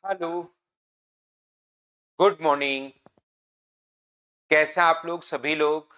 Hello. Good morning. कैसे हैं आप लोग सभी लोग?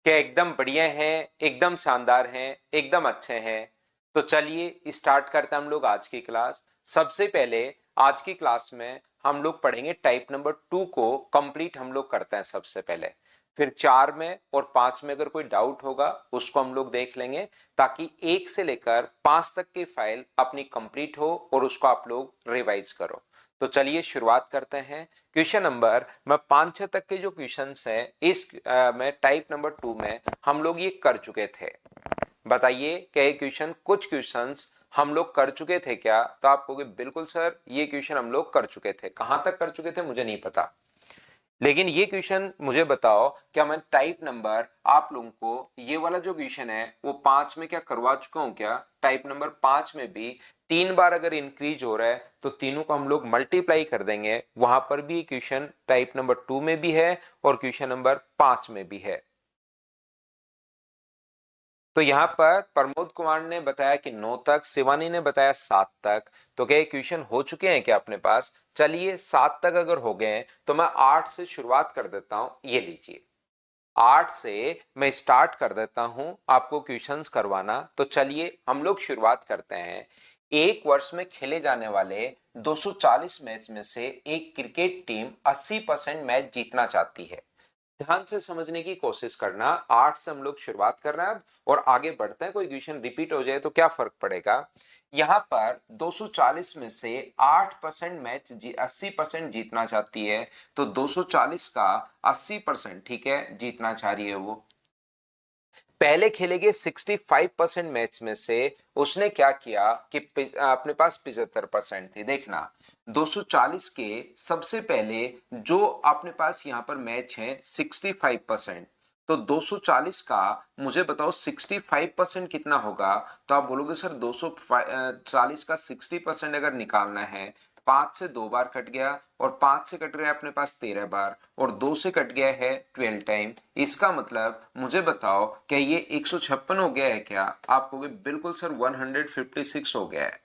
क्या एकदम बढ़िया हैं, एकदम शानदार हैं, एकदम अच्छे हैं? तो चलिए स्टार्ट करते हैं हम लोग आज की क्लास। सबसे पहले आज की क्लास में हम लोग पढ़ेंगे टाइप नंबर 2 को कंप्लीट हम लोग करते हैं सबसे पहले। फिर 4 में और 5 में अगर कोई डाउट होगा उसको हम लोग देख लेंगे, ताकि 1 से लेकर 5 तक की फाइल अपनी कंप्लीट हो और उसको आप लोग रिवाइज करो। तो चलिए शुरुआत करते हैं। क्वेश्चन नंबर मैं 5-6 तक के जो क्वेश्चन है इस में टाइप नंबर 2 में हम लोग ये कर चुके थे। बताइए क्या ये क्वेश्चन, कुछ क्वेश्चंस हम लोग कर चुके थे क्या? तो आप कहोगे बिल्कुल सर ये क्वेश्चन हम लोग कर चुके थे। कहां तक कर चुके थे मुझे नहीं पता, लेकिन ये क्वेश्चन मुझे बताओ क्या मैं टाइप नंबर आप लोगों को ये वाला जो क्वेश्चन है वो 5 में क्या करवा चुका हूं क्या? टाइप नंबर 5 में भी 3 बार अगर इंक्रीज हो रहा है तो तीनों को हम लोग मल्टीप्लाई कर देंगे। वहां पर भी क्वेश्चन टाइप नंबर 2 में भी है और क्वेश्चन नंबर 5 में भी है। तो यहाँ पर प्रमोद कुमार ने बताया कि 9 तक, शिवानी ने बताया 7 तक। तो क्या क्वेश्चन हो चुके हैं क्या अपने पास? चलिए 7 तक अगर हो गए हैं तो मैं 8 से शुरुआत कर देता हूं। ये लीजिए 8 से मैं स्टार्ट कर देता हूं आपको क्वेश्चंस करवाना। तो चलिए हम लोग शुरुआत करते हैं। एक वर्ष में खेले जाने वाले 240 मैच में से एक क्रिकेट टीम 80% मैच जीतना चाहती है। ध्यान से समझने की कोशिश करना। 8 से हम लोग शुरुआत कर रहे हैं अब और आगे बढ़ते हैं। कोई क्वेश्चन रिपीट हो जाए तो क्या फर्क पड़ेगा? यहां पर 240 में से 8% मैच 80% जीतना चाहती है। तो 240 का 80%, ठीक है, जीतना चाह रही है वो। पहले खेले गए 65% मैच में से उसने क्या किया कि अपने पास 75% थी। देखना 240 के सबसे पहले जो अपने पास यहां पर मैच है 65%। तो 240 का मुझे बताओ 65% कितना होगा? तो आप बोलोगे सर 240 का 60% अगर निकालना है, 5 से 2 बार कट गया और 5 से कट रहा है अपने पास 13 बार और 2 से कट गया है 12 टाइम। इसका मतलब मुझे बताओ क्या ये 156 हो गया है क्या? आप कहोगे बिल्कुल सर 156 हो गया है।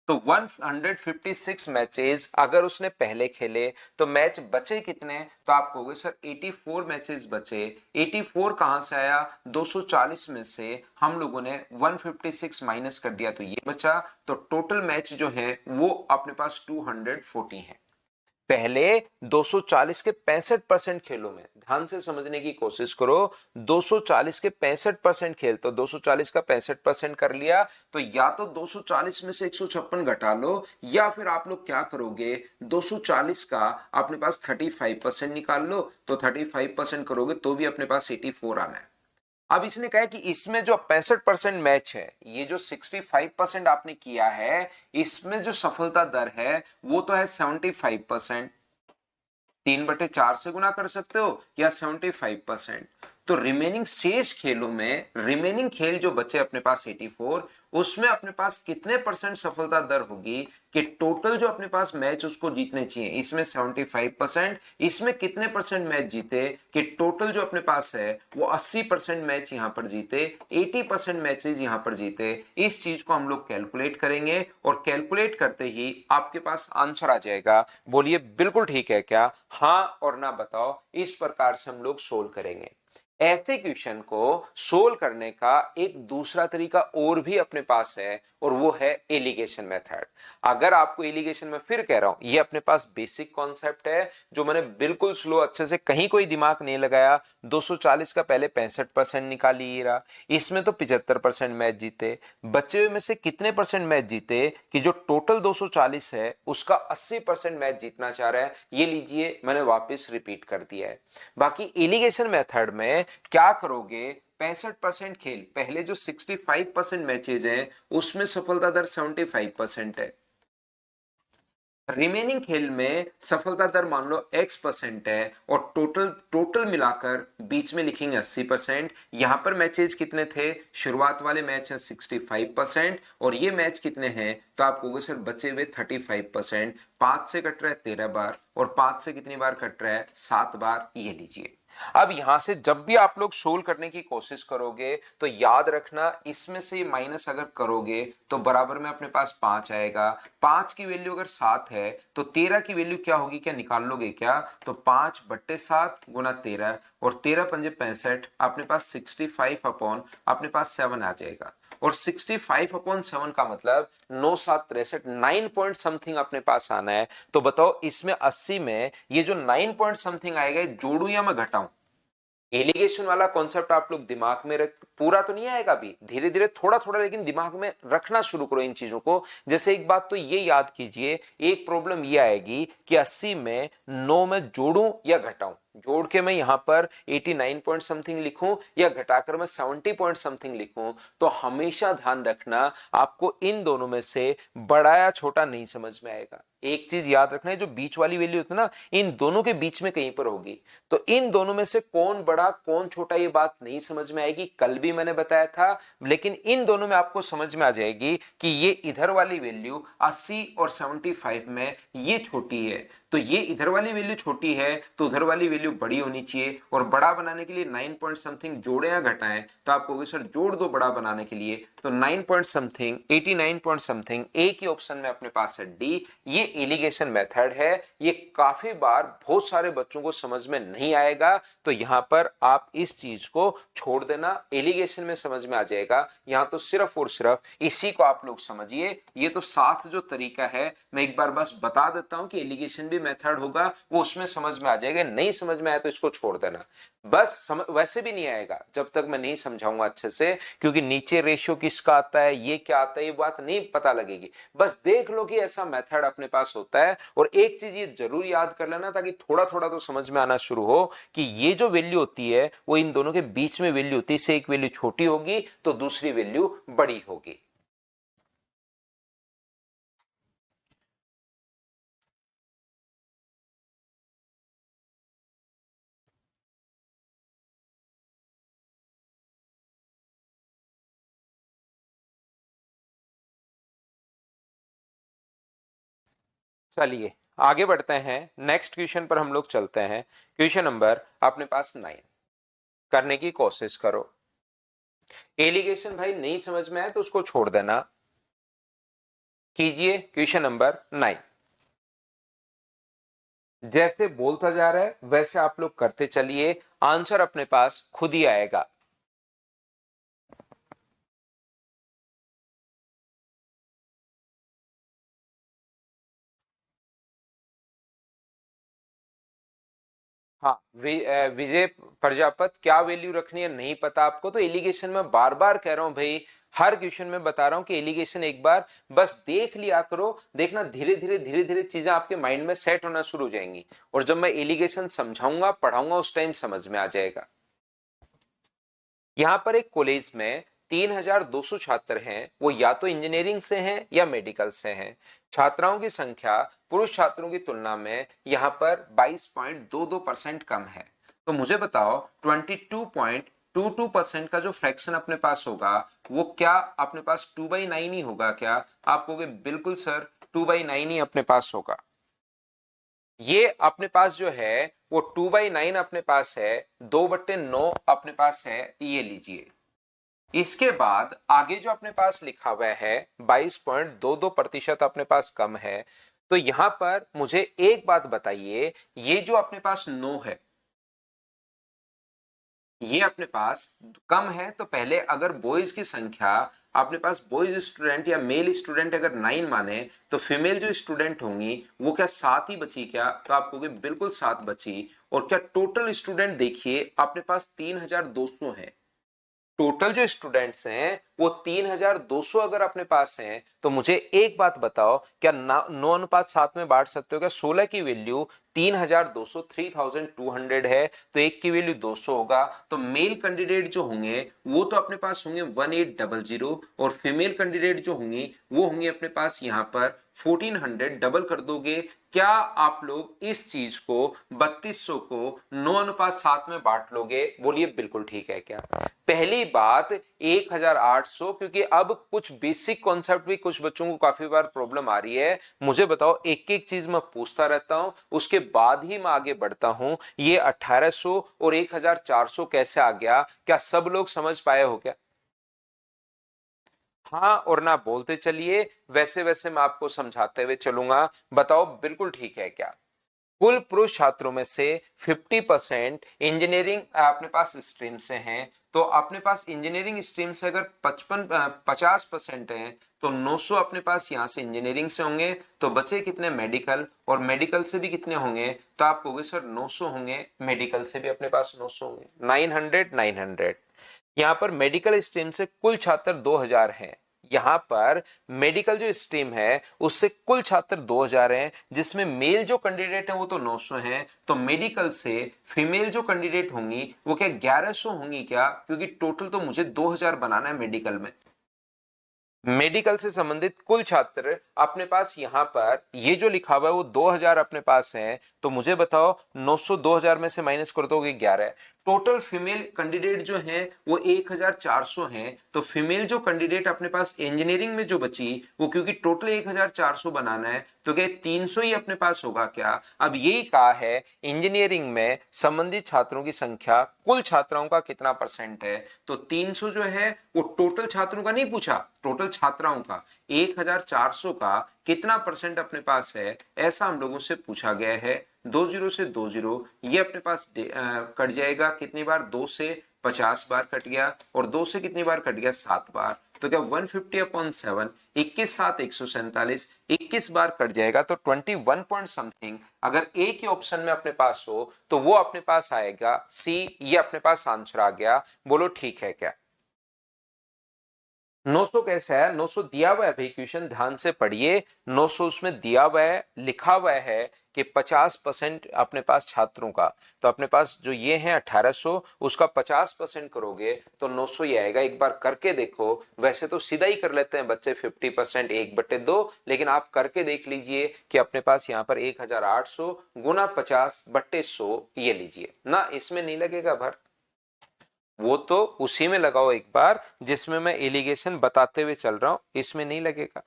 तो 156 मैचेस अगर उसने पहले खेले तो मैच बचे कितने? तो आप कहोगे सर 84 मैचेस बचे। 84 कहां से आया? 240 में से हम लोगों ने 156 माइनस कर दिया तो ये बचा। तो टोटल मैच जो है वो अपने पास 240 है। पहले 240 के 65% खेलों में ध्यान से समझने की कोशिश करो। 240 के 65% खेल, तो 240 का 65% कर लिया तो या तो 240 में से 156 घटा लो या फिर आप लोग क्या करोगे 240 का अपने पास 35% निकाल लो। तो 35% करोगे तो भी अपने पास 84 आना है। अब इसने कहा कि इसमें जो 65% मैच है, ये जो 65% आपने किया है, इसमें जो सफलता दर है वो तो है 75%। 3/4 से गुना कर सकते हो या 75%। तो रिमेनिंग शेष खेलों में रिमेनिंग खेल जो बचे अपने पास 84, उसमें अपने पास कितने परसेंट सफलता दर होगी कि टोटल जो अपने पास मैच उसको जीतने चाहिए, इसमें 75%, इसमें कितने परसेंट मैच जीते कि टोटल जो अपने पास है वो 80% मैच यहां पर जीते, 80% मैचेस यहां पर जीते। इस चीज को हम लोग कैलकुलेट करेंगे और कैलकुलेट करते ही आपके पास आंसर आ जाएगा। बोलिए बिल्कुल ठीक है क्या? हाँ और ना बताओ। इस प्रकार से हम लोग सोल्व करेंगे। ऐसे क्वेश्चन को सोल्व करने का एक दूसरा तरीका और भी अपने पास है और वो है एलिगेशन मेथड। अगर आपको एलिगेशन में फिर कह रहा हूं, ये अपने पास बेसिक कॉन्सेप्ट है जो मैंने बिल्कुल स्लो अच्छे से कहीं कोई दिमाग नहीं लगाया। 240 का पहले 65% निकालिए रहा, इसमें तो 75% मैच जीते। बचे हुए में से कितने परसेंट मैच जीते कि जो टोटल 240 है उसका 80% मैच जीतना चाह रहा है। ये लीजिए मैंने वापस रिपीट कर दिया है। बाकी एलिगेशन मेथड में क्या करोगे? 65% खेल, पहले जो 65% मैचेज हैं उसमें सफलता दर 75% है। रिमेनिंग खेल में सफलता दर मान लो x% है और टोटल टोटल मिलाकर बीच में लिखेंगे 80%। यहां पर मैचेस कितने थे? शुरुआत वाले मैच हैं 65% और ये मैच कितने हैं? तो आप कहोगे सर बचे हुए 35%। 5 से कट रहा है 13 बार और 5 से कितनी बार कट रहा है? 7 बार। ये लीजिए अब यहां से जब भी आप लोग सोल्व करने की कोशिश करोगे तो याद रखना, इसमें से माइनस अगर करोगे तो बराबर में अपने पास 5 आएगा। 5 की वैल्यू अगर 7 है तो 13 की वैल्यू क्या होगी, क्या निकाल लोगे क्या? तो 5/7 गुना 13 और 13 पंजे 65, अपने पास 65 अपॉन अपने पास 7 आ जाएगा। और 65 अपॉन 7 का मतलब 9 7 63, 9 पॉइंट समथिंग अपने पास आना है। तो बताओ इसमें 80 में ये जो 9 पॉइंट समथिंग आएगा जोड़ू या मैं घटाऊं? एलिगेशन वाला कॉन्सेप्ट आप लोग दिमाग में रख, पूरा तो नहीं आएगा अभी, धीरे धीरे थोड़ा थोड़ा लेकिन दिमाग में रखना शुरू करो इन चीजों को। जैसे एक बात तो ये याद कीजिए, एक प्रॉब्लम ये आएगी कि 80 में 9 में जोड़ूं या घटाऊं, जोड़ के मैं यहां पर 89 पॉइंट समथिंग लिखूं या घटाकर मैं 70 पॉइंट समथिंग लिखूं, तो हमेशा ध्यान रखना आपको इन दोनों में से बड़ा या छोटा नहीं समझ में आएगा। एक चीज याद रखना है, जो बीच वाली वैल्यू होती है ना, इन दोनों के बीच में कहीं पर होगी। तो इन दोनों में से कौन बड़ा कौन छोटा ये बात नहीं समझ में आएगी, कल भी मैंने बताया था। लेकिन इन दोनों में आपको समझ में आ जाएगी कि ये इधर वाली वैल्यू 80 और 75 में ये छोटी है, तो ये इधर वाली वैल्यू छोटी है तो उधर वाली वैल्यू बड़ी होनी चाहिए। और बड़ा बनाने के लिए 9 पॉइंट समथिंग जोड़े या घटाएं, तो आप कहोगे सर जोड़ दो बड़ा बनाने के लिए, तो 9 पॉइंट समथिंग 89 पॉइंट समथिंग, एक ही ऑप्शन में अपने पास है डी। ये एलिगेशन मेथड है, ये काफी बार बहुत सारे बच्चों को समझ में नहीं आएगा, तो यहां पर आप इस चीज को छोड़ देना, एलिगेशन में समझ में आ जाएगा। यहां तो सिर्फ और सिर्फ इसी को आप लोग समझिए। ये तो साथ जो तरीका है मैं एक बार बस बता देता हूं कि एलिगेशन भी मेथड होगा, वो उसमें समझ में आ जाएगा। नहीं समझ में आया तो इसको छोड़ देना, बस वैसे भी नहीं आएगा जब तक मैं नहीं समझाऊंगा अच्छे से, क्योंकि नीचे रेशियो किसका आता है, ये क्या आता है, ये बात नहीं पता लगेगी। बस देख लो कि ऐसा मेथड अपने पास होता है। और एक चीज ये जरूर याद कर लेना, ताकि थोड़ा थोड़ा तो समझ में आना शुरू हो कि ये जो वैल्यू होती है वो इन दोनों के बीच में वैल्यू होती है, इससे एक वैल्यू छोटी होगी तो दूसरी वैल्यू बड़ी होगी। चलिए आगे बढ़ते हैं, नेक्स्ट क्वेश्चन पर हम लोग चलते हैं। क्वेश्चन नंबर अपने पास 9 करने की कोशिश करो। एलिगेशन भाई नहीं समझ में आए तो उसको छोड़ देना। कीजिए क्वेश्चन नंबर 9। जैसे बोलता जा रहा है वैसे आप लोग करते चलिए, आंसर अपने पास खुद ही आएगा। हाँ, विजय प्रजापत, क्या वैल्यू रखनी है नहीं पता आपको तो एलिगेशन में बार बार कह रहा हूं भाई, हर क्वेश्चन में बता रहा हूं कि एलिगेशन एक बार बस देख लिया करो। देखना धीरे धीरे चीजें आपके माइंड में सेट होना शुरू हो जाएंगी, और जब मैं एलिगेशन समझाऊंगा पढ़ाऊंगा उस टाइम समझ में आ जाएगा। यहां पर एक कॉलेज में 3200 छात्र हैं, वो या तो इंजीनियरिंग से हैं या मेडिकल से हैं। छात्राओं की संख्या पुरुष छात्रों की तुलना में यहां पर 22.22% कम है। तो मुझे बताओ 22.22% का जो फ्रैक्शन अपने पास होगा वो क्या अपने पास 2/9 ही होगा क्या? आप कहोगे बिल्कुल सर 2/9 ही अपने पास होगा। ये अपने पास जो है वो 2/9 अपने पास है, 2/9 अपने पास है, ये लीजिए। इसके बाद आगे जो अपने पास लिखा हुआ है 22.22% अपने पास कम है। तो यहां पर मुझे एक बात बताइए, ये जो अपने पास 9 है ये अपने पास कम है, तो पहले अगर बॉयज की संख्या अपने पास बॉयज स्टूडेंट या मेल स्टूडेंट अगर 9 माने तो फीमेल जो स्टूडेंट होंगी वो क्या 7 ही बची क्या? तो आप कहोगे बिल्कुल 7 बची। और क्या टोटल स्टूडेंट देखिए अपने पास 3200 है, टोटल जो स्टूडेंट्स हैं वो 3200 अगर अपने पास हैं, तो मुझे एक बात बताओ, क्या 9:7 में बांट सकते हो क्या? 16 की वैल्यू 3200 3200 है, तो एक की वैल्यू 200 होगा। तो मेल कैंडिडेट जो होंगे वो तो अपने पास होंगे 1800, और फीमेल कैंडिडेट जो होंगी वो होंगे अपने पास यहाँ पर 1400 डबल कर दोगे। क्या आप लोग इस चीज को 3200 को 9:7 में बांट लोगे? बोलिए बिल्कुल ठीक है क्या? पहली बात 1800, क्योंकि अब कुछ बेसिक कॉन्सेप्ट भी कुछ बच्चों को काफी बार प्रॉब्लम आ रही है। मुझे बताओ, एक एक चीज मैं पूछता रहता हूं, उसके बाद ही मैं आगे बढ़ता हूं। ये 1800 और 1400 कैसे आ गया? क्या सब लोग समझ पाए हो क्या? हाँ और ना बोलते चलिए, वैसे वैसे मैं आपको समझाते हुए चलूंगा। बताओ बिल्कुल ठीक है क्या? कुल पुरुष छात्रों में से 50% इंजीनियरिंग अपने पास स्ट्रीम से हैं। तो अपने पास इंजीनियरिंग स्ट्रीम से अगर 50% है, तो 900 अपने पास यहां से इंजीनियरिंग से होंगे। तो बचे कितने? मेडिकल। और मेडिकल से भी कितने होंगे? तो आप कहोगे सर 900 होंगे, मेडिकल से भी अपने पास 900 होंगे। 900 यहाँ पर मेडिकल स्ट्रीम से कुल छात्र 2000 हैं। यहाँ पर मेडिकल जो स्ट्रीम है उससे कुल छात्र 2000 हैं, जिसमें मेल जो कैंडिडेट है वो तो 900 हैं। तो मेडिकल से फीमेल जो कैंडिडेट होंगी वो क्या 1100 होंगी क्या? क्योंकि टोटल तो मुझे 2000 बनाना है मेडिकल में। मेडिकल से संबंधित कुल छात्र अपने पास यहाँ पर ये जो लिखा हुआ है वो 2000 अपने पास है। तो मुझे बताओ 900 2000 में से माइनस कर दोगे 11। टोटल फीमेल कैंडिडेट जो हैं वो 1400 हैं। तो फीमेल जो कैंडिडेट अपने पास इंजीनियरिंग में जो बची वो, क्योंकि टोटल 1400 बनाना है, तो क्या 300 ही अपने पास होगा क्या? अब यही कहा है इंजीनियरिंग में संबंधित छात्रों की संख्या कुल छात्राओं का कितना परसेंट है। तो 300 जो है वो टोटल छात्रों का नहीं पूछा, टोटल छात्राओं का 1400 का कितना परसेंट अपने पास है, ऐसा हम लोगों से पूछा गया है। 20 से 20 ये अपने पास कट जाएगा कितनी बार? 2 से 50 बार कट गया। और 2 से कितनी बार कट गया? 7 बार। तो क्या 150/7, 21 7 147, 21 बार कट जाएगा। तो 21 पॉइंट समथिंग अगर एक ही ऑप्शन में अपने पास हो तो वो अपने पास आएगा सी। ये अपने पास आंसर आ गया। बोलो ठीक है क्या? 900 कैसा है? 900 दिया हुआ है भाई, क्वेश्चन ध्यान से पढ़िए। 900 उसमें दिया हुआ है, लिखा हुआ है कि 50% अपने पास छात्रों का। तो अपने पास जो ये है 1800, उसका 50% करोगे तो 900 ही आएगा। एक बार करके देखो। वैसे तो सीधा ही कर लेते हैं बच्चे 50% 1/2, लेकिन आप करके देख लीजिए कि अपने पास यहाँ पर 1800 गुना 50/100 ये लीजिए ना, इसमें नहीं लगेगा भर। वो तो उसी में लगाओ एक बार जिसमें मैं एलिगेशन बताते हुए चल रहा हूं, इसमें नहीं लगेगा।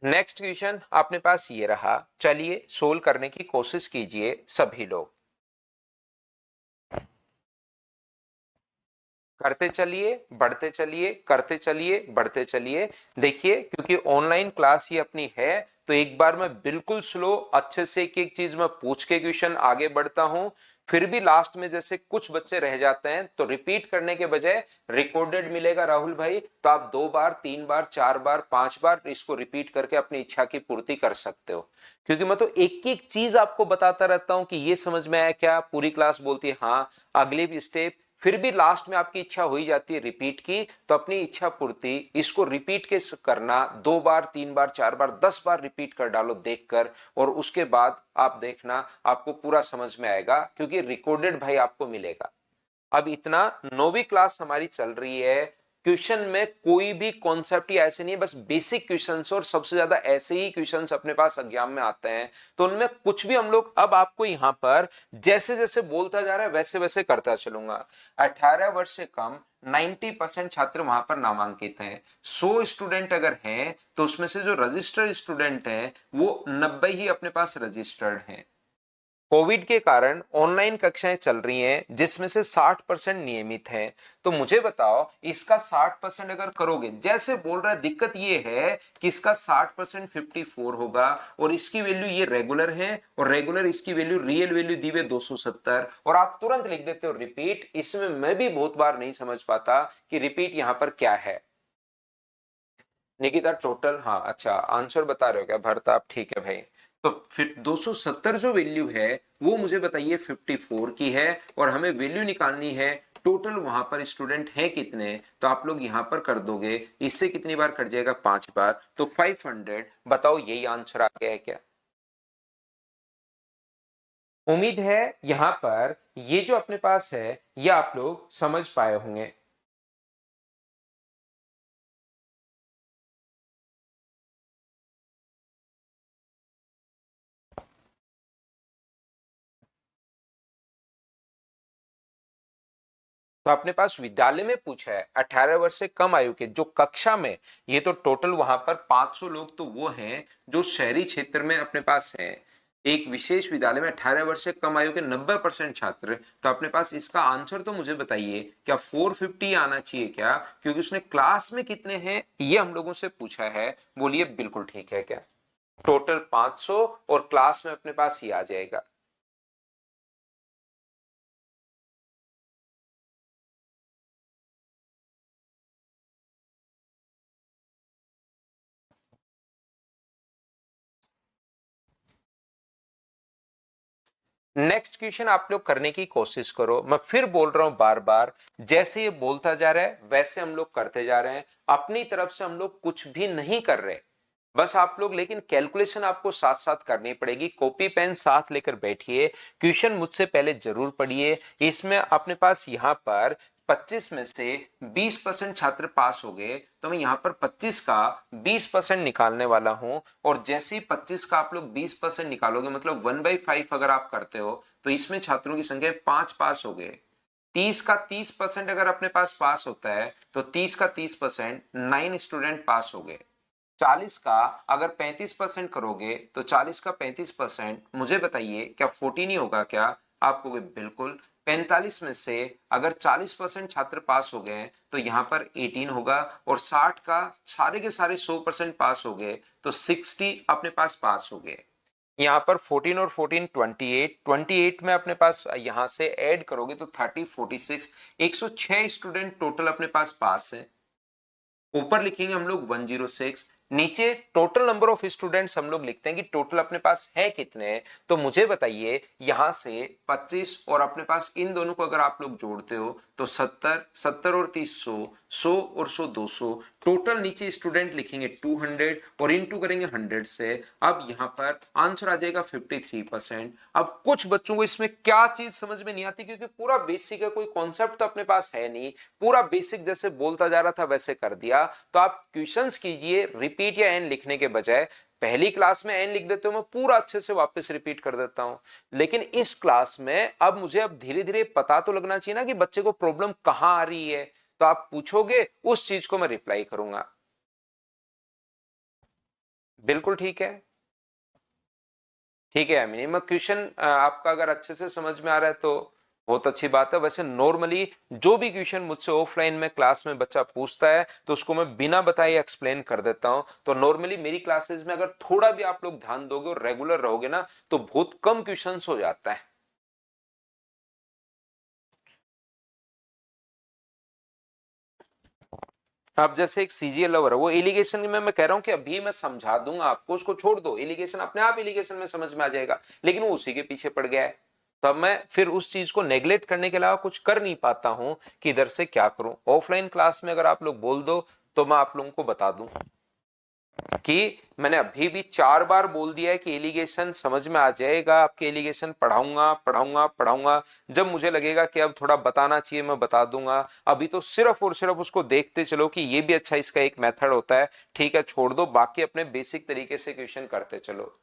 नेक्स्ट क्वेश्चन अपने पास ये रहा, चलिए सोल्व करने की कोशिश कीजिए सभी लोग। करते चलिए, बढ़ते चलिए, करते चलिए, बढ़ते चलिए। देखिए क्योंकि ऑनलाइन क्लास ही अपनी है, तो एक बार मैं बिल्कुल स्लो अच्छे से एक एक चीज में पूछ के क्वेश्चन आगे बढ़ता हूं। फिर भी लास्ट में जैसे कुछ बच्चे रह जाते हैं तो रिपीट करने के बजाय रिकॉर्डेड मिलेगा राहुल भाई। तो आप 2 बार 3 बार 4 बार 5 बार इसको रिपीट करके अपनी इच्छा की पूर्ति कर सकते हो। क्योंकि मैं तो एक एक चीज आपको बताता रहता हूं कि ये समझ में आया क्या? पूरी क्लास बोलती है हाँ। अगली भी स्टेप। फिर भी लास्ट में आपकी इच्छा हो ही जाती है रिपीट की, तो अपनी इच्छा पूर्ति इसको रिपीट के करना। 2 बार 3 बार 4 बार 10 बार रिपीट कर डालो देखकर, और उसके बाद आप देखना आपको पूरा समझ में आएगा, क्योंकि रिकॉर्डेड भाई आपको मिलेगा। अब इतना 9वीं क्लास हमारी चल रही है। क्वेश्चन में कोई भी कॉन्सेप्ट ही ऐसे नहीं है, बस बेसिक क्वेश्चंस, और सबसे ज्यादा ऐसे ही क्वेश्चंस अपने पास एग्जाम में आते हैं। तो उनमें कुछ भी हम लोग अब आपको यहां पर जैसे जैसे बोलता जा रहा है वैसे वैसे करता चलूंगा। 18 वर्ष से कम 90% छात्र वहां पर नामांकित हैं। 100 स्टूडेंट अगर हैं तो उसमें से जो रजिस्टर्ड स्टूडेंट हैं वो 90 ही अपने पास रजिस्टर्ड हैं। कोविड के कारण ऑनलाइन कक्षाएं चल रही हैं, जिसमें से 60% नियमित हैं। तो मुझे बताओ इसका 60% अगर करोगे, जैसे बोल रहा है, दिक्कत ये है कि इसका 60% 54 होगा, और इसकी वैल्यू ये रेगुलर है, और रेगुलर इसकी वैल्यू रियल वैल्यू दी हुई 270, और आप तुरंत लिख देते हो रिपीट। इसमें मैं भी बहुत बार नहीं समझ पाता कि रिपीट यहां पर क्या है। निकिता टोटल, हाँ अच्छा आंसर बता रहे हो क्या भरता आप? ठीक है भाई। तो फिर 270 जो वैल्यू है वो मुझे बताइए 54 की है, और हमें वैल्यू निकालनी है टोटल वहां पर स्टूडेंट है कितने। तो आप लोग यहां पर कर दोगे, इससे कितनी बार कट जाएगा? 5 बार, तो 500। बताओ यही आंसर आ गया है क्या? उम्मीद है यहां पर ये जो अपने पास है ये आप लोग समझ पाए होंगे। तो अपने पास विद्यालय में पूछा है 18 वर्ष से कम आयु के जो कक्षा में, ये तो टोटल वहां पर 500 लोग तो वो हैं जो शहरी क्षेत्र में अपने पास हैं। एक विशेष विद्यालय में 18 वर्ष से कम आयु के 90% छात्र। तो अपने पास इसका आंसर तो मुझे बताइए, क्या 450 आना चाहिए क्या? क्योंकि उसने क्लास में कितने हैं ये हम लोगों से पूछा है। बोलिए बिल्कुल ठीक है क्या? टोटल 500 और क्लास में अपने पास ये आ जाएगा। नेक्स्ट क्वेश्चन आप लोग करने की कोशिश करो। मैं फिर बोल रहा हूं बार बार, जैसे ये बोलता जा रहा है वैसे हम लोग करते जा रहे हैं। अपनी तरफ से हम लोग कुछ भी नहीं कर रहे, बस आप लोग, लेकिन कैलकुलेशन आपको साथ साथ करनी पड़ेगी। कॉपी पेन साथ लेकर बैठिए, क्वेश्चन मुझसे पहले जरूर पढ़िए। इसमें अपने पास यहां पर 25 में से 20% छात्र पास हो गए, तो मैं यहां पर 25 का 20% निकालने वाला हूं। और जैसे ही 25 का आप लोग 20% निकालोगे, मतलब 1/5 अगर आप करते हो, तो इसमें छात्रों की संख्या 5 पास हो गए। 30 का 30% अगर अपने पास पास होता है, तो 30 का 30% 9 स्टूडेंट पास हो गए। 40 का अगर 35% करोगे, तो 40 का 35% मुझे बताइए क्या 40 नहीं होगा क्या? आपको बिल्कुल। 45 में से अगर 40% छात्र पास हो गए, तो यहां पर 18 होगा। और 60 का सारे के सारे 100% पास हो गए, तो 60 अपने पास पास हो गए। यहाँ पर 14 और 14 28, 28 में अपने पास यहां से ऐड करोगे तो 30 46, 106 स्टूडेंट टोटल अपने पास है। ऊपर लिखेंगे हम लोग 106, नीचे टोटल नंबर ऑफ स्टूडेंट्स हम लोग लिखते हैं कि टोटल अपने पास है कितने हैं। तो मुझे बताइए यहां से 25 और अपने पास इन दोनों को अगर आप लोग जोड़ते हो, तो 70, 70 और 30 100, 100 और 100 200, टोटल नीचे स्टूडेंट लिखेंगे 200 और इनटू करेंगे 100 से। अब यहां पर आंसर आ जाएगा 53%। अब कुछ बच्चों को इसमें क्या चीज समझ में नहीं आती, क्योंकि पूरा बेसिक है, कोई कॉन्सेप्ट तो अपने पास है नहीं। पूरा बेसिक जैसे बोलता जा रहा था वैसे कर दिया। तो आप क्वेश्चंस कीजिए, रिपीट या एन लिखने के बजाय। पहली क्लास में एन लिख देते हो, मैं पूरा अच्छे से वापस रिपीट कर देता हूं। लेकिन इस क्लास में अब मुझे अब धीरे धीरे पता तो लगना चाहिए ना कि बच्चे को प्रॉब्लम कहां आ रही है। तो आप पूछोगे उस चीज को मैं रिप्लाई करूंगा। बिल्कुल ठीक है। ठीक है मिनिमम क्वेश्चन आपका अगर अच्छे से समझ में आ रहा है तो बहुत अच्छी बात है। वैसे नॉर्मली जो भी क्वेश्चन मुझसे ऑफलाइन में क्लास में बच्चा पूछता है, तो उसको मैं बिना बताए एक्सप्लेन कर देता हूं। तो नॉर्मली मेरी क्लासेस में अगर थोड़ा भी आप लोग ध्यान दोगे और रेगुलर रहोगे ना, तो बहुत कम क्वेश्चंस हो जाता है। अब जैसे एक सीजीएल लवर है, वो एलिगेशन में मैं कह रहा हूं कि अभी मैं समझा दूंगा आपको, उसको छोड़ दो, एलिगेशन अपने आप एलिगेशन में समझ में आ जाएगा। लेकिन वो उसी के पीछे पड़ गया है। तब मैं फिर उस चीज को नेग्लेक्ट करने के अलावा कुछ कर नहीं पाता हूं कि इधर से क्या करूं। ऑफलाइन क्लास में अगर आप लोग बोल दो तो मैं आप लोगों को बता दूं कि मैंने अभी भी 4 बार बोल दिया है कि एलिगेशन समझ में आ जाएगा, आपके एलिगेशन पढ़ाऊंगा पढ़ाऊंगा पढ़ाऊंगा। जब मुझे लगेगा कि अब थोड़ा बताना चाहिए मैं बता दूंगा। अभी तो सिर्फ और सिर्फ उसको देखते चलो कि ये भी अच्छा इसका एक मेथड होता है, ठीक है छोड़ दो, बाकी अपने बेसिक तरीके से क्वेश्चन करते चलो।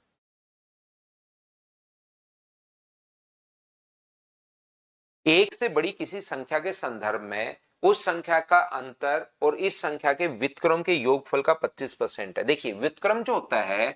एक से बड़ी किसी संख्या के संदर्भ में उस संख्या का अंतर और इस संख्या के व्युत्क्रम के योगफल का 25% है। देखिए व्युत्क्रम जो होता है,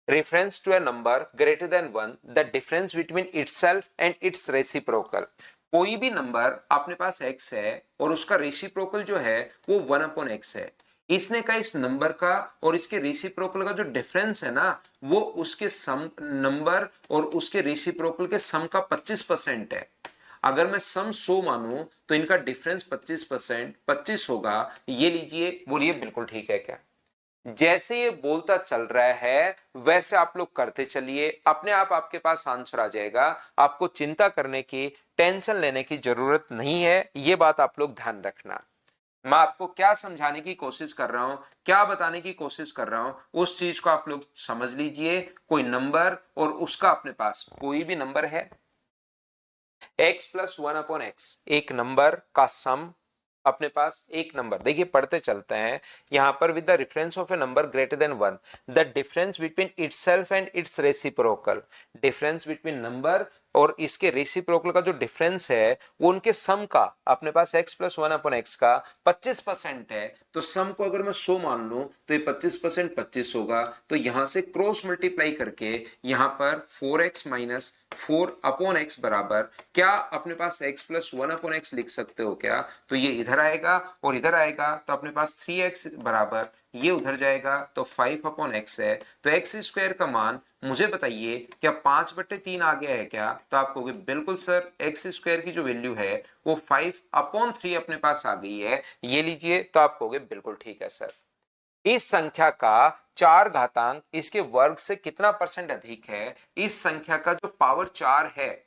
reference to a number greater than 1, the difference between itself and its reciprocal। कोई भी नंबर अपने पास x है और उसका रेसिप्रोकल जो है वो 1/x है। इसने कहा इस नंबर का और इसके रेसिप्रोकल का जो डिफरेंस है ना, वो उसके सम नंबर और उसके रेसिप्रोकल के सम का 25% है। अगर मैं सम 100 मानूं तो इनका डिफरेंस 25%, 25 होगा। ये लीजिए, बोलिए बिल्कुल ठीक है क्या? जैसे ये बोलता चल रहा है वैसे आप लोग करते चलिए, अपने आप आपके पास आंसर आ जाएगा। आपको चिंता करने की, टेंशन लेने की जरूरत नहीं है, ये बात आप लोग ध्यान रखना। मैं आपको क्या समझाने की कोशिश कर रहा हूं, क्या बताने की कोशिश कर रहा हूं, उस चीज को आप लोग समझ लीजिए। कोई नंबर और उसका अपने पास कोई भी नंबर है, x+1/x, एक नंबर का सम अपने पास एक नंबर। देखिए पढ़ते चलते हैं यहां पर, with the reference of A number greater than 1, the difference between itself and it's reciprocal. Difference between number और इसके रेसिप्रोकल का जो डिफरेंस है वो उनके सम का अपने पास x प्लस 1/x का 25% है, तो सम को अगर मैं 100 मान लूं तो ये 25% 25 होगा, तो यहां से क्रॉस मल्टीप्लाई करके यहां पर 4x माइनस 4/x बराबर क्या अपने पास x प्लस 1/x लिख सकते हो क्या? तो ये इधर आएगा और इधर आएगा, तो अपने पास 3x बराबर ये उधर जाएगा तो 5/x है। तो एक्स स्क्वायर का मान मुझे बताइए क्या 5/3 आ गया है क्या? तो आप कहोगे बिल्कुल सर, एक्स स्क्वायर की जो वैल्यू है वो 5/3 अपने पास आ गई है, ये लीजिए। तो आप कहोगे बिल्कुल ठीक है सर। इस संख्या का 4 घातांक इसके वर्ग से कितना परसेंट अधिक है? इस संख्या का जो पावर 4 है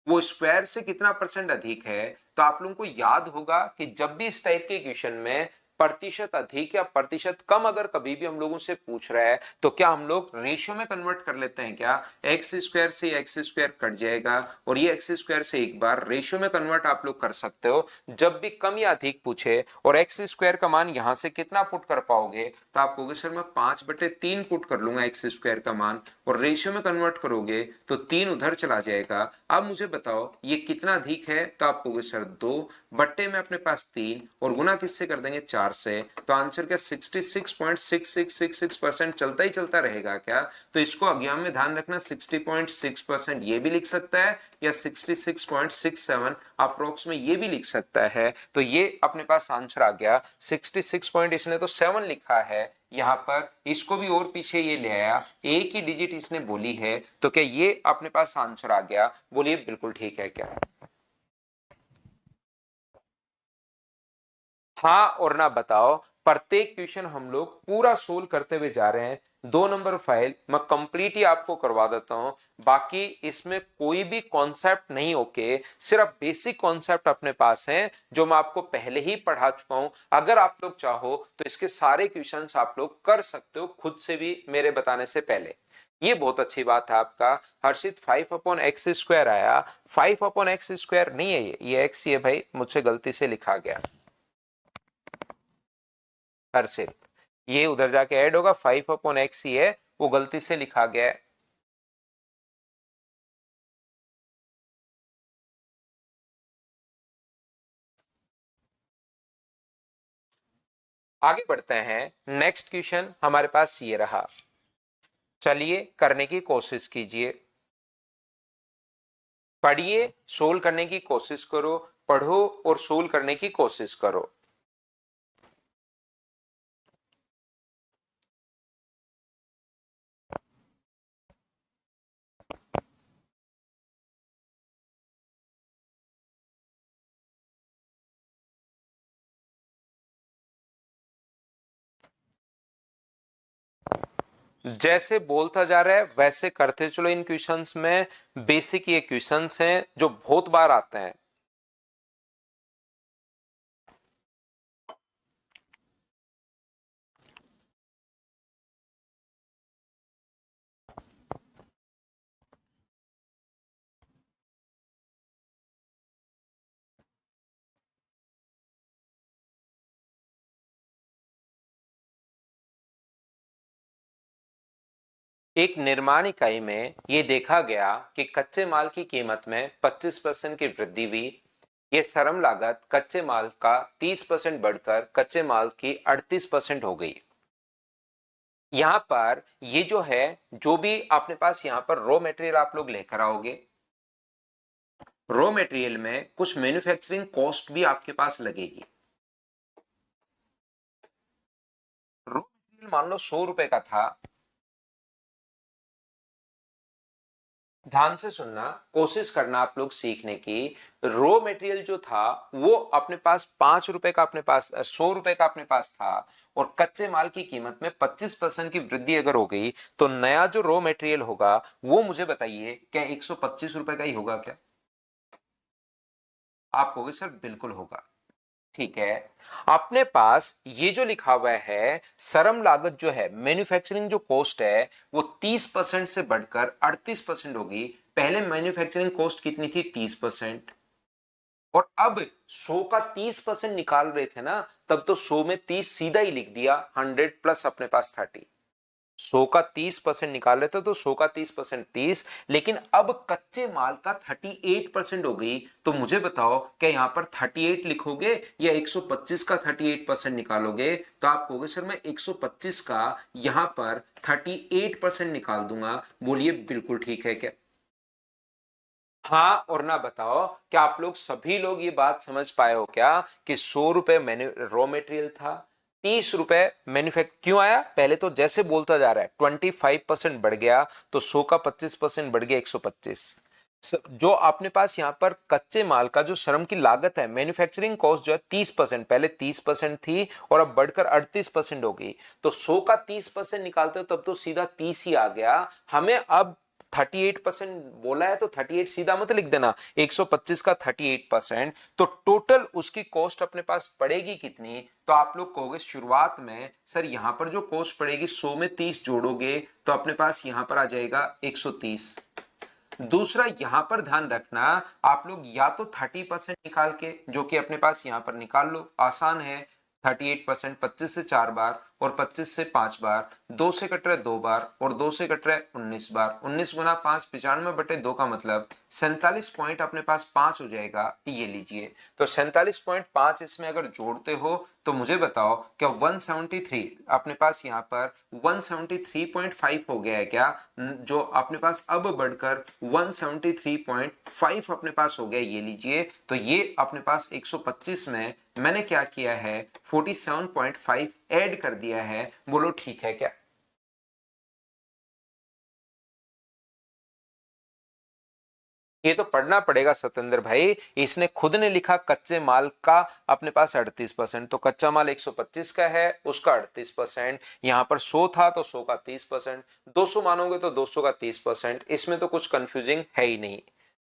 वो स्क्वायर से कितना परसेंट अधिक है? तो आप लोगों को याद होगा कि जब भी इस टाइप के इक्वेशन में प्रतिशत अधिक या प्रतिशत कम अगर कभी भी हम लोगों से पूछ रहा है तो क्या हम लोग रेशियो में कन्वर्ट कर लेते हैं क्या? एक्स स्क्वायर से एक्स स्क्वायर कट जाएगा और ये एक्स स्क्वायर से एक बार रेशियो में कन्वर्ट आप लोग कर सकते हो। जब भी कम या अधिक पूछे और एक्स स्क्वायर का मान यहां से कितना पुट कर पाओगे, तो आप कहोगे सर मैं 5/3 पुट कर लूंगा एक्स स्क्वायर का मान, और रेशियो में कन्वर्ट करोगे तो 3 उधर चला जाएगा। अब मुझे बताओ ये कितना अधिक है? तो आप कहोगे सर 2 बट्टे में अपने पास 3 और गुना किससे कर देंगे 4 से, तो आंसर क्या 66.6666% चलता ही चलता रहेगा क्या? तो इसको अज्ञान में ध्यान रखना, 60.6% ये भी लिख सकता है या 66.67 अप्रोक्स में ये भी लिख सकता है। तो ये अपने पास आंसर आ गया 66 पॉइंट, इसने तो 7 लिखा है यहां पर, इसको भी और पीछे ये ले आया, एक ही डिजिट इसने बोली है, तो क्या ये अपने पास आंसर आ गया? बोलिए बिल्कुल ठीक है क्या? हाँ और ना बताओ। प्रत्येक क्वेश्चन हम लोग पूरा सोल्व करते हुए जा रहे हैं। 2 नंबर फाइल मैं कंप्लीट ही आपको करवा देता हूं, बाकी इसमें कोई भी कॉन्सेप्ट नहीं, ओके, सिर्फ बेसिक कॉन्सेप्ट अपने पास हैं जो मैं आपको पहले ही पढ़ा चुका हूं। अगर आप लोग चाहो तो इसके सारे क्वेश्चंस आप लोग कर सकते हो खुद से भी मेरे बताने से पहले। ये बहुत अच्छी बात है आपका हर्षित, 5/x² आया। 5/x² नहीं है, ये x ही है भाई, मुझसे गलती से लिखा गया हर्षित, ये उधर जाके ऐड होगा, 5/x ही है, वो गलती से लिखा गया है। आगे बढ़ते हैं, नेक्स्ट क्वेश्चन हमारे पास ये रहा, चलिए करने की कोशिश कीजिए। पढ़िए, सोल्व करने की कोशिश करो, पढ़ो और सोल्व करने की कोशिश करो। जैसे बोलता जा रहा है वैसे करते चलो इन क्वेश्चंस में। बेसिक ये क्वेश्चंस हैं जो बहुत बार आते हैं। एक निर्माण इकाई में ये देखा गया कि कच्चे माल की कीमत में 25% की वृद्धि हुई। ये श्रम लागत कच्चे माल का 30% बढ़कर कच्चे माल की 38% हो गई। यहां पर ये जो है, जो भी अपने पास यहां पर रॉ मटेरियल आप लोग लेकर आओगे, रॉ मटेरियल में कुछ मैन्युफैक्चरिंग कॉस्ट भी आपके पास लगेगी। रॉ मटेरियल मान लो 100 रुपए का था, ध्यान से सुनना, कोशिश करना आप लोग सीखने की। रॉ मटेरियल जो था वो अपने पास 5 रुपए का, अपने पास 100 रुपए का अपने पास था, और कच्चे माल की कीमत में 25% की वृद्धि अगर हो गई तो नया जो रॉ मटेरियल होगा वो मुझे बताइए क्या 125 रुपए का ही होगा क्या? आप कहोगे सर बिल्कुल होगा। ठीक है, अपने पास ये जो लिखा हुआ है श्रम लागत जो है, मैन्युफैक्चरिंग जो कॉस्ट है वो 30% से बढ़कर 38% होगी। पहले मैन्युफैक्चरिंग कॉस्ट कितनी थी? 30%। और अब 100 का 30% निकाल रहे थे ना, तब तो 100 में 30 सीधा ही लिख दिया, 100 प्लस अपने पास 30। 100 का 30% निकाल रहे थे तो 100 का 30% 30, लेकिन अब कच्चे माल का 38% हो गई। तो मुझे बताओ क्या यहाँ पर 38 लिखोगे या 125 का 38% निकालोगे? तो आप कहोगे सर मैं 125 का यहाँ पर 38% निकाल दूंगा। बोलिए बिल्कुल ठीक है क्या? हाँ और ना बताओ, क्या आप लोग सभी लोग ये बात समझ पाए हो क्या कि 100 रुपए रॉ मेटेरियल था, 30 रुपए मैन्युफैक्चर क्यों आया? पहले तो जैसे बोलता जा रहा है 25% बढ़ गया, तो 100 का 25% बढ़ गया 125। जो अपने पास यहाँ पर कच्चे माल का जो श्रम की लागत है, मैन्युफैक्चरिंग कॉस्ट जो है 30%, पहले 30% थी और अब बढ़कर 38% हो गई। तो 100 का 30% निकालते हो तब तो सीधा 30 ही आ गया। हमें अब 38% बोला है तो 38 सीधा मत लिख देना, 125 का 38%। तो टोटल उसकी कॉस्ट अपने पास पड़ेगी कितनी? तो आप लोग कहोगे शुरुआत में सर यहां पर जो कॉस्ट पड़ेगी 100 में 30 जोड़ोगे तो अपने पास यहां पर आ जाएगा 130। दूसरा यहां पर ध्यान रखना, आप लोग या तो 30% निकाल के, जो कि अपने पास यहां पर निकाल लो, आसान है। 38% 25 से 4 बार और 25 से 5 बार, 2 से कट रहे 2 बार और 2 से कट रहे 19 बार, 19 गुना 5 95/2 का मतलब 47 पॉइंट अपने पास 5 हो जाएगा। ये लीजिए, तो 47.5 इसमें अगर जोड़ते हो तो मुझे बताओ क्या 173 अपने पास यहाँ पर 173.5 हो गया है क्या? जो अपने पास अब बढ़कर 173.5 अपने पास हो गया। ये लीजिए, तो ये अपने पास 125 में मैंने क्या किया है 47.5 ऐड कर दिया है। बोलो ठीक है क्या? ये तो पढ़ना पड़ेगा सतेंद्र भाई, इसने खुद ने लिखा कच्चे माल का अपने पास 38%, तो कच्चा माल 125 का है, उसका 38%। यहां पर 100 था तो 100 का 30%, 200 मानोगे तो 200 का 30%। इसमें तो कुछ कंफ्यूजिंग है ही नहीं।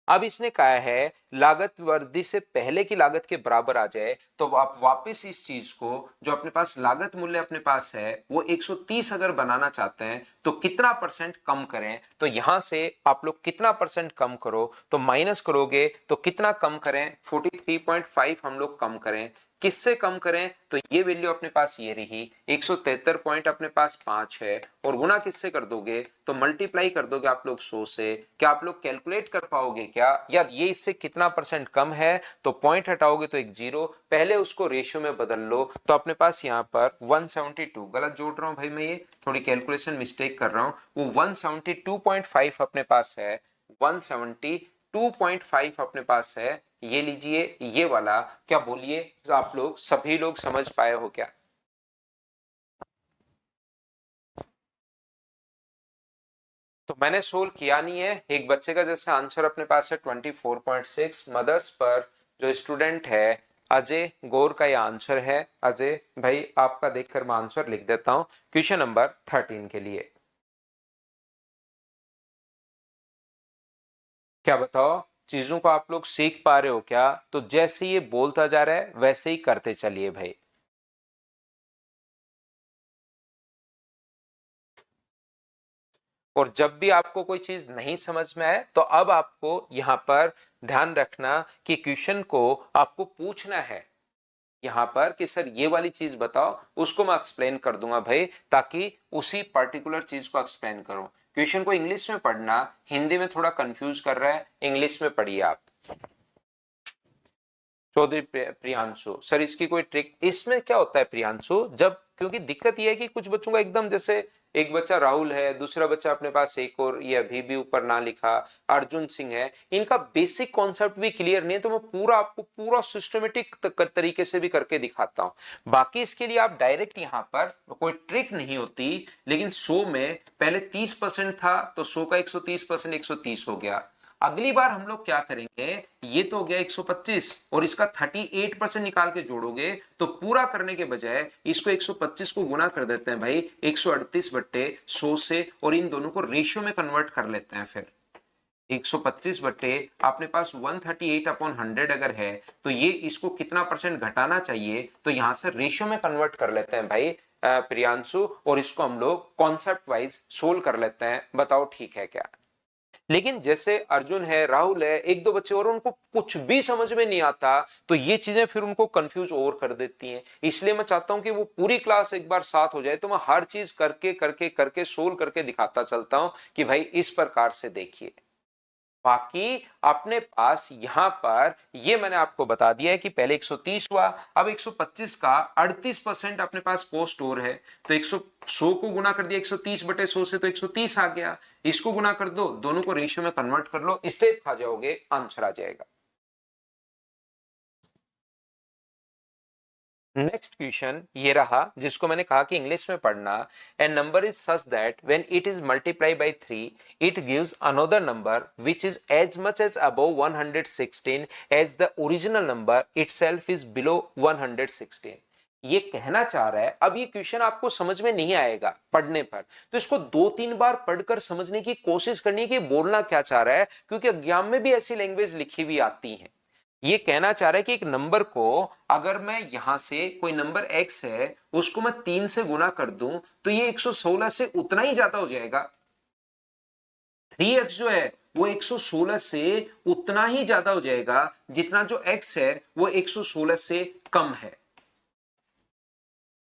अब इसने कहा है लागत वृद्धि से पहले की लागत के बराबर आ जाए, तो आप वापस इस चीज को, जो अपने पास लागत मूल्य अपने पास है वो 130 अगर बनाना चाहते हैं तो कितना परसेंट कम करें? तो यहां से आप लोग कितना परसेंट कम करो, तो माइनस करोगे तो कितना कम करें? 43.5 हम लोग कम करें। किससे कम करें? तो ये वैल्यू अपने पास ये रही 173 पॉइंट अपने पास 5 है, और गुना किससे कर दोगे? तो मल्टीप्लाई कर दोगे आप लोग 100 से। क्या आप लोग कैलकुलेट कर पाओगे क्या यार ये इससे कितना परसेंट कम है? तो पॉइंट हटाओगे तो एक जीरो, पहले उसको रेशियो में बदल लो, तो अपने पास यहाँ पर 172, गलत जोड़ रहा हूं भाई मैं, ये थोड़ी कैलकुलेशन मिस्टेक कर रहा हूं, वो 172.5 अपने पास है, 172.5 अपने पास है। ये लीजिए ये वाला। क्या बोलिए आप लोग सभी लोग समझ पाए हो क्या? तो मैंने सोल्व किया नहीं है, एक बच्चे का जैसे आंसर अपने पास है 24.6। मदर्स पर जो स्टूडेंट है अजय गौर का ये आंसर है। अजय भाई आपका देखकर मैं आंसर लिख देता हूं क्वेश्चन नंबर 13 के लिए। क्या बताओ, चीजों को आप लोग सीख पा रहे हो क्या? तो जैसे ये बोलता जा रहा है वैसे ही करते चलिए भाई। और जब भी आपको कोई चीज नहीं समझ में आए तो अब आपको यहां पर ध्यान रखना कि क्वेश्चन को आपको पूछना है यहां पर कि सर ये वाली चीज बताओ, उसको मैं एक्सप्लेन कर दूंगा भाई, ताकि उसी पर्टिकुलर चीज को एक्सप्लेन करूं। क्वेश्चन को इंग्लिश में पढ़ना, हिंदी में थोड़ा कंफ्यूज कर रहा है, इंग्लिश में पढ़िए आप। चौधरी प्रियांशु सर, इसकी कोई ट्रिक इसमें क्या होता है प्रियांशु? जब क्योंकि दिक्कत यह है कि कुछ बच्चों का एकदम जैसे, एक बच्चा राहुल है, दूसरा बच्चा अपने पास एक और ये अभी भी ऊपर ना लिखा अर्जुन सिंह है, इनका बेसिक कॉन्सेप्ट भी क्लियर नहीं है। तो मैं पूरा आपको पूरा सिस्टमेटिक तरीके से भी करके दिखाता हूं। बाकी इसके लिए आप डायरेक्ट यहां पर कोई ट्रिक नहीं होती, लेकिन 100 में पहले 30% था तो 100 का 130% 130 हो गया। अगली बार हम लोग क्या करेंगे, ये तो हो गया 125 और इसका 38% निकाल के जोड़ोगे, तो पूरा करने के बजाय इसको 125 को गुना कर देते हैं भाई 138/100 से, और इन दोनों को रेशियो में कन्वर्ट कर लेते हैं। फिर 125 बट्टे अपने पास 138/100 अगर है, तो ये इसको कितना परसेंट घटाना चाहिए, तो यहां से रेशियो में कन्वर्ट कर लेते हैं भाई प्रियांशु, और इसको हम लोग कॉन्सेप्ट वाइज सोल्व कर लेते हैं। बताओ ठीक है क्या? लेकिन जैसे अर्जुन है, राहुल है, एक दो बच्चे और उनको कुछ भी समझ में नहीं आता, तो ये चीजें फिर उनको कंफ्यूज और कर देती हैं। इसलिए मैं चाहता हूं कि वो पूरी क्लास एक बार साथ हो जाए, तो मैं हर चीज करके करके करके सोल्व करके दिखाता चलता हूं कि भाई इस प्रकार से देखिए। बाकी अपने पास यहां पर ये मैंने आपको बता दिया है कि पहले 130 हुआ, अब 125 का 38% अपने पास कोस्ट और है, तो 100 को गुना कर दिया 130/100 से, तो 130 आ गया। इसको गुना कर दो, दोनों को रेशियो में कन्वर्ट कर लो, स्टेप खा जाओगे, आंसर आ जाएगा। नेक्स्ट क्वेश्चन ये रहा, जिसको मैंने कहा कि इंग्लिश में पढ़ना। A number is such that when it is multiply by 3 it gives another number which is as much as above 116 as the original number itself is below 116। ये कहना चाह रहा है, अब ये क्वेश्चन आपको समझ में नहीं आएगा पढ़ने पर, तो इसको 2-3 बार पढ़कर समझने की कोशिश करनी है कि बोलना क्या चाह रहा है, क्योंकि एग्जाम में भी ऐसी लैंग्वेज लिखी हुई आती है। ये कहना चाह रहा है कि एक नंबर को अगर मैं यहां से, कोई नंबर x है, उसको मैं 3 से गुना कर दूं, तो ये 116 से उतना ही ज्यादा हो जाएगा। 3x जो है वो 116 से उतना ही ज्यादा हो जाएगा जितना जो x है वो 116 से कम है।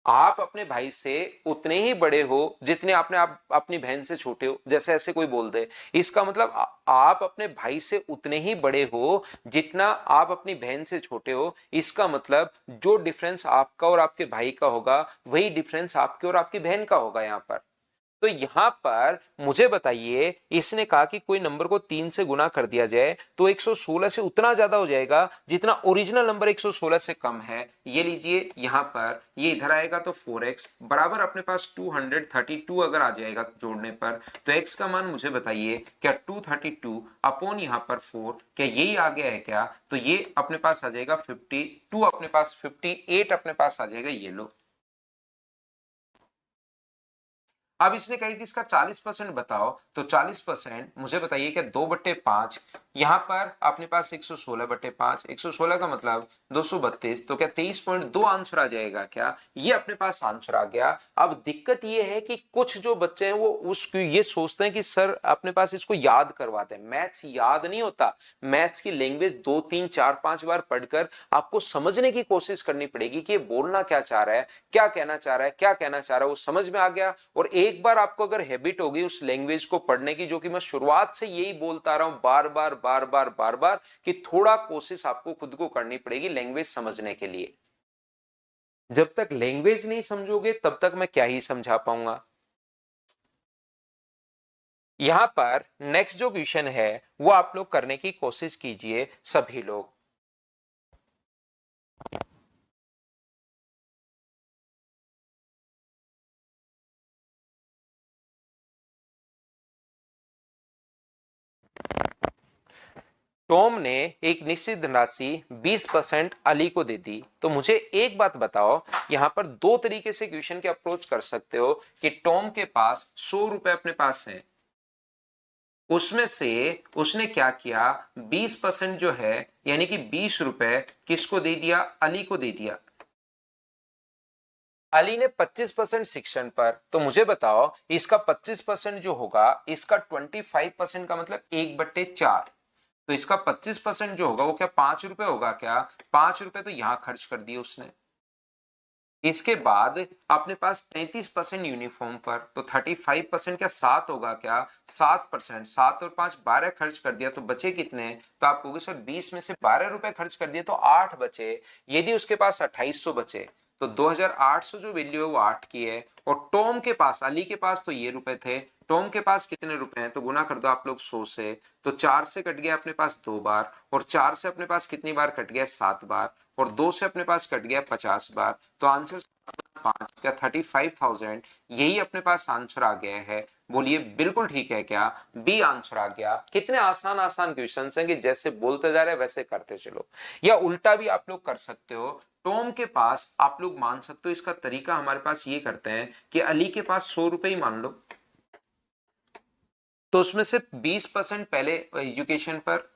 आप अपने भाई से उतने ही बड़े हो जितने आपने आप अपनी बहन से छोटे हो, जैसे ऐसे कोई बोल दे, इसका मतलब आप अपने भाई से उतने ही बड़े हो जितना आप अपनी बहन से छोटे हो। इसका मतलब जो डिफरेंस आपका और आपके भाई का होगा वही डिफरेंस आपके और आपकी बहन का होगा यहाँ पर। तो यहां पर मुझे बताइए, इसने कहा कि कोई नंबर को 3 से गुना कर दिया जाए तो 116 से उतना ज्यादा हो जाएगा जितना ओरिजिनल नंबर 116 से कम है। ये लीजिए, यहां पर ये इधर आएगा तो 4x बराबर अपने पास 232 अगर आ जाएगा जोड़ने पर, तो x का मान मुझे बताइए क्या 232 अपॉन यहां पर 4, क्या यही आ गया है क्या? तो ये अपने पास आ जाएगा 52, अपने पास 58 अपने पास आ जाएगा। ये लो, अब इसने कहा कि इसका 40% बताओ, तो 40% मुझे बताइए क्या 2/5, यहां पर अपने पास 116/5, 116 का मतलब 232, तो क्या 23.2 आंसर आ जाएगा क्या? ये अपने पास आंसर आ गया। अब दिक्कत ये है कि कुछ जो बच्चे हैं वो उसको ये सोचते हैं कि सर अपने पास इसको याद करवाते हैं। मैथ्स याद नहीं होता, मैथ्स की लैंग्वेज 2-3-4-5 बार पढ़कर आपको समझने की कोशिश करनी पड़ेगी कि ये बोलना क्या चाह रहा है, क्या कहना चाह रहा है, क्या कहना चाह रहा है, वो समझ में आ गया। और एक बार आपको अगर हैबिट होगी उस लैंग्वेज को पढ़ने की, जो कि मैं शुरुआत से यही बोलता रहा हूं बार बार बार बार बार बार, कि थोड़ा कोशिश आपको खुद को करनी पड़ेगी लैंग्वेज समझने के लिए। जब तक लैंग्वेज नहीं समझोगे तब तक मैं क्या ही समझा पाऊंगा। यहां पर नेक्स्ट जो क्वेश्चन है वो आप लोग करने की कोशिश कीजिए सभी लोग। टॉम ने एक निश्चित धनराशि 20% अली को दे दी, तो मुझे एक बात बताओ, यहां पर दो तरीके से क्वेश्चन के अप्रोच कर सकते हो कि टॉम के पास 100 रुपए अपने पास है, उसमें से उसने क्या किया, 20% जो है यानी कि 20 रुपए किसको दे दिया, अली को दे दिया। अली ने 25% शिक्षण पर, तो मुझे बताओ इसका 25% जो होगा, इसका 25% का मतलब 1/4, तो इसका 25% जो होगा वो क्या 5 रुपए होगा क्या? 5 रुपए तो यहां खर्च कर दिए उसने। इसके बाद अपने पास 35% यूनिफॉर्म पर, तो 35% क्या 7 होगा क्या? 7%, 7 और 5 12 खर्च कर दिया, तो बचे कितने? तो आप कहोगे सर 20 में से 12 रुपए खर्च कर दिए तो 8 बचे। यदि उसके पास 2800 बचे तो 2800 जो वैल्यू है वो 8 की है। और टॉम के पास, अली के पास तो ये रुपए थे, टॉम के पास कितने रुपए हैं? तो गुना कर दो आप लोग 100 से, तो 4 से कट गया अपने पास 2 बार, और 4 से अपने पास कितनी बार कट गया? 7 बार, और 2 से अपने पास कट गया 50 बार। तो आंसर 5 क्या 35,000, यही अपने पास आंसर आ गया है। बोलिए बिल्कुल ठीक है क्या? बी आंसर आ गया। कितने आसान आसान क्वेश्चन हैं कि जैसे बोलते जा रहे वैसे करते चलो। या उल्टा भी आप लोग कर सकते हो, टॉम के पास आप लोग मान सकते हो, इसका तरीका हमारे पास ये करते हैं कि अली के पास 100 रुपए ही मान लो, तो उसमें से 20% पहले एजुकेशन पर,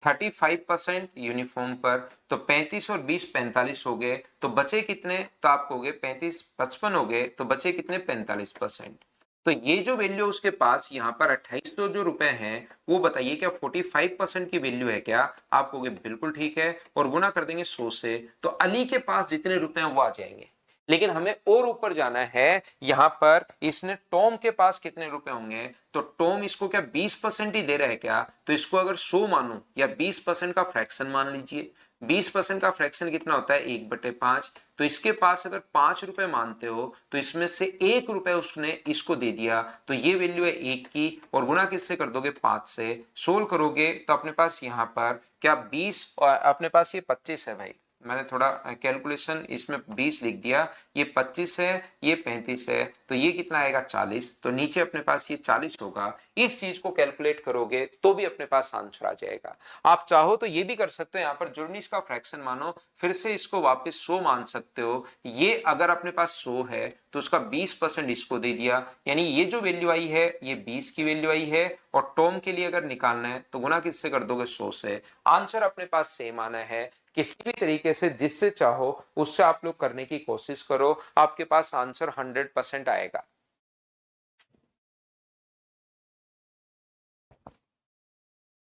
35% यूनिफॉर्म पर, तो 35 और 20 45 हो गए, तो बचे कितने? तो आप कहोगे 35 55 हो गए, तो बचे कितने? 45%। तो ये जो वैल्यू उसके पास यहाँ पर 2800 जो रुपए हैं, वो बताइए क्या 45% की वैल्यू है क्या? आप कहोगे बिल्कुल ठीक है, और गुना कर देंगे 100 से, तो अली के पास जितने रुपए हैं वो आ जाएंगे। लेकिन हमें और ऊपर जाना है, यहां पर इसने टॉम के पास कितने रुपए होंगे, तो टॉम इसको क्या 20% ही दे रहा है क्या? तो इसको अगर 100 मानूं या 20% का फ्रैक्शन मान लीजिए, 20% का फ्रैक्शन कितना होता है 1/5, तो इसके पास अगर 5 रुपए मानते हो तो इसमें से 1 रुपए उसने इसको दे दिया, तो ये वैल्यू है 1 की, और गुना किससे कर दोगे 5 से, सोल्व करोगे तो अपने पास यहाँ पर क्या 20 और अपने पास ये 25 है भाई, मैंने थोड़ा कैलकुलेशन इसमें 20 लिख दिया, ये 25 है, ये 35 है, तो ये कितना आएगा 40, तो नीचे अपने पास ये 40 होगा। इस चीज को कैलकुलेट करोगे तो भी अपने पास आंसर आ जाएगा। आप चाहो तो ये भी कर सकते हो, यहाँ पर जुर्निश का फ्रैक्शन मानो, फिर से इसको वापस 100 मान सकते हो। ये अगर अपने पास 100 है तो उसका 20% इसको दे दिया, यानी ये जो वैल्यू आई है ये 20 की वैल्यू आई है, और टॉम के लिए अगर निकालना है तो गुना किससे कर दोगे 100 से। आंसर अपने पास सेम आना है। किसी भी तरीके से जिससे चाहो उससे आप लोग करने की कोशिश करो, आपके पास आंसर 100% आएगा।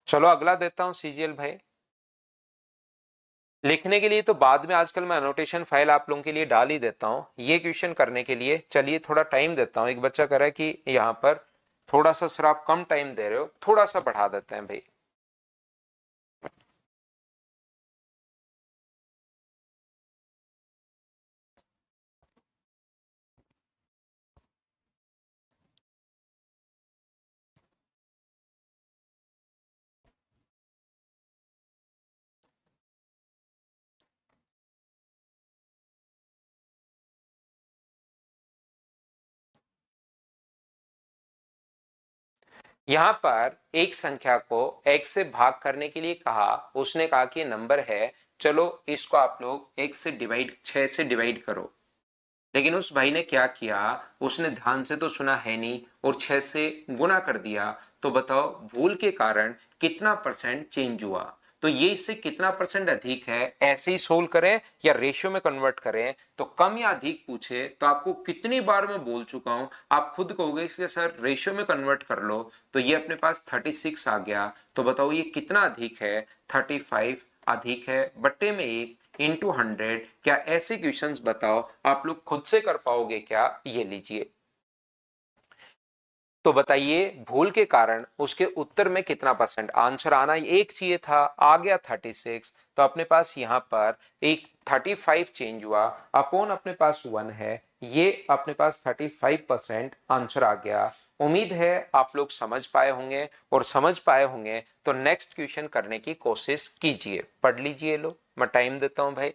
चलो अगला देता हूं सीजीएल भाई। लिखने के लिए तो बाद में आजकल मैं अनोटेशन फाइल आप लोगों के लिए डाल ही देता हूं, ये क्वेश्चन करने के लिए चलिए थोड़ा टाइम देता हूं। एक बच्चा कह रहा है कि यहाँ पर थोड़ा सा सर आप कम टाइम दे रहे हो, थोड़ा सा बढ़ा देते हैं भाई। यहां पर एक संख्या को x से भाग करने के लिए कहा, उसने कहा कि नंबर है, चलो इसको आप लोग x से डिवाइड 6 से डिवाइड करो। लेकिन उस भाई ने क्या किया, उसने ध्यान से तो सुना है नहीं और 6 से गुना कर दिया। तो बताओ भूल के कारण कितना परसेंट चेंज हुआ? तो ये इससे कितना परसेंट अधिक है, ऐसे ही सोल्व करें या रेशियो में कन्वर्ट करें? तो कम या अधिक पूछे तो आपको कितनी बार मैं बोल चुका हूं, आप खुद कहोगे इसके सर रेशियो में कन्वर्ट कर लो। तो ये अपने पास 36 आ गया। तो बताओ ये कितना अधिक है? 35 अधिक है, बट्टे में 1 इंटू 100। क्या ऐसे क्वेश्चंस बताओ आप लोग खुद से कर पाओगे क्या? ये लीजिए, तो बताइए भूल के कारण उसके उत्तर में कितना परसेंट आंसर आना एक चाहिए था, आ गया 36। तो अपने पास यहां पर एक 35 चेंज हुआ, अपॉन अपने पास 1 है, ये अपने पास 35% आंसर आ गया। उम्मीद है आप लोग समझ पाए होंगे, और समझ पाए होंगे तो नेक्स्ट क्वेश्चन करने की कोशिश कीजिए। पढ़ लीजिए, लो मैं टाइम देता हूं भाई।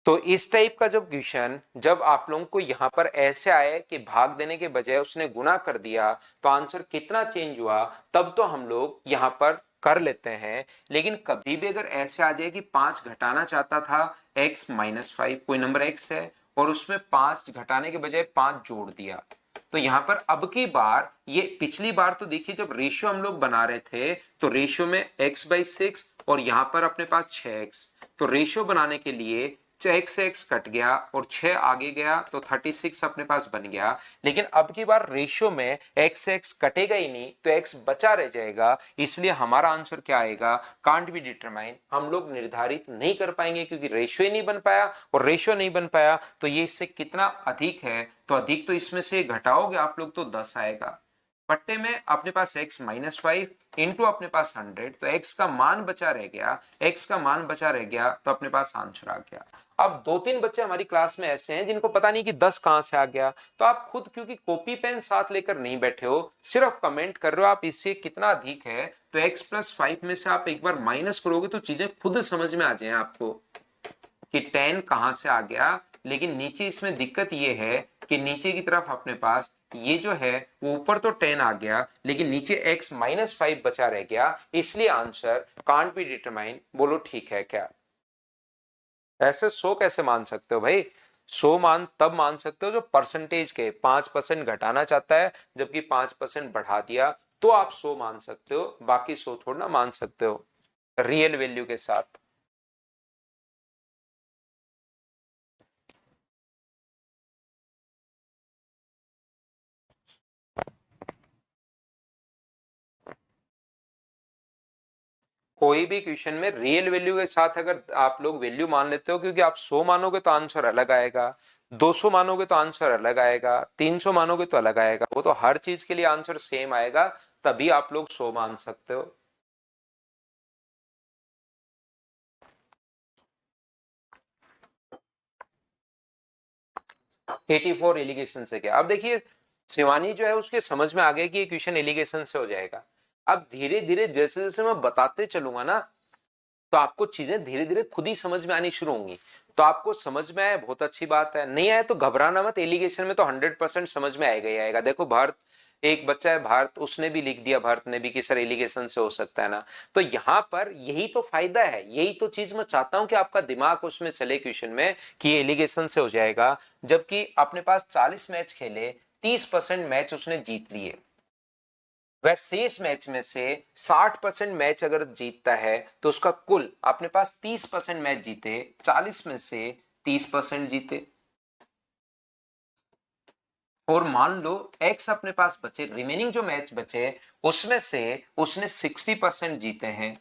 तो इस टाइप का जब क्वेश्चन जब आप लोगों को यहां पर ऐसे आए कि भाग देने के बजाय उसने गुना कर दिया तो आंसर कितना चेंज हुआ, तब तो हम लोग यहां पर कर लेते हैं। लेकिन कभी भी अगर ऐसे आ जाए कि 5 घटाना चाहता था x-5, कोई नंबर x है और उसमें 5 घटाने के बजाय 5 जोड़ दिया, तो यहां पर अब की बार, ये पिछली बार तो देखिए जब रेशियो हम लोग बना रहे थे तो रेशियो में x/6 और यहां पर अपने पास 6x, तो रेशियो बनाने के लिए x से x कट गया और 6 आगे गया तो 36 अपने पास बन गया। लेकिन अब की बार रेशियो में x से x कटेगा ही नहीं, तो x बचा रह जाएगा, इसलिए हमारा आंसर क्या आएगा? कांट बी डिटरमाइन, हम लोग निर्धारित नहीं कर पाएंगे क्योंकि रेशियो ही नहीं बन पाया, और रेशियो नहीं बन पाया तो ये इससे कितना अधिक है, तो अधिक तो इसमें से घटाओगे आप लोग तो 10 आएगा। पट्टे में अपने पास x-5 इंटू अपने पास 100, तो x का मान बचा रह गया, x का मान बचा रह गया, तो अपने पास आंसर आ गया। अब 2-3 बच्चे हमारी क्लास में ऐसे हैं जिनको पता नहीं कि 10 कहां से आ गया, तो आप खुद क्योंकि कॉपी पेन साथ लेकर नहीं बैठे हो, सिर्फ कमेंट कर रहे हो आप इससे कितना अधिक है, तो x+5 में से आप एक बार माइनस करोगे तो चीजें खुद समझ में आ जाए आपको कि 10 कहां से आ गया। लेकिन नीचे इसमें दिक्कत ये है कि नीचे की तरफ अपने पास ये जो है वो ऊपर तो 10 आ गया लेकिन नीचे x-5 बचा रह गया, इसलिए आंसर कांट बी डिटरमाइन। बोलो ठीक है क्या? ऐसे 100 कैसे मान सकते हो भाई? 100 मान तब मान सकते हो जो परसेंटेज के 5% घटाना चाहता है, जबकि 5% बढ़ा दिया तो आप 100 मान सकते हो, बाकी 100 थोड़ा ना मान सकते हो रियल वैल्यू के साथ। कोई भी क्वेश्चन में रियल वैल्यू के साथ अगर आप लोग वैल्यू मान लेते हो, क्योंकि आप 100 मानोगे तो आंसर अलग आएगा, 200 मानोगे तो आंसर अलग आएगा, 300 मानोगे तो अलग आएगा, वो तो हर चीज के लिए आंसर सेम आएगा, तभी आप लोग 100 मान सकते हो। 84 एलिगेशन से क्या, अब देखिए शिवानी जो है उसके समझ में आ गया कि ये क्वेश्चन एलिगेशन से हो जाएगा। अब धीरे धीरे जैसे जैसे मैं बताते चलूंगा ना, तो आपको चीजें धीरे धीरे खुद ही समझ में आनी शुरू होंगी। तो आपको समझ में आए बहुत अच्छी बात है, नहीं आए तो घबराना मत, एलिगेशन में तो 100% समझ में आएगा ही आएगा। देखो भारत, एक बच्चा है भारत, उसने भी लिख दिया, भारत ने भी कि सर एलिगेशन से हो सकता है ना। तो यहां पर यही तो फायदा है, यही तो चीज मैं चाहता हूं कि आपका दिमाग उसमें चले क्वेश्चन में कि ये एलिगेशन से हो जाएगा। जबकि अपने पास 40 मैच खेले, 30% मैच उसने जीत लिए, वह शेष मैच में से 60% मैच अगर जीतता है तो उसका कुल अपने पास 30% मैच जीते, 40 में से 30% जीते। और मान लो एक्स अपने पास बचे, रिमेनिंग जो मैच बचे उसमें से उसने 60% जीते हैं,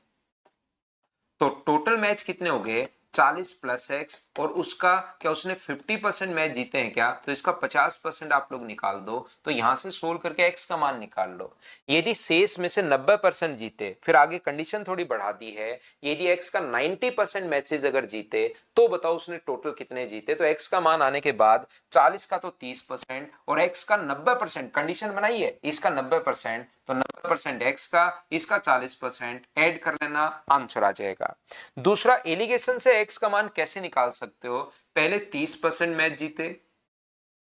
तो टोटल मैच कितने हो गए 40 प्लस एक्स, और उसका क्या उसने 50% मैच जीते हैं क्या, तो इसका 50% आप लोग निकाल दो, तो यहां से सोल्व करके एक्स का मान निकाल लो। यदि शेष में से 90% जीते, फिर आगे कंडीशन थोड़ी बढ़ा दी है, यदि एक्स का 90% मैचेस अगर जीते तो बताओ उसने टोटल कितने जीते। तो एक्स का मान आने के बाद 40 का तो 30% और एक्स का 90%, कंडीशन बनाई है इसका 90%, तो 90% एक्स का, इसका 40% ऐड कर लेना, आंसर आ जाएगा। दूसरा, एलिगेशन से एक्स का मान कैसे निकाल सकते हो, पहले 30% मैच जीते,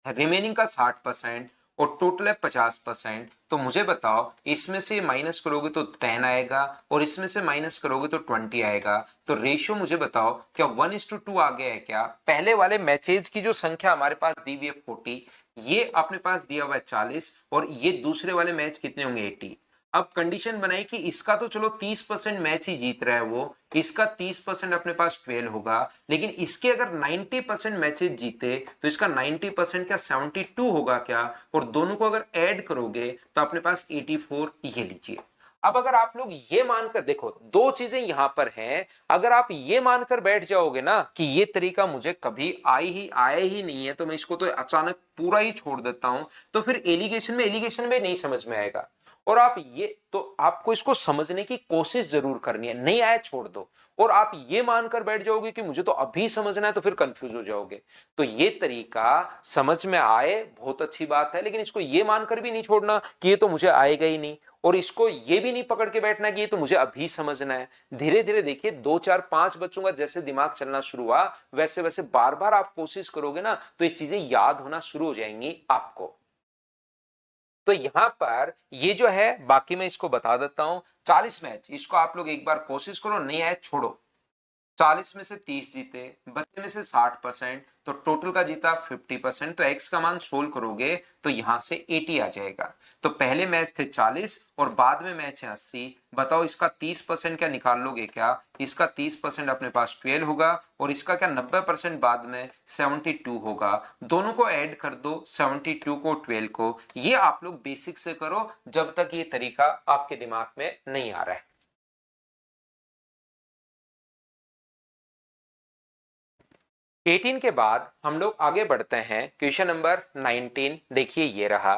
रिमेनिंग का 60% और टोटल है 50%, तो मुझे बताओ इसमें से माइनस करोगे तो 10 आएगा और इसमें से माइनस करोगे तो 20 आएगा। तो रेशियो मुझे बताओ क्या 1:2 आ गया है क्या। पहले वाले मैचेज की जो संख्या हमारे पास दी हुई है 40, ये अपने पास दिया हुआ है 40, और ये दूसरे वाले मैच कितने होंगे 80। अब कंडीशन बनाई कि इसका तो चलो 30% मैच ही जीत रहा है वो, इसका 30% अपने पास 12 होगा, लेकिन इसके अगर 90% मैचेस जीते तो इसका 90% क्या 72 होगा क्या, और दोनों को अगर ऐड करोगे तो अपने पास 84, ये लीजिए। अब अगर आप लोग ये मानकर देखो, दो चीजें यहां पर हैं, अगर आप ये मानकर बैठ जाओगे ना कि ये तरीका मुझे कभी आया ही नहीं है, तो मैं इसको तो अचानक पूरा ही छोड़ देता हूं, तो फिर एलिगेशन में नहीं समझ में आएगा। और आप ये तो आपको इसको समझने की कोशिश जरूर करनी है, नहीं आया छोड़ दो। और आप ये मानकर बैठ जाओगे कि मुझे तो अभी समझना है, तो फिर कंफ्यूज हो जाओगे। तो ये तरीका समझ में आए बहुत अच्छी बात है, लेकिन इसको ये मानकर भी नहीं छोड़ना कि ये तो मुझे आएगा ही नहीं, और इसको ये भी नहीं पकड़ के बैठना कि ये तो मुझे अभी समझना है। धीरे धीरे देखिए 2 4 5 बच्चों का जैसे दिमाग चलना शुरू हुआ, वैसे वैसे बार बार आप कोशिश करोगे ना, तो ये चीजें याद होना शुरू हो जाएंगी आपको। तो यहां पर ये जो है, बाकी मैं इसको बता देता हूं, 40 मैच, इसको आप लोग एक बार कोशिश करो, नहीं आए छोड़ो। 40 में से 30 जीते, बच्चे में से 60%, तो टोटल का जीता 50%, तो एक्स का मान सोल्व करोगे तो यहां से 80 आ जाएगा। तो पहले मैच थे 40 और बाद में मैच है 80, बताओ इसका 30% क्या निकाल लोगे क्या, इसका 30% अपने पास 12 होगा, और इसका क्या 90% बाद में 72 होगा, दोनों को ऐड कर दो 72 को 12 को। ये आप लोग बेसिक से करो जब तक ये तरीका आपके दिमाग में नहीं आ रहा है। 18 के बाद हम लोग आगे बढ़ते हैं, क्वेश्चन नंबर 19, देखिए ये रहा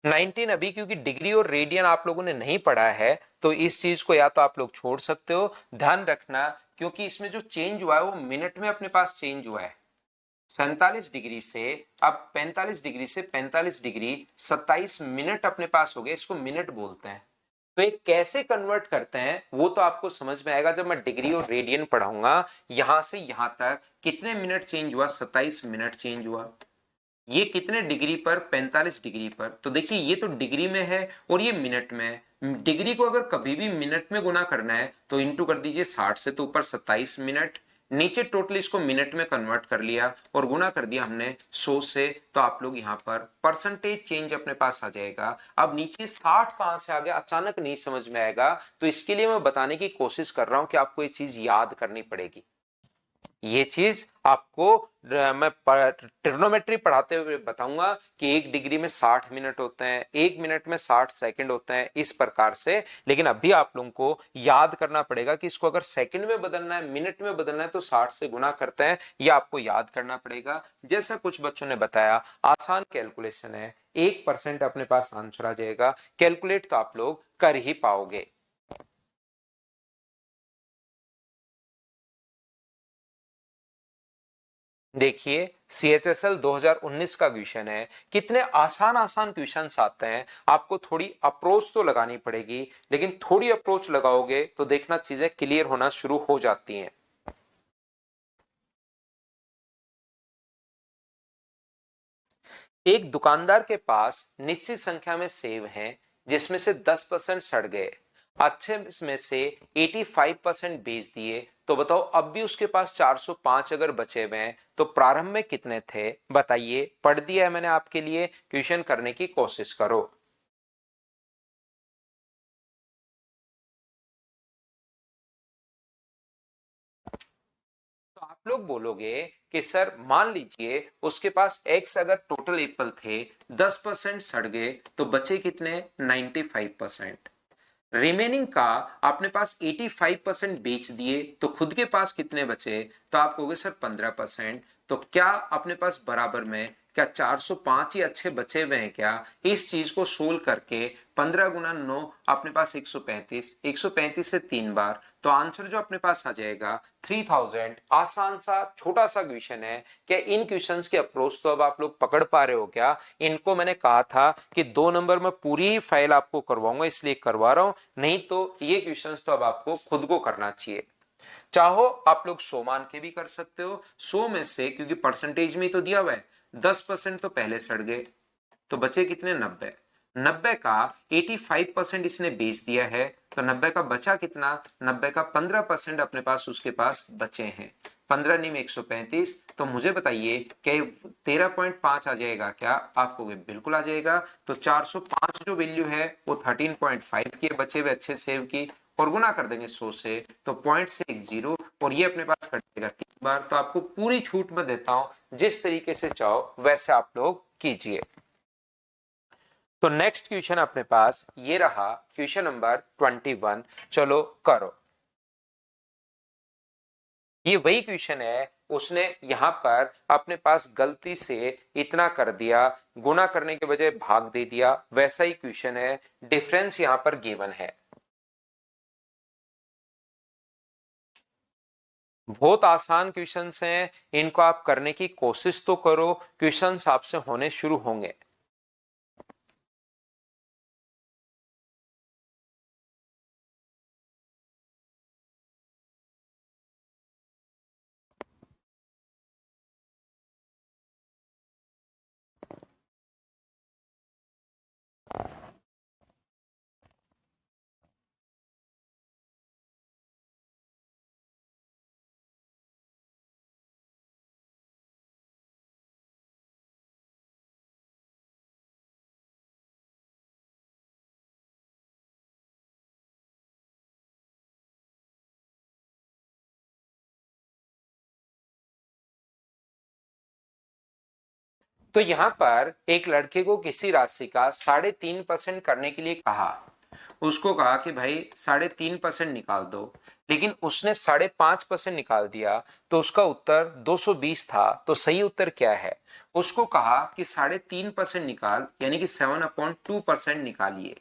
19। अभी क्योंकि डिग्री और रेडियन आप लोगों ने नहीं पढ़ा है, तो इस चीज को या तो आप लोग छोड़ सकते हो, ध्यान रखना, क्योंकि इसमें जो चेंज हुआ है वो मिनट में अपने पास चेंज हुआ है। 47 डिग्री से अब 45 डिग्री से 45 डिग्री, 27 मिनट अपने पास हो गए, इसको मिनट बोलते हैं। तो ये कैसे कन्वर्ट करते हैं वो तो आपको समझ में आएगा जब मैं डिग्री और रेडियन पढ़ाऊंगा। यहां से यहां तक कितने मिनट चेंज हुआ, 27 मिनट चेंज हुआ। ये कितने डिग्री पर, 45 डिग्री पर, तो देखिए ये तो डिग्री में है और ये मिनट में है। डिग्री को अगर कभी भी मिनट में गुना करना है तो इंटू कर दीजिए 60 से, तो ऊपर 27 मिनट, नीचे टोटल इसको मिनट में कन्वर्ट कर लिया और गुना कर दिया हमने 100 से, तो आप लोग यहाँ पर परसेंटेज चेंज अपने पास आ जाएगा। अब नीचे 60 कहां से आ गया अचानक नहीं समझ में आएगा, तो इसके लिए मैं बताने की कोशिश कर रहा हूं कि आपको ये चीज याद करनी पड़ेगी। ये चीज आपको मैं ट्रिग्नोमेट्री पढ़ाते हुए बताऊंगा कि 1 डिग्री में 60 मिनट होते हैं, 1 मिनट में 60 सेकंड होते हैं, इस प्रकार से। लेकिन अभी आप लोगों को याद करना पड़ेगा कि इसको अगर सेकंड में बदलना है, मिनट में बदलना है, तो 60 से गुना करते हैं, ये आपको याद करना पड़ेगा। जैसा कुछ बच्चों ने बताया, आसान कैलकुलेशन है, 1% अपने पास आंसर आ जाएगा। कैलकुलेट तो आप लोग कर ही पाओगे। देखिए, CHSL 2019 का क्वेश्चन है। कितने आसान आसान क्वेश्चंस आते हैं, आपको थोड़ी अप्रोच तो लगानी पड़ेगी, लेकिन थोड़ी अप्रोच लगाओगे तो देखना चीजें क्लियर होना शुरू हो जाती हैं। एक दुकानदार के पास निश्चित संख्या में सेब हैं, जिसमें से 10% सड़ गए, अच्छे में से 85% बेच दिए, तो बताओ अब भी उसके पास 405 अगर बचे हुए हैं तो प्रारंभ में कितने थे, बताइए। पढ़ दिया है मैंने आपके लिए, क्वेश्चन करने की कोशिश करो। तो आप लोग बोलोगे कि सर मान लीजिए उसके पास एक्स अगर टोटल एप्पल थे, 10% सड़ गए, तो बचे कितने, 95%। रिमेनिंग का आपने पास 85% बेच दिए, तो खुद के पास कितने बचे, तो आप कहोगे सर 15%। तो क्या अपने पास बराबर में क्या 405 ही अच्छे बचे हुए हैं क्या? इस चीज को सोल्व करके 15 गुना 9 अपने पास 135, 135 से 3 बार, तो आंसर जो अपने पास आ जाएगा 3000। आसान सा छोटा सा क्वेश्चन है। क्या इन क्वेश्चंस के अप्रोच तो अब आप लोग पकड़ पा रहे हो क्या? इनको मैंने कहा था कि 2 नंबर में पूरी फाइल आपको करवाऊंगा, इसलिए करवा रहा हूं, नहीं तो ये क्वेश्चंस तो अब आपको खुद को करना चाहिए। चाहो आप लोग 100 मान के भी कर सकते हो। 100 में से, क्योंकि परसेंटेज में तो दिया हुआ है, 10% तो पहले सड़ गए, तो बचे कितने, 90। 90 का 85% इसने बेच दिया है, तो 90 का बचा कितना, 90 का 15% अपने पास उसके पास बचे हैं। 15 नहीं में 135, तो मुझे बताइए क्या 13.5 आ जाएगा क्या? आपको बिल्कुल आ जाएगा। तो 405 जो वैल्यू है वो 13.5 की बचे हुए अच्छे सेव की, और गुना कर देंगे 100 से, तो पॉइंट से एक जीरो, और ये अपने पास कटेगा 3 बार। तो आपको पूरी छूट में देता हूं, जिस तरीके से चाहो वैसे आप लोग कीजिए। तो नेक्स्ट क्वेश्चन अपने पास ये रहा, क्वेश्चन नंबर 21। चलो करो। ये वही क्वेश्चन है, उसने यहां पर अपने पास गलती से इतना कर दिया, गुना करने के बजाय भाग दे दिया, वैसा ही क्वेश्चन है, डिफरेंस यहां पर गिवन है। बहुत आसान क्वेश्चंस हैं, इनको आप करने की कोशिश तो करो, क्वेश्चंस आपसे होने शुरू होंगे। तो यहां पर एक लड़के को किसी राशि का 3.5% करने के लिए कहा, उसको कहा कि भाई 3.5% निकाल दो, लेकिन उसने 5.5% निकाल दिया, तो उसका उत्तर 220 था। तो सही उत्तर क्या है? उसको कहा कि 3.5% निकाल, यानी कि 7/2% निकालिए,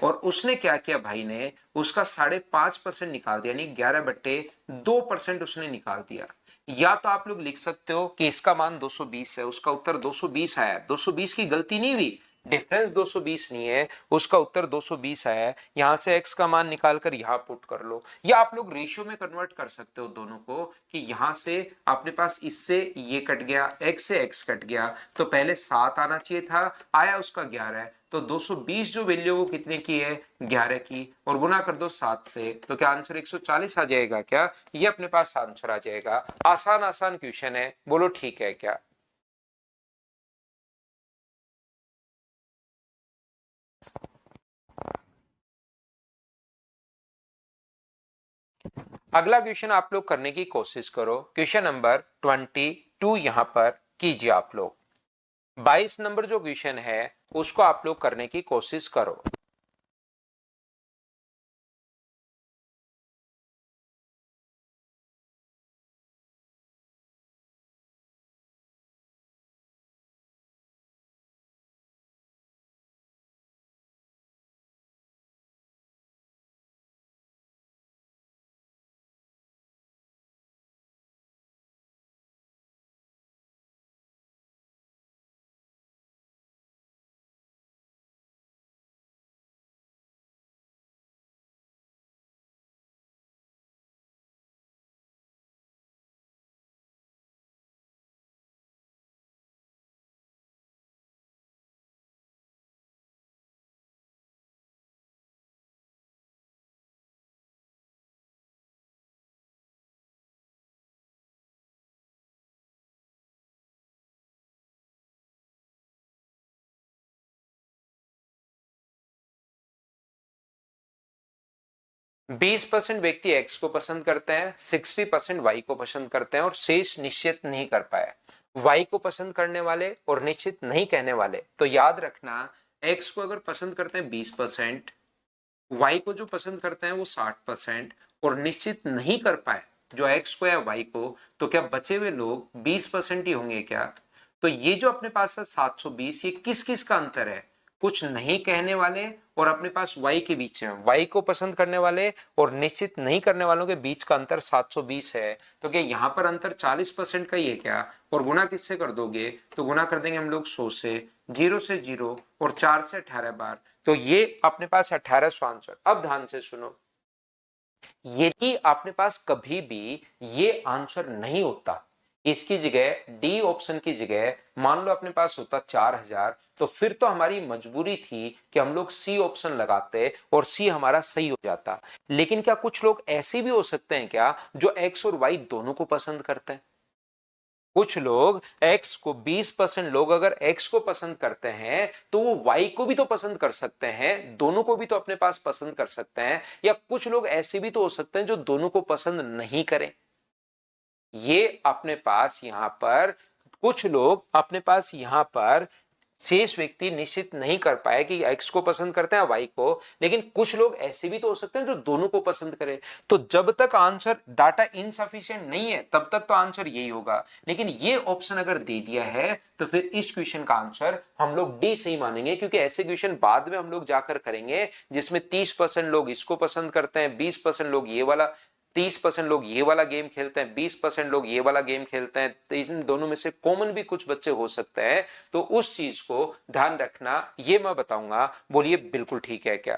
और उसने क्या किया भाई ने, उसका 5.5% निकाल दिया, यानी 11/2% उसने निकाल दिया। या तो आप लोग लिख सकते हो कि इसका मान 220 है, उसका उत्तर 220 आया, 220 की गलती नहीं हुई, डिफरेंस 220 नहीं है, उसका उत्तर 220 आया है। यहां से x का मान निकालकर यहां पुट कर लो, या आप लोग रेशियो में कन्वर्ट कर सकते हो दोनों को, कि यहां से अपने पास इससे ये कट गया, x से x कट गया, तो पहले 7 आना चाहिए था, आया उसका 11 है, तो 220 जो वैल्यू वो कितने की है, 11 की, और गुना कर दो 7 से, तो क्या आंसर 140 आ जाएगा क्या? ये अपने पास आंसर आ जाएगा। आसान आसान क्वेश्चन है, बोलो ठीक है क्या? अगला क्वेश्चन आप लोग करने की कोशिश करो, क्वेश्चन नंबर 22 यहां पर कीजिए आप लोग। 22 नंबर जो क्वेश्चन है उसको आप लोग करने की कोशिश करो। बीस परसेंट व्यक्ति एक्स को पसंद करते हैं, 60% वाई को पसंद करते हैं, और शेष निश्चित नहीं कर पाए। वाई को पसंद करने वाले और निश्चित नहीं कहने वाले, तो याद रखना, एक्स को अगर पसंद करते हैं 20%, वाई को जो पसंद करते हैं वो 60%, और निश्चित नहीं कर पाए जो एक्स को या वाई को, तो क्या बचे हुए लोग 20% ही होंगे क्या? तो ये जो अपने पास है 720, ये किस किस का अंतर है? कुछ नहीं कहने वाले और अपने पास वाई के बीच में, वाई को पसंद करने वाले और निश्चित नहीं करने वालों के बीच का अंतर 720 है। तो क्या यहाँ पर अंतर 40% का ही है क्या? और गुना किससे कर दोगे? तो गुना कर देंगे हम लोग 100 से, 0 से 0 और 4 से 18 बार, तो ये अपने पास 1800 आंसर। अब ध्यान से सुनो, यदि अपने पास कभी भी ये आंसर नहीं होता, इसकी जगह डी ऑप्शन की जगह मान लो अपने पास होता 4000, तो फिर तो हमारी मजबूरी थी कि हम लोग सी ऑप्शन लगाते और सी हमारा सही हो जाता। लेकिन क्या कुछ लोग ऐसे भी हो सकते हैं क्या जो एक्स और वाई दोनों को पसंद करते हैं? कुछ लोग एक्स को, 20% लोग अगर एक्स को पसंद करते हैं तो वो वाई को भी तो पसंद कर सकते हैं, दोनों को भी तो अपने पास पसंद कर सकते हैं। या कुछ लोग ऐसे भी तो हो सकते हैं जो दोनों को पसंद नहीं करें। ये अपने पास यहां पर, कुछ लोग अपने पास यहां पर शेष व्यक्ति निश्चित नहीं कर पाए कि एक्स को पसंद करते हैं वाई को, लेकिन कुछ लोग ऐसे भी तो हो सकते हैं जो दोनों को पसंद करें। तो जब तक आंसर डाटा इनसफिशिएंट नहीं है तब तक तो आंसर यही होगा। लेकिन ये ऑप्शन अगर दे दिया है तो फिर इस क्वेश्चन का आंसर हम लोग डी सही मानेंगे, क्योंकि ऐसे क्वेश्चन बाद में हम लोग जाकर करेंगे जिसमें 30% लोग इसको पसंद करते हैं, 20% लोग ये वाला, 30% लोग ये वाला गेम खेलते हैं, 20% लोग ये वाला गेम खेलते हैं, तो इन दोनों में से कॉमन भी कुछ बच्चे हो सकते हैं। तो उस चीज को ध्यान रखना, ये मैं बताऊंगा। बोलिए बिल्कुल ठीक है क्या?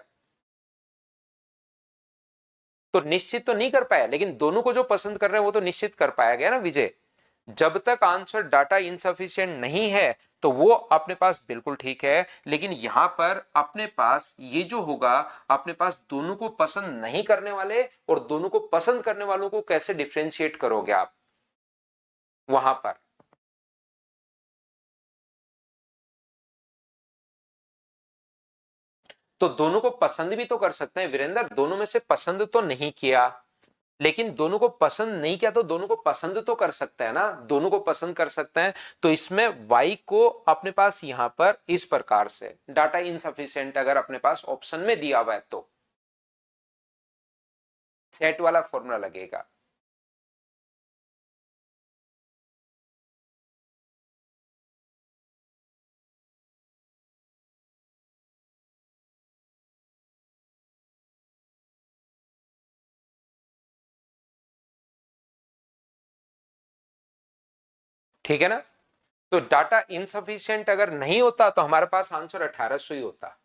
तो निश्चित तो नहीं कर पाया, लेकिन दोनों को जो पसंद कर रहे हैं वो तो निश्चित कर पाया गया ना विजय। जब तक आंसर डाटा इनसफिशिएंट नहीं है तो वो अपने पास बिल्कुल ठीक है, लेकिन यहां पर अपने पास ये जो होगा, अपने पास दोनों को पसंद नहीं करने वाले और दोनों को पसंद करने वालों को कैसे डिफ्रेंशिएट करोगे आप वहां पर? तो दोनों को पसंद भी तो कर सकते हैं वीरेंद्र, दोनों में से पसंद तो नहीं किया, लेकिन दोनों को पसंद नहीं किया तो दोनों को पसंद तो कर सकते हैं ना, दोनों को पसंद कर सकते हैं। तो इसमें वाई को अपने पास यहां पर इस प्रकार से डाटा इनसफिशिएंट अगर अपने पास ऑप्शन में दिया हुआ है तो सेट वाला फॉर्मूला लगेगा। ठीक है ना? तो डाटा इनसफिशिएंट अगर नहीं होता तो हमारे पास आंसर 1800 ही होता।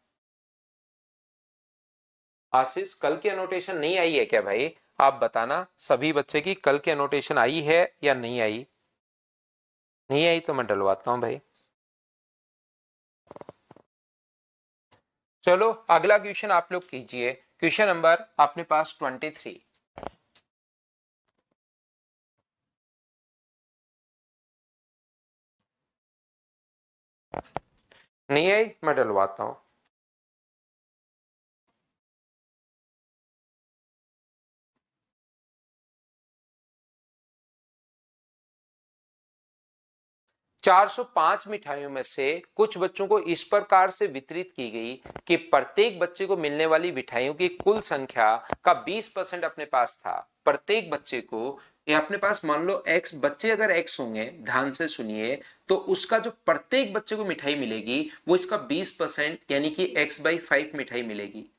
आशीष, कल की अनोटेशन नहीं आई है क्या भाई? आप बताना, सभी बच्चे की कल की अनोटेशन आई है या नहीं आई? नहीं आई तो मैं डलवाता हूं भाई। चलो अगला क्वेश्चन आप लोग कीजिए। क्वेश्चन नंबर अपने पास 23। नहीं आई, मैं डलवाता हूं। 405 मिठाइयों में से कुछ बच्चों को इस प्रकार से वितरित की गई कि प्रत्येक बच्चे को मिलने वाली मिठाइयों की कुल संख्या का 20% अपने पास था। प्रत्येक बच्चे को, ये अपने पास मान लो एक्स बच्चे अगर एक्स होंगे, ध्यान से सुनिए, तो उसका जो प्रत्येक बच्चे को मिठाई मिलेगी वो इसका 20% यानी कि x/5 मिठाई मिलेगी।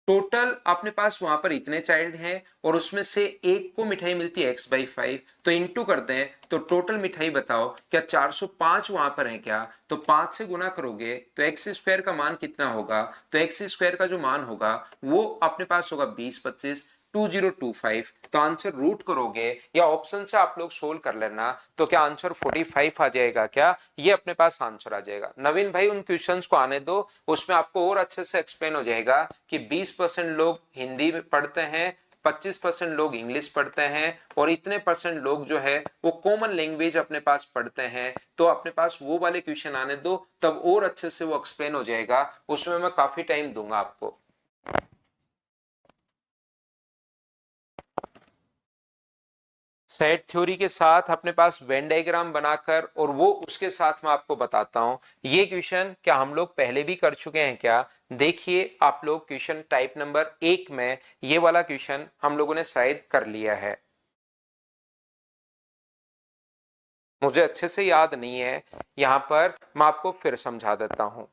टोटल अपने पास वहां पर इतने चाइल्ड हैं और उसमें से एक को मिठाई मिलती है x/5, तो इंटू करते हैं तो टोटल मिठाई बताओ क्या 405 वहां पर है क्या? तो 5 से गुना करोगे तो एक्स स्क्वायर का मान कितना होगा? तो एक्स स्क्वायर का जो मान होगा वो अपने पास होगा 20/25, 2025। तो आंसर रूट करोगे या ऑप्शन से आप लोग सोल्व कर लेना, तो क्या आंसर 45 आ जाएगा क्या? ये अपने पास आंसर आ जाएगा। नवीन भाई उन क्वेश्चंस को आने दो, उसमें आपको और अच्छे से एक्सप्लेन हो जाएगा कि 20% लोग हिंदी में पढ़ते हैं, 25% लोग इंग्लिश पढ़ते हैं और इतने परसेंट लोग जो है वो कॉमन लैंग्वेज अपने पास पढ़ते हैं। तो अपने पास वो वाले क्वेश्चन आने दो, तब और अच्छे से वो एक्सप्लेन हो जाएगा। उसमें मैं काफी टाइम दूंगा आपको। सेट थ्योरी के साथ अपने पास वेन डायग्राम बनाकर और वो उसके साथ मैं आपको बताता हूं। ये क्वेश्चन क्या हम लोग पहले भी कर चुके हैं क्या? देखिए आप लोग क्वेश्चन टाइप नंबर 1 में ये वाला क्वेश्चन हम लोगों ने शायद कर लिया है, मुझे अच्छे से याद नहीं है। यहां पर मैं आपको फिर समझा देता हूं।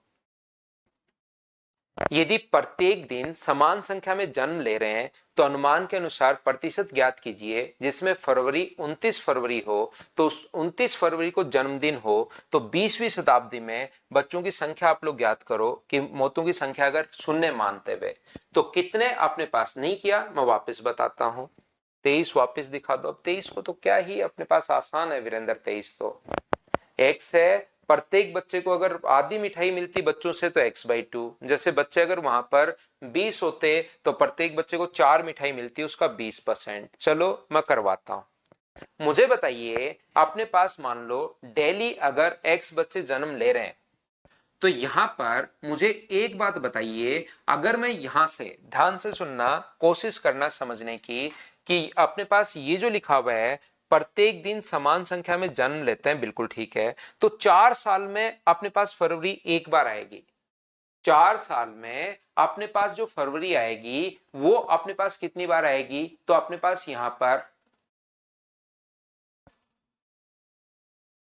यदि प्रत्येक दिन समान संख्या में जन्म ले रहे हैं तो अनुमान के अनुसार प्रतिशत ज्ञात कीजिए जिसमें फरवरी 29 फरवरी हो तो 29 फरवरी को जन्मदिन हो तो 20वीं शताब्दी में बच्चों की संख्या आप लोग ज्ञात करो कि मौतों की संख्या अगर शून्य मानते हुए तो कितने अपने पास नहीं किया। मैं वापस बताता हूं, 23 वापस दिखा दो। अब 23 को तो क्या ही अपने पास आसान है वीरेंद्र, 23 तो एक्स है। प्रत्येक बच्चे को अगर आधी मिठाई मिलती बच्चों से तो x/2, जैसे बच्चे अगर वहां पर 20 होते तो प्रत्येक बच्चे को 4 मिठाई मिलती, उसका 20%। चलो मैं करवाता हूं। मुझे बताइए अपने पास मान लो डेली अगर x बच्चे जन्म ले रहे हैं तो यहां पर मुझे एक बात बताइए, अगर मैं यहां से ध्यान से सुनना, कोशिश करना समझने की, कि अपने पास ये जो लिखा हुआ है प्रत्येक दिन समान संख्या में जन्म लेते हैं, बिल्कुल ठीक है। तो 4 साल में अपने पास फरवरी एक बार आएगी। 4 साल में अपने पास जो फरवरी आएगी वो अपने पास कितनी बार आएगी? तो अपने पास यहां पर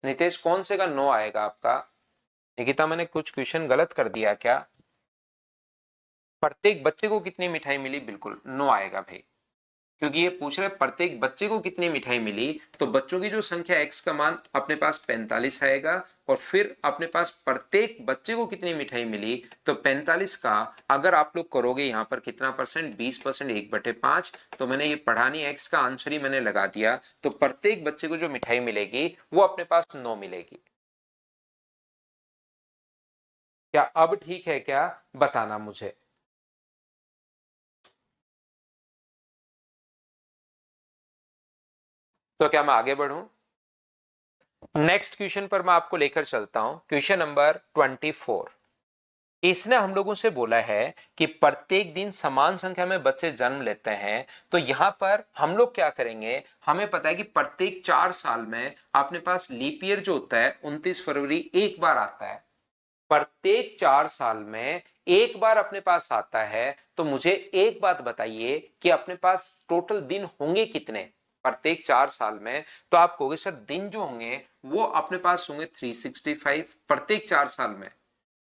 नितेश कौन से का नो आएगा आपका? निकिता मैंने कुछ क्वेश्चन गलत कर दिया क्या? प्रत्येक बच्चे को कितनी मिठाई मिली, बिल्कुल नो आएगा भाई, क्योंकि ये पूछ रहे प्रत्येक बच्चे को कितनी मिठाई मिली। तो बच्चों की जो संख्या एक्स का मान अपने पास 45 आएगा और फिर अपने पास प्रत्येक बच्चे को कितनी मिठाई मिली, तो 45 का अगर आप लोग करोगे यहां पर कितना परसेंट, 20%, 1/5। तो मैंने ये पढ़ा नहीं, एक्स का आंसर ही मैंने लगा दिया। तो प्रत्येक बच्चे को जो मिठाई मिलेगी वो अपने पास 9 मिलेगी। क्या अब ठीक है क्या, बताना मुझे। तो क्या मैं आगे बढ़ूं? नेक्स्ट क्वेश्चन पर मैं आपको लेकर चलता हूं। Question number 24। इसने हम लोगों से बोला है कि प्रत्येक दिन समान संख्या में बच्चे जन्म लेते हैं। तो यहां पर हम लोग क्या करेंगे, हमें पता है कि प्रत्येक 4 साल में अपने पास लीप ईयर जो होता है 29 फरवरी एक बार आता है। प्रत्येक 4 साल में एक बार अपने पास आता है। तो मुझे एक बात बताइए कि अपने पास टोटल दिन होंगे कितने प्रत्येक 4 साल में? तो आप कहोगे सर दिन जो होंगे वो अपने पास होंगे 365 प्रत्येक 4 साल में।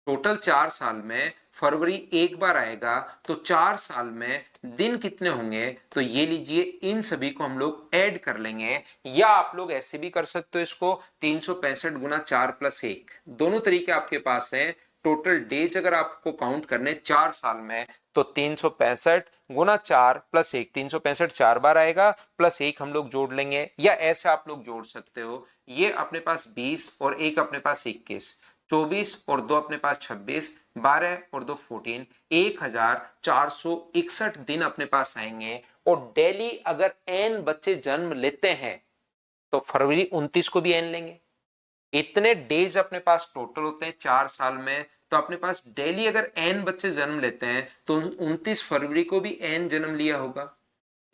टोटल 4 साल में फरवरी एक बार आएगा, तो 4 साल में दिन कितने होंगे? तो ये लीजिए, इन सभी को हम लोग ऐड कर लेंगे, या आप लोग ऐसे भी कर सकते हो इसको, 365 गुना 4+1, दोनों तरीके आपके पास हैं। टोटल डेज अगर आपको काउंट करने 4 साल में तो 365 गुना 4+1, 365 4 बार आएगा, +1 हम लोग जोड़ लेंगे, या ऐसे आप लोग जोड़ सकते हो, ये अपने पास 20 और एक अपने पास 21। 24 और 2 अपने पास 26, 12 और 2 14, 1461 दिन अपने पास आएंगे। और डेली अगर n बच्चे जन्म लेते हैं तो फरवरी 29 को भी n लेंगे। इतने डेज अपने पास टोटल होते हैं 4 साल में। तो अपने पास डेली अगर n बच्चे जन्म लेते हैं तो 29 फरवरी को भी n जन्म लिया होगा।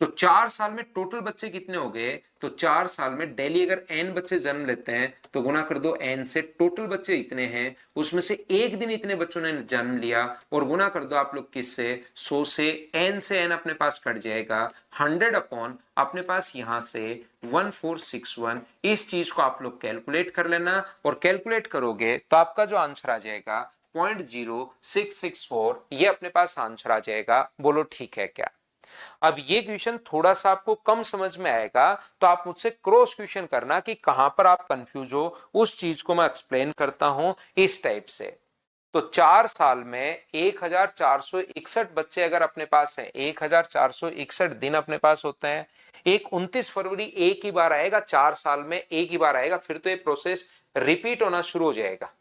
तो 4 साल में टोटल बच्चे कितने हो गए? तो 4 साल में डेली अगर n बच्चे जन्म लेते हैं तो गुना कर दो n से, टोटल बच्चे इतने हैं, उसमें से एक दिन इतने बच्चों ने जन्म लिया और गुना कर दो आप लोग किससे? 100 से। n से n अपने पास कट जाएगा, 100 अपॉन अपने पास यहां से 1461। इस चीज को आप लोग कैलकुलेट कर लेना और कैलकुलेट करोगे तो आपका जो आंसर आ जाएगा 0.0664, ये अपने पास आंसर आ जाएगा। बोलो ठीक है क्या? अब ये क्वेश्चन थोड़ा सा आपको कम समझ में आएगा तो आप मुझसे क्रॉस क्वेश्चन करना कि कहां पर आप कंफ्यूज हो, उस चीज को मैं एक्सप्लेन करता हूं इस टाइप से। तो 4 साल में 1461 बच्चे अगर अपने पास हैं, 1461 दिन अपने पास होते हैं, एक 29 फरवरी एक ही बार आएगा, 4 साल में एक ही बार आएगा, फिर तो ये प्रोसेस रिपीट होना शुरू हो जाएगा।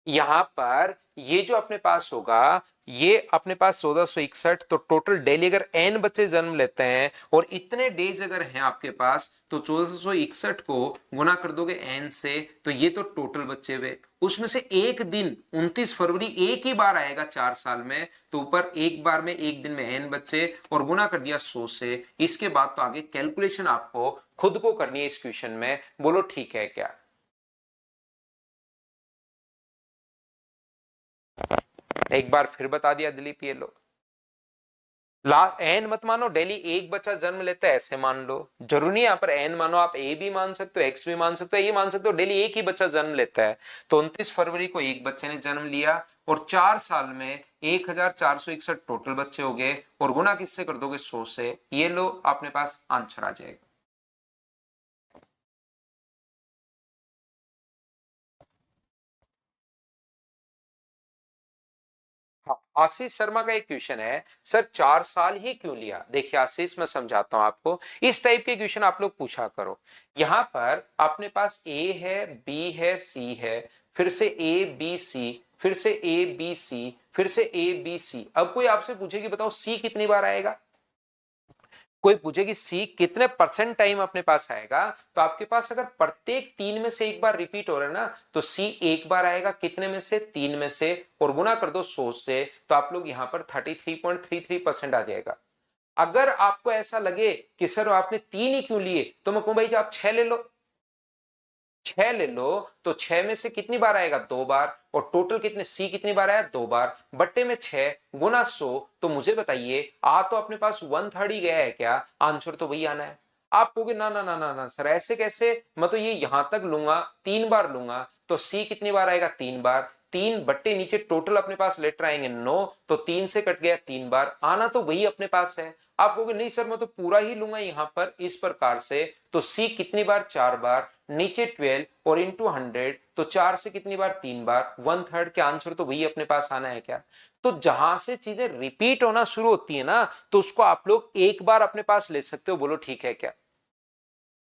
यहां पर ये जो अपने पास होगा, ये अपने पास 1461, तो टोटल डेली अगर n बच्चे जन्म लेते हैं और इतने डेज अगर हैं आपके पास तो 1461 को गुना कर दोगे n से, तो ये तो टोटल बच्चे हुए। उसमें से एक दिन 29 फरवरी एक ही बार आएगा 4 साल में, तो ऊपर एक बार में एक दिन में n बच्चे और गुना कर दिया 100 से। इसके बाद तो आगे कैलकुलेशन आपको खुद को करनी है इस क्वेश्चन में। बोलो ठीक है क्या? एक बार फिर बता दिया दिलीप, ये लो। ला एन मत मानो, डेली एक बच्चा जन्म लेता है ऐसे मान लो, जरूरी नहीं यहाँ पर एन मानो, आप ए भी मान सकते हो, एक्स भी मान सकते हो, ये मान सकते हो डेली एक ही बच्चा जन्म लेता है। तो 29 फरवरी को एक बच्चे ने जन्म लिया और 4 साल में 1461 टोटल बच्चे हो गए और गुना किससे कर दोगे? 100 से। ये लो अपने पास आंसर आ जाएगा। हाँ, आशीष शर्मा का एक क्वेश्चन है, सर 4 साल ही क्यों लिया? देखिए आशीष, मैं समझाता हूं आपको, इस टाइप के क्वेश्चन आप लोग पूछा करो। यहां पर अपने पास ए है, बी है, सी है, फिर से ए बी सी, फिर से ए बी सी, फिर से ए बी सी। अब कोई आपसे पूछे कि बताओ सी कितनी बार आएगा, कोई पूछे कि सी कितने परसेंट टाइम अपने पास आएगा, तो आपके पास अगर प्रत्येक 3 में से एक बार रिपीट हो रहा है ना, तो सी एक बार आएगा, कितने में से? 3 में से, और गुना कर दो 100 से, तो आप लोग यहां पर 33.33% आ जाएगा। अगर आपको ऐसा लगे कि सर आपने 3 ही क्यों लिए, तो मैं कहूं भाई जी आप 6 ले लो, 6 ले लो, तो 6 में से कितनी बार आएगा? 2 बार। और टोटल कितने, सी कितनी बार आया? 2 बार, बट्टे में 6 गुना 100। तो मुझे बताइए, आ तो अपने पास 1/3 ही गया है क्या? आंसर तो वही आना है। आप कहोगे ना ना ना ना ना सर ऐसे कैसे, मैं तो ये यहां तक लूंगा, 3 बार लूंगा, तो सी कितनी बार आएगा? 3 बार। 3 बट्टे नीचे टोटल अपने पास लेटर आएंगे 9, तो 3 से कट गया 3 बार, आना तो वही अपने पास है। आप कहोगे नहीं सर मैं तो पूरा ही लूंगा यहां पर इस प्रकार से, तो सी कितनी बार? 4 बार, नीचे 12 और इंटू 100, तो 4 से कितनी बार? 3 बार, 1/3 के आंसर तो वही अपने पास आना है क्या? तो जहां से चीजें रिपीट होना शुरू होती है ना, तो उसको आप लोग एक बार अपने पास ले सकते हो। बोलो ठीक है क्या?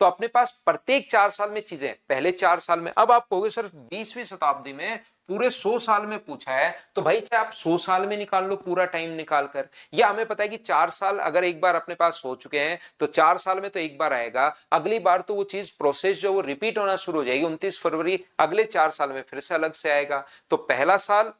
तो अपने पास प्रत्येक 4 साल में चीजें, पहले 4 साल में, अब आप कहोगे सर 20वीं शताब्दी में पूरे 100 साल में पूछा है, तो भाई चाहे आप 100 साल में निकाल लो पूरा टाइम निकाल कर, या हमें पता है कि 4 साल अगर एक बार अपने पास हो चुके हैं तो 4 साल में तो एक बार आएगा, अगली बार तो वो चीज प्रोसेस जो वो रिपीट होना शुरू हो जाएगी 29 फरवरी, अगले 4 साल में फिर से अलग से आएगा। तो पहला साल,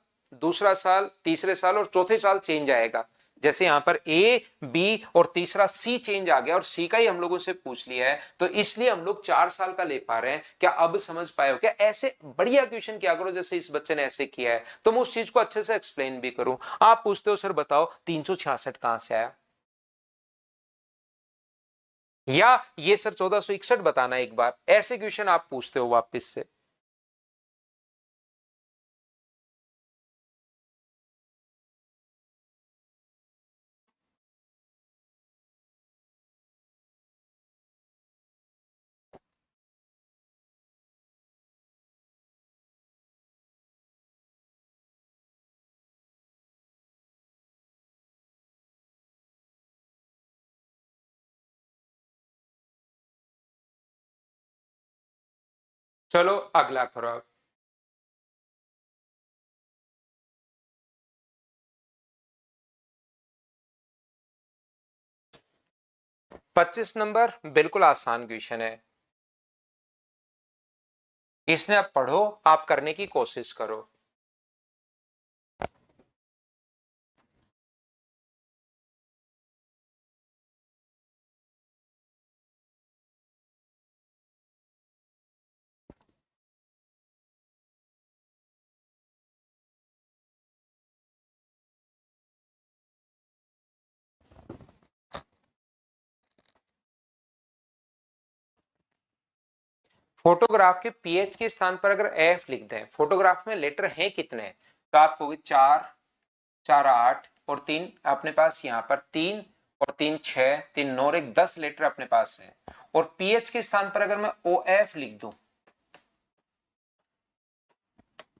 दूसरा साल, तीसरे साल और चौथे साल चेंज आएगा। जैसे यहां पर ए बी और तीसरा सी चेंज आ गया और सी का ही हम लोगों से पूछ लिया है, तो इसलिए हम लोग 4 साल का ले पा रहे हैं। क्या अब समझ पाए हो क्या? ऐसे बढ़िया क्वेश्चन किया करो जैसे इस बच्चे ने ऐसे किया है, तो मैं उस चीज को अच्छे से एक्सप्लेन भी करूं। आप पूछते हो सर बताओ 366 कहां से आया, या ये सर 1461 बताना, एक बार ऐसे क्वेश्चन आप पूछते हो वापिस से। चलो अगला करो। 25 नंबर बिल्कुल आसान क्वेश्चन है, इसने आप पढ़ो, आप करने की कोशिश करो। फोटोग्राफ के पीएच के स्थान पर अगर एफ लिख दें, फोटोग्राफ में लेटर हैं कितने, तो आप कहोगे 4, 4 8 और 3 अपने पास यहाँ पर 3 और 3 6, 3 9 और एक 10 लेटर अपने पास है। और पीएच के स्थान पर अगर मैं ओ एफ लिख दूं,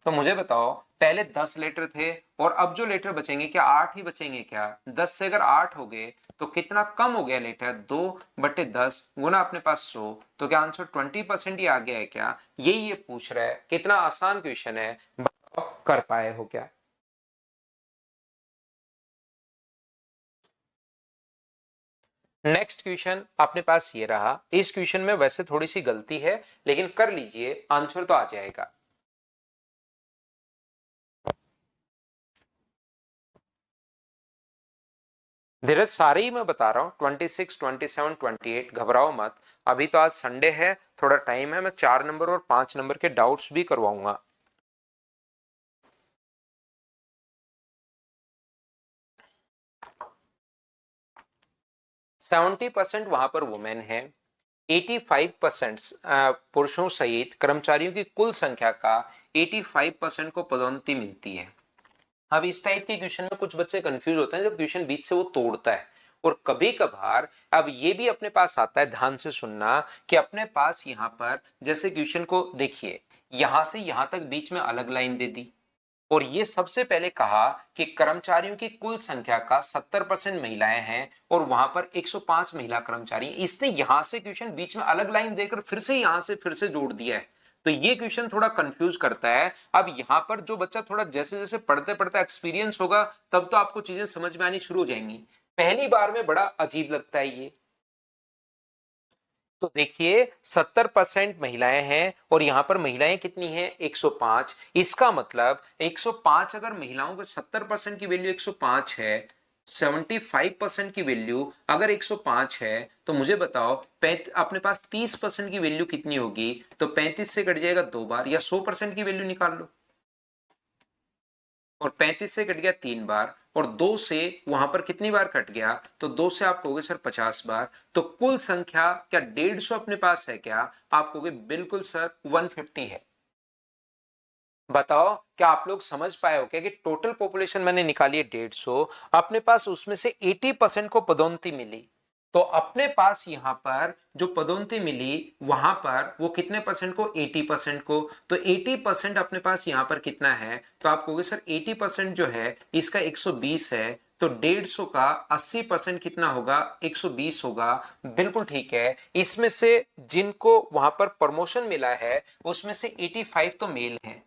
तो मुझे बताओ पहले 10 लेटर थे और अब जो लेटर बचेंगे क्या 8 ही बचेंगे क्या? 10 से अगर 8 हो गए तो कितना कम हो गया लेटर, 2/10 गुना अपने पास 100, तो क्या आंसर 20% ही आ गया है क्या? यही ये पूछ रहा है। कितना आसान क्वेश्चन है, बताओ कर पाए हो क्या? नेक्स्ट क्वेश्चन अपने पास ये रहा। इस क्वेश्चन में वैसे थोड़ी सी गलती है, लेकिन कर लीजिए, आंसर तो आ जाएगा। धीरज सारे ही मैं बता रहा हूँ, 26, 27, 28, घबराओ मत। अभी तो आज संडे है, थोड़ा टाइम है, मैं 4 नंबर और 5 नंबर के डाउट्स भी करवाऊंगा। सेवेंटी परसेंट वहां पर वुमेन है, 85% पुरुषों सहित कर्मचारियों की कुल संख्या का 85% को पदोन्नति मिलती है। अब इस टाइप के क्वेश्चन में कुछ बच्चे कंफ्यूज होते हैं जब क्वेश्चन बीच से वो तोड़ता है। और कभी कभार अब ये भी अपने पास आता है, ध्यान से सुनना, कि अपने पास यहाँ पर जैसे क्वेश्चन को देखिए, यहां से यहां तक बीच में अलग लाइन दे दी और ये सबसे पहले कहा कि कर्मचारियों की कुल संख्या का 70% महिलाएं हैं और वहां पर 105 महिला कर्मचारी हैं। इसने यहां से क्वेश्चन बीच में अलग लाइन देकर फिर से यहां से फिर से जोड़ दिया है, तो ये क्वेश्चन थोड़ा कंफ्यूज करता है। अब यहां पर जो बच्चा थोड़ा जैसे जैसे पढ़ते पढ़ते एक्सपीरियंस होगा, तब तो आपको चीजें समझ में आनी शुरू हो जाएंगी। पहली बार में बड़ा अजीब लगता है ये। तो देखिए 70% महिलाएं हैं और यहां पर महिलाएं कितनी हैं, 105। इसका मतलब 105, अगर महिलाओं के 70% की वैल्यू 105 है, 75% की वैल्यू अगर 105 है, तो मुझे बताओ अपने पास 30% की वैल्यू कितनी होगी? तो 35 से कट जाएगा 2 बार, या 100% की वैल्यू निकाल लो। और 35 से कट गया 3 बार, और 2 से वहां पर कितनी बार कट गया? तो 2 से आप कहोगे सर 50 बार। तो कुल संख्या क्या 150 अपने पास है क्या? आप कहोगे बिल्कुल सर 150 है। बताओ क्या आप लोग समझ पाए हो क्या कि टोटल पॉपुलेशन मैंने निकाली है 150, अपने पास उसमें से 80% को पदोन्नति मिली। तो अपने पास यहां पर जो पदोन्नति मिली वहां पर वो कितने परसेंट को? 80% को। तो 80% अपने पास यहां पर कितना है? तो आप कहोगे सर 80% जो है इसका 120 है, तो 150 का 80% कितना होगा? 120 होगा। बिल्कुल ठीक है। इसमें से जिनको वहां पर प्रमोशन मिला है उसमें से 85 तो मेल हैं,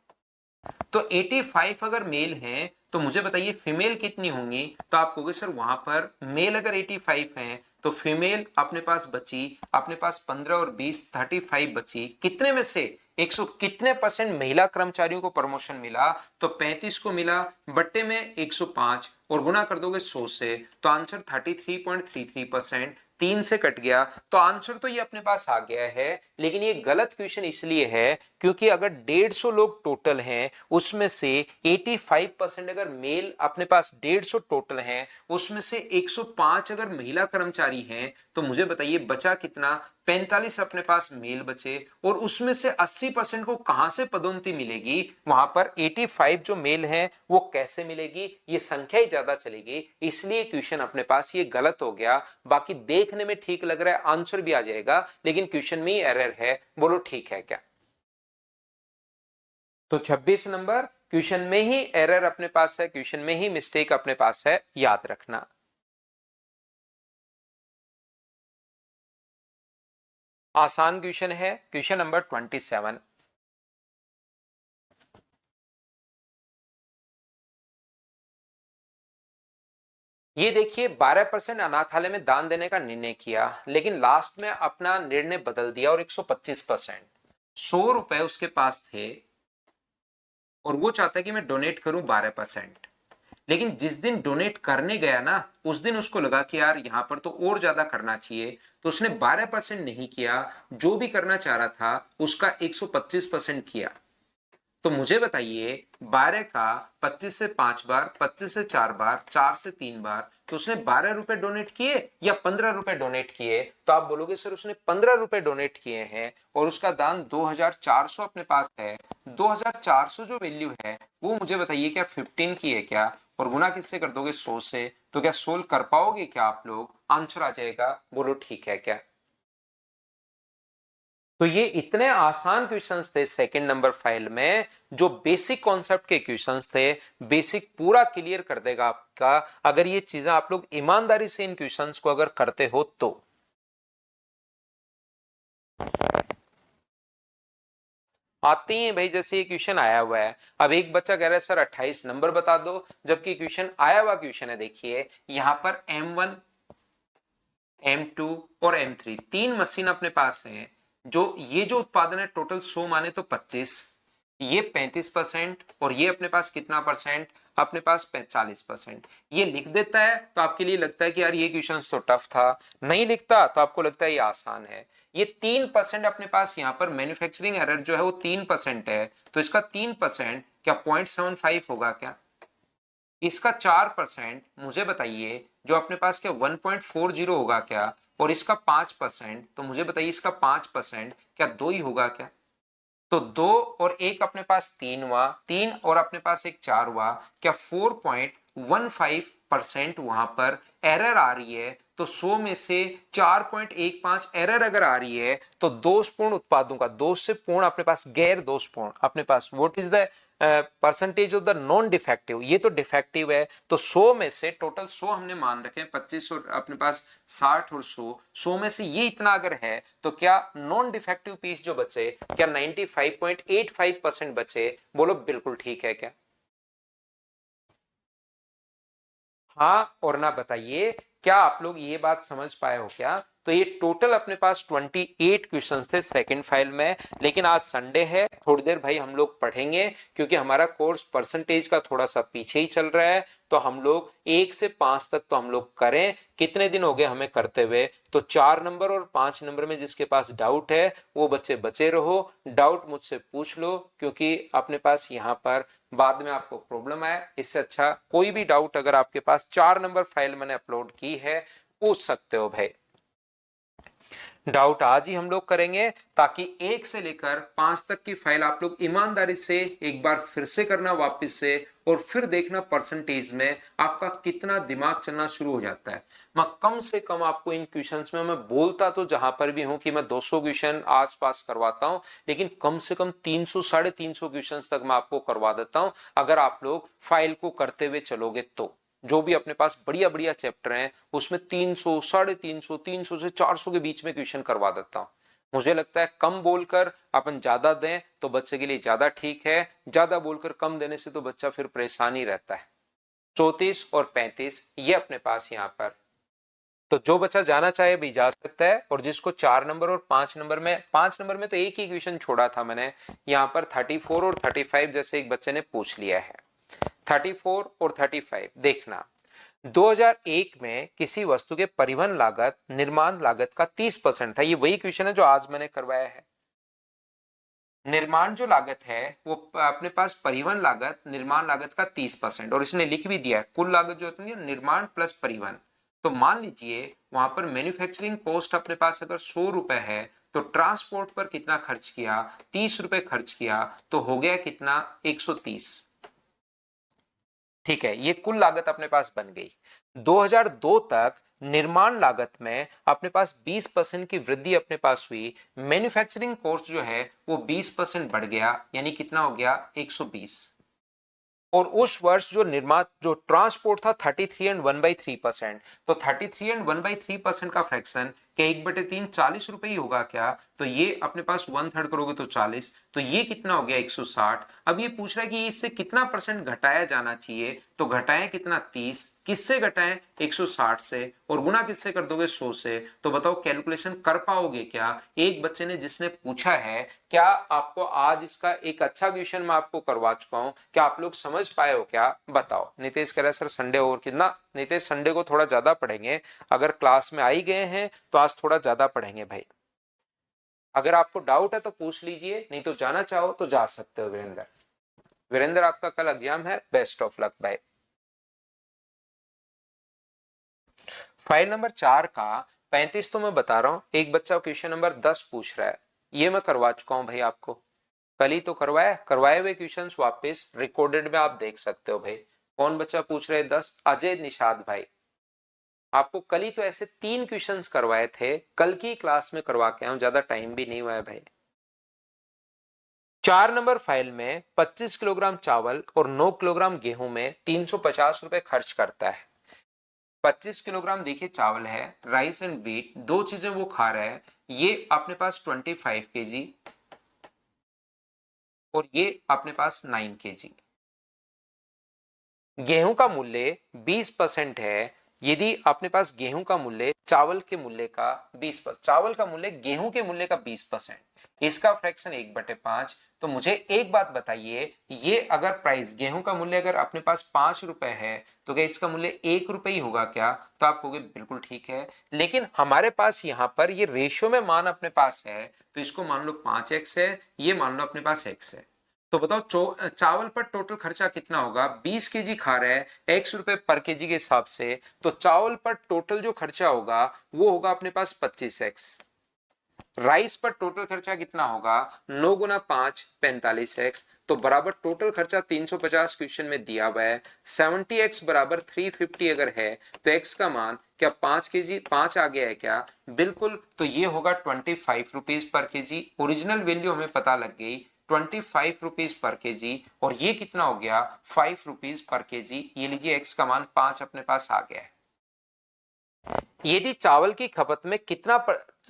तो 85 अगर मेल हैं तो मुझे बताइए फीमेल कितनी होंगी? तो आप कहोगे सर वहां पर मेल अगर 85 हैं तो फीमेल अपने पास बची, अपने पास 15 और 20 35 बची। कितने में से 100 कितने परसेंट महिला कर्मचारियों को प्रमोशन मिला? तो 35 को मिला, बट्टे में 105 और गुना कर दोगे 100 से, तो आंसर 33.33%। 3 से कट गया, तो आंसर तो ये अपने पास आ गया है। लेकिन ये गलत क्वेश्चन इसलिए है क्योंकि अगर 150 लोग टोटल हैं उसमें से 85% अगर मेल अपने पास 150 टोटल हैं उसमें से 105 अगर महिला कर्मचारी हैं, तो मुझे बताइए बचा कितना? 45 अपने पास मेल बचे, और उसमें से 80% को कहां से पदोन्नति मिलेगी? वहां पर 85 जो मेल हैं वो कैसे मिलेगी? ये संख्या ही ज्यादा चलेगी, इसलिए क्वेश्चन अपने पास ये गलत हो गया। बाकी देखने में ठीक लग रहा है, आंसर भी आ जाएगा, लेकिन क्वेश्चन में ही एरर है। बोलो ठीक है क्या? तो 26 नंबर क्वेश्चन में ही एरर अपने पास है, क्वेश्चन में ही मिस्टेक अपने पास है, याद रखना। आसान क्वेश्चन है, क्वेश्चन नंबर 27। ये देखिए 12% अनाथालय में दान देने का निर्णय किया, लेकिन लास्ट में अपना निर्णय बदल दिया और 125%, 100 रुपए उसके पास थे और वो चाहता है कि मैं डोनेट करूं 12%। लेकिन जिस दिन डोनेट करने गया ना, उस दिन उसको लगा कि यार यहां पर तो और ज्यादा करना चाहिए, तो उसने 12% नहीं किया, जो भी करना चाह रहा था उसका 125% किया। तो मुझे बताइए 12 का 25 से 5 बार, 25 से 4 बार, 4 से 3 बार, तो उसने 12 रुपए डोनेट किए या 15 रुपए डोनेट किए? तो आप बोलोगे सर उसने 15 रुपए डोनेट किए हैं और उसका दान 2400 अपने पास है। 2400 जो वैल्यू है वो मुझे बताइए क्या 15 की है क्या? और गुना किससे कर दोगे? 100 से। तो क्या सोल्व कर पाओगे क्या आप लोग? आंसर आ जाएगा, बोलो ठीक है क्या? तो ये इतने आसान क्वेश्चंस थे सेकंड नंबर फाइल में, जो बेसिक कॉन्सेप्ट के क्वेश्चंस थे। बेसिक पूरा क्लियर कर देगा आपका, अगर ये चीजें आप लोग ईमानदारी से इन क्वेश्चंस को अगर करते हो तो। आते ही भाई, जैसे ये क्वेश्चन आया हुआ है, अब एक बच्चा कह रहा है सर 28 नंबर बता दो, जबकि क्वेश्चन आया हुआ क्वेश्चन है। देखिए यहां पर M1, M2 और M3 तीन मशीन अपने पास हैं। जो ये जो उत्पादन है टोटल 100 माने तो 25, ये 35% और ये अपने पास कितना परसेंट? अपने पास 45%। ये लिख देता है तो आपके लिए लगता है कि यार ये क्वेश्चन तो टफ था, नहीं लिखता तो आपको लगता है ये आसान है। ये 3% अपने पास यहाँ पर मैन्युफैक्चरिंग एरर जो है वो 3% है, तो इसका 3% क्या 0.75 होगा क्या? इसका 4% मुझे बताइए जो अपने पास क्या 1.40 होगा क्या? और इसका 5%, तो मुझे बताइए इसका 5% क्या 2 ही होगा क्या? तो 2 और 1 अपने पास 3 हुआ, 3 और अपने पास एक 4 हुआ, क्या 4.15% वहां पर एरर आ रही है? तो 100 में से 4.15 एरर अगर आ रही है तो दोषपूर्ण उत्पादों का, दोष से पूर्ण अपने पास गैर दोषपूर्ण अपने पास, what is the percentage of the non defective? ये तो डिफेक्टिव है। तो 100 में से टोटल 100 हमने मान रखे हैं, 25 और अपने पास 60 और 100 में से ये इतना अगर है, तो क्या नॉन डिफेक्टिव पीस जो बचे क्या 95.85% बचे? बोलो बिल्कुल ठीक है क्या? हाँ और ना बताइए, क्या आप लोग ये बात समझ पाए हो क्या? तो ये टोटल अपने पास 28 क्वेश्चंस थे सेकंड फाइल में। लेकिन आज संडे है, थोड़ी देर भाई हम लोग पढ़ेंगे, क्योंकि हमारा कोर्स परसेंटेज का थोड़ा सा पीछे ही चल रहा है। तो हम लोग 1 से 5 तक तो हम लोग करें। कितने दिन हो गए हमें करते हुए? तो 4 नंबर और 5 नंबर में जिसके पास डाउट है वो बच्चे बचे रहो, डाउट मुझसे पूछ लो, क्योंकि अपने पास यहाँ पर बाद में आपको प्रॉब्लम आए, इससे अच्छा कोई भी डाउट अगर आपके पास 4 नंबर फाइल मैंने अपलोड की है पूछ सकते हो भाई। डाउट आज ही हम लोग करेंगे, ताकि 1 से लेकर 5 तक की फाइल आप लोग ईमानदारी से एक बार फिर से करना वापस से, और फिर देखना परसेंटेज में आपका कितना दिमाग चलना शुरू हो जाता है। मैं कम से कम आपको इन क्वेश्चंस में, मैं बोलता तो जहां पर भी हूं कि मैं 200 क्वेश्चन आस पास करवाता हूं, लेकिन कम से कम 300 350 क्वेश्चन तक मैं आपको करवा देता हूं, अगर आप लोग फाइल को करते हुए चलोगे तो। जो भी अपने पास बढ़िया बढ़िया चैप्टर हैं उसमें 300, 350, 300 से 400 के बीच में क्वेश्चन करवा देता हूं। मुझे लगता है कम बोलकर अपन ज्यादा दें तो बच्चे के लिए ज्यादा ठीक है, ज्यादा बोलकर कम देने से तो बच्चा फिर परेशान ही रहता है। 34 और 35 ये अपने पास यहाँ पर, तो जो बच्चा जाना चाहे भी जा सकता है। और जिसको 4 नंबर और 5 नंबर में, 5 नंबर में तो एक ही क्वेश्चन छोड़ा था मैंने, यहाँ पर 34 और 35 जैसे एक बच्चे ने पूछ लिया है। 34 और 35 देखना, 2001 में किसी वस्तु के परिवहन लागत निर्माण लागत का 30% था। ये वही क्वेश्चन है जो आज मैंने करवाया है। निर्माण जो लागत है वो अपने पास परिवहन लागत निर्माण लागत का 30%, और इसने लिख भी दिया है कुल लागत जो होती है निर्माण प्लस परिवहन। तो मान लीजिए वहां पर मैन्युफैक्चरिंग कॉस्ट अपने पास अगर 100 रुपए है, तो ट्रांसपोर्ट पर कितना खर्च किया? 30 रुपए खर्च किया, तो हो गया कितना? 130। ठीक है, ये कुल लागत अपने पास बन गई। 2002 तक निर्माण लागत में अपने पास 20% की वृद्धि अपने पास हुई, मैन्युफैक्चरिंग कॉस्ट जो है वो 20% बढ़ गया, यानी कितना हो गया? 120। और उस वर्ष जो निर्माण जो ट्रांसपोर्ट था 33 एंड 1/3%, तो 33 एंड 1/3% का फ्रैक्शन क्या 1/3 40 रुपए ही होगा क्या? तो ये अपने पास 1/3 करोगे तो 40, तो ये कितना हो गया 160। अब ये पूछ रहा है कि इससे कितना परसेंट घटाया जाना चाहिए, तो घटाएं कितना 30, किससे घटाएं 160 से, और गुना किससे कर दोगे 100 से। तो बताओ कैलकुलेशन कर पाओगे क्या? एक बच्चे ने जिसने पूछा है, क्या आपको आज इसका एक अच्छा क्वेश्चन मैं आपको करवा चुका हूं, क्या आप लोग समझ पाए हो क्या? बताओ। नितेश कह रहा है सर संडे और कितना। नितेश संडे को थोड़ा ज्यादा पढ़ेंगे, अगर क्लास में आई गए हैं तो आज थोड़ा ज्यादा पढ़ेंगे भाई। अगर आपको डाउट है तो पूछ लीजिए, नहीं तो जाना चाहो तो जा सकते हो। वीरेंद्र, वीरेंद्र आपका कल एग्जाम है, बेस्ट ऑफ लक भाई। फाइल नंबर 4 का 35 तो मैं बता रहा हूं, एक बच्चा क्वेश्चन नंबर 10 पूछ रहा है, ये मैं करवा चुका हूं भाई आपको, कल ही तो करवाया। करवाए हुए क्वेश्चंस वापस रिकॉर्डेड में आप देख सकते हो भाई। कौन बच्चा पूछ रहे 10? अजय निषाद भाई। आपको कल ही तो ऐसे 3 क्वेश्चंस करवाए थे, कल की क्लास में करवा के आऊं, ज्यादा टाइम भी नहीं हुआ है भाई। 4 नंबर फाइल में 25 किलोग्राम चावल और 9 किलोग्राम गेहूं में 350 रुपए खर्च करता है। 25 किलोग्राम देखिए चावल है, राइस एंड व्हीट दो चीजें वो खा रहा है। ये अपने पास 25 kg और ये अपने पास 9 kg। गेहूं का मूल्य 20% है। यदि अपने पास गेहूं का मूल्य चावल के मूल्य का 20%, चावल का मूल्य गेहूं के मूल्य का 20%, इसका फ्रैक्शन 1/5। तो मुझे एक बात बताइए, ये अगर प्राइस गेहूं का मूल्य अगर अपने पास 5 रुपए है, तो क्या इसका मूल्य 1 रुपए ही होगा क्या? तो आप कहोगे बिल्कुल ठीक है, लेकिन हमारे पास यहाँ पर ये रेशियो में मान अपने पास है, तो इसको मान लो 5x है, ये मान लो अपने पास x है। तो बताओ चावल पर टोटल खर्चा कितना होगा? 20 kg खा रहे हैं, x रुपए पर केजी के हिसाब से, तो चावल पर टोटल जो खर्चा होगा वो होगा अपने पास 25x। राइस पर टोटल खर्चा कितना होगा? 9 गुना 5 45x। तो बराबर टोटल खर्चा 350 क्वेश्चन में दिया हुआ है। 70x बराबर 350 अगर है, तो x का मान क्या 5 kg 5 आ गया है क्या? बिल्कुल। तो ये होगा 25 rupees per KG. Original value हमें पता लग गई 25 रुपीज पर केजी, और ये कितना हो गया 5 रुपीज पर केजी। ये लीजिए x का मान 5 अपने पास आ गया है। यदि चावल की खपत में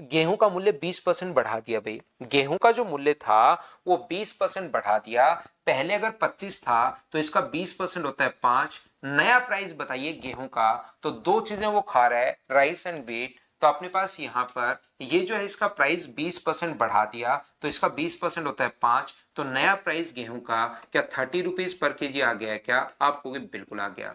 गेहूं का मूल्य 20% बढ़ा दिया भाई, गेहूं का जो मूल्य था वो 20% बढ़ा दिया। पहले अगर 25 था तो इसका 20% होता है 5। नया प्राइस बताइए गेहूं का, तो दो चीजें वो खा रहा है, राइस एंड व्हीट। तो अपने पास यहां पर ये जो है इसका प्राइस 20% बढ़ा दिया, तो इसका 20% होता है 5। तो नया प्राइस गेहूं का क्या 30 रुपीज पर केजी आ गया है क्या? आपको बिल्कुल आ गया।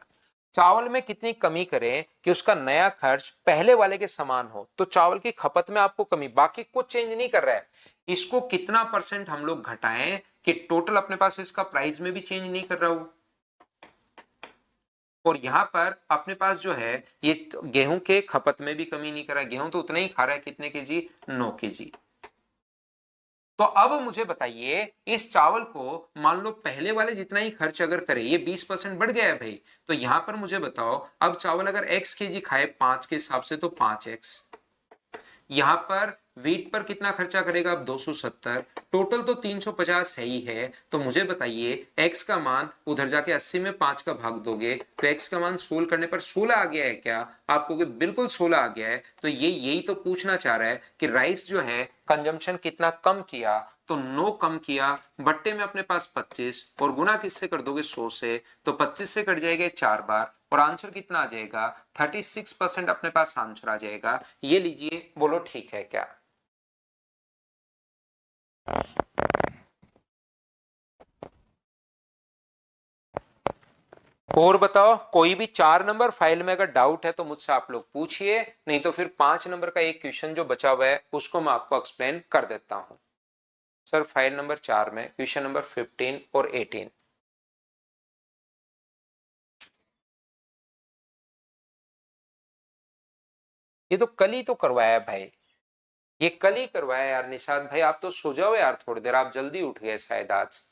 चावल में कितनी कमी करें कि उसका नया खर्च पहले वाले के समान हो? तो चावल की खपत में आपको कमी, बाकी कुछ चेंज नहीं कर रहा है। इसको कितना परसेंट हम लोग घटाएं कि टोटल अपने पास इसका प्राइस में भी चेंज नहीं कर रहा हो। और यहां पर अपने पास जो है ये गेहूं के खपत में भी कमी नहीं कर रहा है, गेहूं तो उतना ही खा रहा है, कितने केजी? 9 kg। तो अब मुझे बताइए, इस चावल को मान लो पहले वाले जितना ही खर्च अगर करे, ये 20% बढ़ गया है भाई, तो यहां पर मुझे बताओ अब चावल अगर x kg खाए 5 के हिसाब से, तो 5x। यहां पर वेट पर कितना खर्चा करेगा? अब 270। टोटल तो 350 है ही है। तो मुझे बताइए x का मान उधर जाके 80 में 5 का भाग दोगे तो x का मान सोल्व करने पर 16 आ गया है क्या? आपको बिल्कुल 16 आ गया है। तो ये यही तो पूछना चाह रहा है कि राइस जो है कंजम्पशन कितना कम किया, तो 9 कम किया, बट्टे में अपने पास 25, और गुना किससे कर दोगे 100 से, तो 25 से कट जाएगा 4 बार, और आंसर कितना आ जाएगा 36% अपने पास आंसर आ जाएगा। ये लीजिए, बोलो ठीक है क्या? और बताओ, कोई भी 4 नंबर फाइल में अगर डाउट है तो मुझसे आप लोग पूछिए, नहीं तो फिर 5 नंबर का एक क्वेश्चन जो बचा हुआ है उसको मैं आपको एक्सप्लेन कर देता हूं। सर फाइल नंबर 4 में क्वेश्चन नंबर 15 और 18। ये तो कल ही तो करवाया है भाई, ये कल ही करवाया यार। निशाद भाई आप तो सो जाओ यार थोड़ी देर, आप जल्दी उठ गए शायद आज,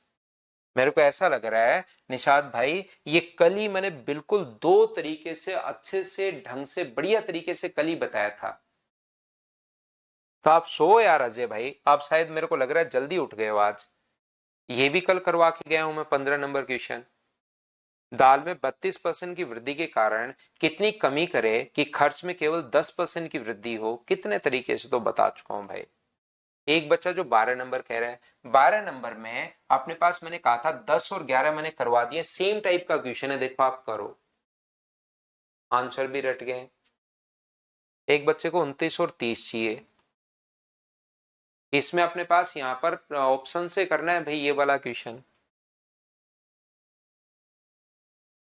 मेरे को ऐसा लग रहा है। निशाद भाई ये कल ही मैंने बिल्कुल दो तरीके से अच्छे से ढंग से बढ़िया तरीके से कल ही बताया था। तो आप सो यार अजय भाई, आप शायद मेरे को लग रहा है जल्दी उठ गए हो आज। ये भी कल करवा के गया हूं मैं 15 नंबर क्वेश्चन। दाल में 32% की वृद्धि के कारण कितनी कमी करे कि खर्च में केवल 10% की वृद्धि हो, कितने तरीके से तो बता चुका हूं भाई। एक बच्चा जो 12 नंबर कह रहा है, 12 नंबर में अपने पास मैंने कहा था 10 और 11 मैंने करवा दिए, सेम टाइप का क्वेश्चन है, देखो आप करो, आंसर भी रट गए। एक बच्चे को 29 और 30 चाहिए, इसमें अपने पास यहां पर ऑप्शन से करना है भाई ये वाला क्वेश्चन।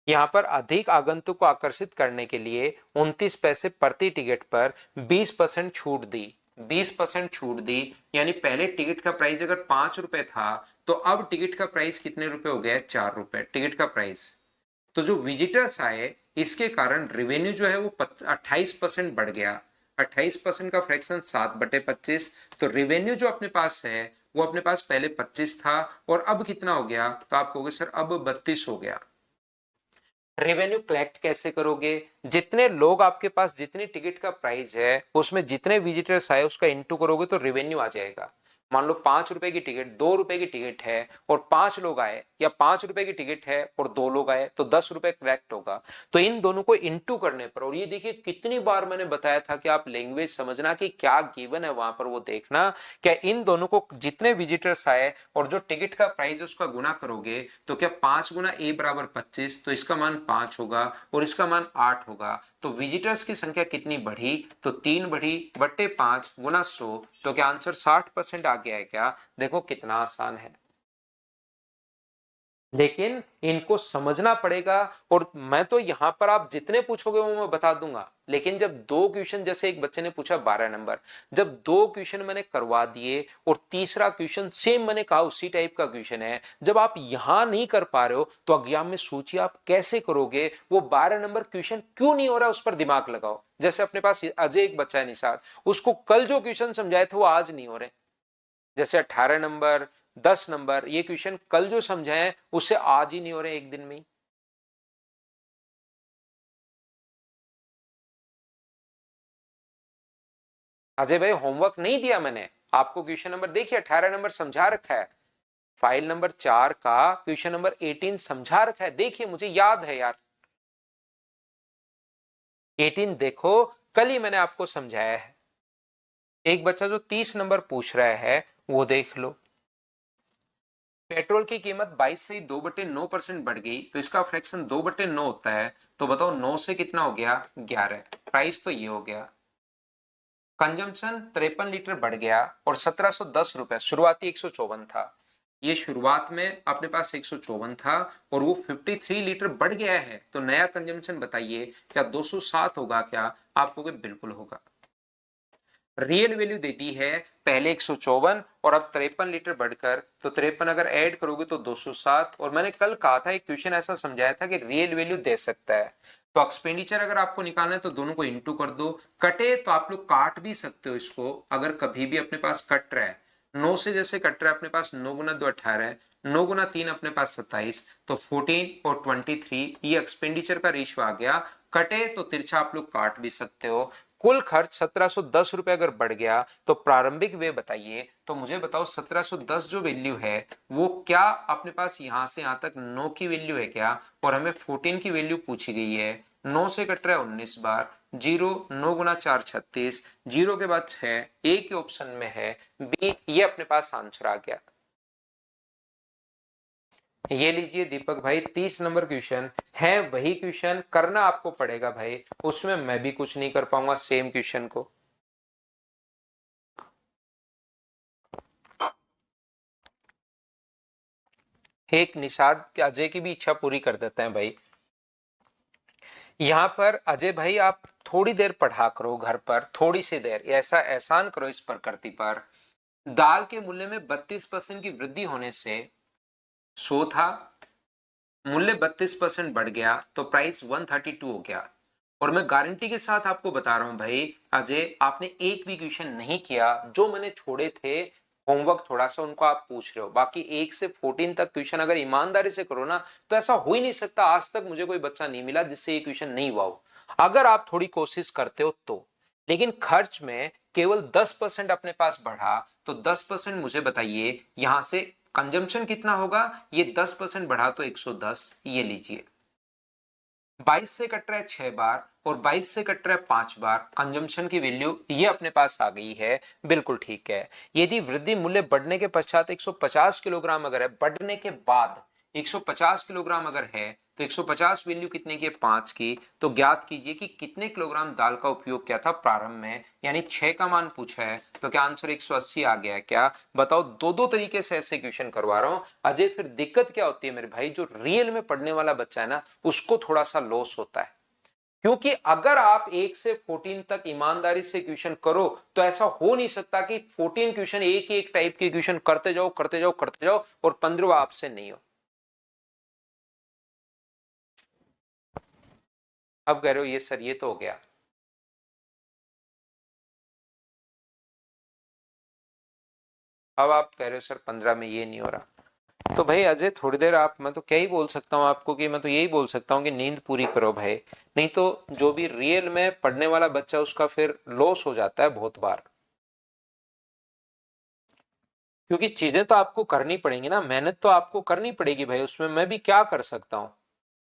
यहाँ पर अधिक आगंतुक को आकर्षित करने के लिए 29 पैसे प्रति टिकट पर 20% छूट दी। 20% छूट दी, यानी पहले टिकट का प्राइस अगर 5 रुपए था तो अब टिकट का प्राइस कितने रुपए हो गया है? 4 रुपए टिकट का प्राइस। तो जो विजिटर्स आए इसके कारण रेवेन्यू जो है वो 28% बढ़ गया। 28% का फ्रैक्शन 7/25, तो रेवेन्यू जो अपने पास है वो अपने पास पहले 25 था और अब कितना हो गया? तो आप कहोगे सर अब 32 हो गया। रेवेन्यू कलेक्ट कैसे करोगे? जितने लोग आपके पास, जितनी टिकट का प्राइस है उसमें जितने विजिटर्स आए उसका इंटू करोगे तो रेवेन्यू आ जाएगा। मान लो 5 रुपए की टिकट, 2 रुपए की टिकट है और 5 लोग आए, या 5 रुपए की टिकट है और 2 लोग आए, तो 10 रुपए कलेक्ट होगा। तो इन दोनों को इंटू करने पर, और ये देखिए कितनी बार मैंने बताया था कि आप लैंग्वेज समझना कि क्या गिवन है वहां पर वो देखना, क्या इन दोनों को जितने विजिटर्स आए और जो टिकट का प्राइस है उसका गुना करोगे तो क्या 5 गुना ए बराबर 25, तो इसका मान 5 होगा और इसका मान 8 होगा। तो विजिटर्स की संख्या कितनी बढ़ी? तो 3 बढ़ी बट्टे 5 गुना 100, तो क्या आंसर 60% आ गया है क्या? देखो कितना आसान है, लेकिन इनको समझना पड़ेगा। और मैं तो यहां पर आप जितने पूछोगे वो मैं बता दूंगा, लेकिन जब दो क्वेश्चन, जैसे एक बच्चे ने पूछा 12 नंबर, जब दो क्वेश्चन मैंने करवा दिए और तीसरा क्वेश्चन सेम मैंने कहा उसी टाइप का क्वेश्चन है, जब आप यहां नहीं कर पा रहे हो तो एग्जाम में सोचिए आप कैसे करोगे। वो 12 नंबर क्वेश्चन क्यों नहीं हो रहा उस पर दिमाग लगाओ। जैसे अपने पास अजय एक बच्चा है निसार, उसको कल जो क्वेश्चन समझाए थे वो आज नहीं हो रहे। जैसे 18 नंबर, 10 नंबर, ये क्वेश्चन कल जो समझाए उससे आज ही नहीं हो रहे एक दिन में ही। अजय भाई होमवर्क नहीं दिया मैंने आपको, क्वेश्चन नंबर देखिए 18 नंबर समझा रखा है, फाइल नंबर 4 का क्वेश्चन नंबर 18 समझा रखा है, देखिए मुझे याद है यार। 18 देखो, कल ही मैंने आपको समझाया है। एक बच्चा जो 30 नंबर पूछ रहा है वो देख लो। पेट्रोल की कीमत 22 से 2/9% बढ़ गई तो इसका फ्रैक्शन 2/9 होता है, तो बताओ 9 से कितना हो गया? 11। प्राइस तो ये हो गया। कंजम्पशन 53 लीटर बढ़ गया और 1710 रुपए, शुरुआती 154 था, ये शुरुआत में अपने पास 154 था और वो 53 लीटर बढ़ गया है, तो नया कंजम्पशन बताइए क्या 207 होगा क्या? आपको बिल्कुल होगा। रियल वैल्यू देती है पहले 154 और अब 53 लीटर बढ़कर, तो 53 अगर ऐड करोगे तो 207। और मैंने कल कहा था एक क्वेश्चन ऐसा समझाया था कि रियल वैल्यू दे सकता है, तो एक्सपेंडिचर अगर आपको निकालना है तो दोनों को इंटू कर दो। कटे तो आप लोग काट भी सकते हो इसको, अगर कभी भी अपने पास कट रहा है 9 से, जैसे कट रहा है अपने पास 9 गुना 2 18 है, 9 गुना 3 अपने पास 27, तो 14 और 23 ये एक्सपेंडिचर का रेशियो आ गया। कटे तो तिरछा आप लोग काट भी सकते हो। कुल खर्च 1710 रुपए अगर बढ़ गया तो प्रारंभिक व्यय बताइए। तो मुझे बताओ 1710 जो वैल्यू है वो क्या अपने पास यहां से यहां तक 9 की वैल्यू है क्या? और हमें 14 की वैल्यू पूछी गई है। 9 से कट रहा है 19 बार, जीरो, 9 गुना 4 36, जीरो के बाद 6, ए के ऑप्शन में है बी, ये अपने पास आंसर आ गया। ये लीजिए दीपक भाई 30 नंबर क्वेश्चन है, वही क्वेश्चन करना आपको पड़ेगा भाई, उसमें मैं भी कुछ नहीं कर पाऊंगा सेम क्वेश्चन को। एक निषाद अजय की भी इच्छा पूरी कर देते हैं भाई। यहाँ पर अजय भाई आप थोड़ी देर पढ़ा करो घर पर, थोड़ी सी देर, ऐसा एहसान करो इस प्रकृति पर। दाल के मूल्य में 32% की वृद्धि होने से 100 था, मूल्य 32% बढ़ गया तो प्राइस 132 हो गया। और मैं गारंटी के साथ आपको बता रहा हूं भाई अजय, आपने एक भी क्वेश्चन नहीं किया जो मैंने छोड़े थे, होमवर्क थोड़ा सा उनको आप पूछ रहे हो, बाकी 1 से 14 तक क्वेश्चन अगर ईमानदारी से करो ना तो ऐसा हो ही नहीं सकता, आज तक मुझे कोई बच्चा नहीं मिला जिससे ये क्वेश्चन नहीं हुआ हो, अगर आप थोड़ी कोशिश करते हो तो। लेकिन खर्च में केवल 10% अपने पास बढ़ा, तो 10% मुझे बताइए यहां से कंजम्पशन कितना होगा? ये 10% बढ़ा तो 110, ये लीजिए। 22 से कट रहा है 6 बार और 22 से कट रहा है 5 बार। कंजम्पशन की वैल्यू ये अपने पास आ गई है, बिल्कुल ठीक है। यदि वृद्धि मूल्य बढ़ने के पश्चात 150 किलोग्राम अगर है, बढ़ने के बाद 150 किलोग्राम अगर है, तो 150 वैल्यू कितने की है, 5 की। तो ज्ञात कीजिए कि कितने किलोग्राम दाल का उपयोग किया था प्रारंभ में, यानी 6 का मान पूछा है, तो क्या आंसर 180 आ गया है क्या? बताओ, दो दो तरीके से ऐसे क्वेश्चन करवा रहा हूं अजय। फिर दिक्कत क्या होती है मेरे भाई, जो रियल में पढ़ने वाला बच्चा है ना, उसको थोड़ा सा लॉस होता है। क्योंकि अगर आप 1 से 14 तक ईमानदारी से क्वेश्चन करो, तो ऐसा हो नहीं सकता कि 14 क्वेश्चन एक ही एक टाइप के क्वेश्चन करते जाओ करते जाओ करते जाओ और 15वां आपसे नहीं हो। अब कह रहे हो ये सर ये तो हो गया। अब आप कह रहे हो सर 15 में ये नहीं हो रहा। तो भाई अजय थोड़ी देर आप, मैं तो क्या ही बोल सकता हूँ आपको, कि मैं तो यही बोल सकता हूँ कि नींद पूरी करो भाई। नहीं तो जो भी रियल में पढ़ने वाला बच्चा उसका फिर लॉस हो जाता है बहुत बार। क्योंकि चीजें तो आपको करनी पड़ेंगी ना, मेहनत तो आपको करनी पड़ेगी भाई, उसमें मैं भी क्या कर सकता हूँ।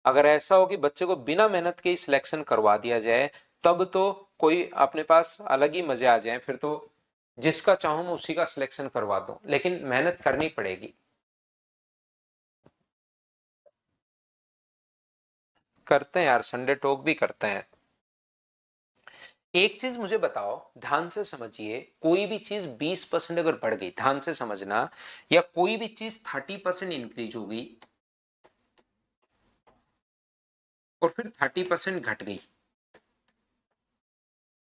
अगर ऐसा हो कि बच्चे को बिना मेहनत के ही सिलेक्शन करवा दिया जाए, तब तो कोई अपने पास अलग ही मजे आ जाए। फिर तो जिसका चाहूं मैं उसी का सिलेक्शन करवा दूं, लेकिन मेहनत करनी पड़ेगी। करते हैं यार, संडे टॉक भी करते हैं। एक चीज मुझे बताओ, ध्यान से समझिए, कोई भी चीज 20% अगर बढ़ गई, ध्यान से समझना, या कोई भी चीज 30% इंक्रीज हो गई और फिर 30% घट गई,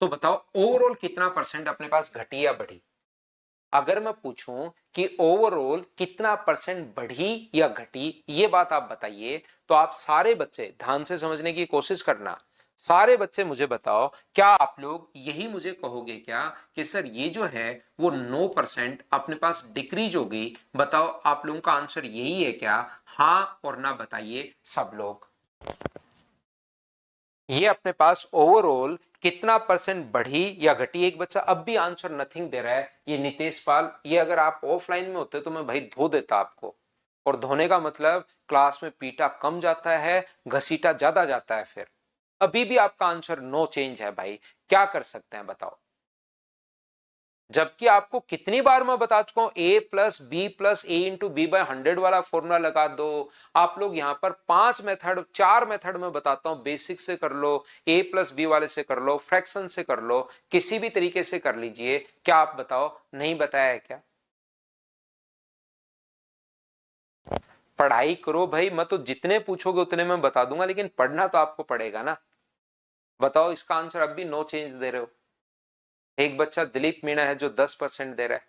तो बताओ ओवरऑल कितना परसेंट अपने पास घटी या बढ़ी? अगर मैं पूछूं कि ओवरऑल कितना परसेंट बढ़ी या घटी, ये बात आप बताइए, तो आप सारे बच्चे ध्यान से समझने की कोशिश करना। सारे बच्चे मुझे बताओ, क्या आप लोग यही मुझे कहोगे क्या कि सर ये जो है वो 9% अपने पास डिक्रीज हो गई? बताओ, आप लोगों का आंसर यही है क्या? हाँ और ना बताइए सब लोग। ये अपने पास ओवरऑल कितना परसेंट बढ़ी या घटी? एक बच्चा अब भी आंसर नथिंग दे रहा है, ये नितेश पाल। ये अगर आप ऑफलाइन में होते तो मैं भाई धो देता आपको। और धोने का मतलब क्लास में पीटा कम जाता है, घसीटा ज्यादा जाता है। फिर अभी भी आपका आंसर नो चेंज है भाई, क्या कर सकते हैं बताओ? जबकि आपको कितनी बार मैं बता चुका हूं, ए प्लस बी प्लस ए इंटू बी बाय 100 वाला फॉर्मूला लगा दो। आप लोग यहां पर 5 मेथड 4 मेथड में बताता हूं, बेसिक से कर लो, ए प्लस बी वाले से कर लो, फ्रैक्शन से कर लो, किसी भी तरीके से कर लीजिए। क्या आप बताओ, नहीं बताया है क्या? पढ़ाई करो भाई, मैं तो जितने पूछोगे उतने मैं बता दूंगा, लेकिन पढ़ना तो आपको पड़ेगा ना। बताओ, इसका आंसर अब भी नो चेंज दे रहे हो। एक बच्चा दिलीप मीणा है जो 10% दे रहा है।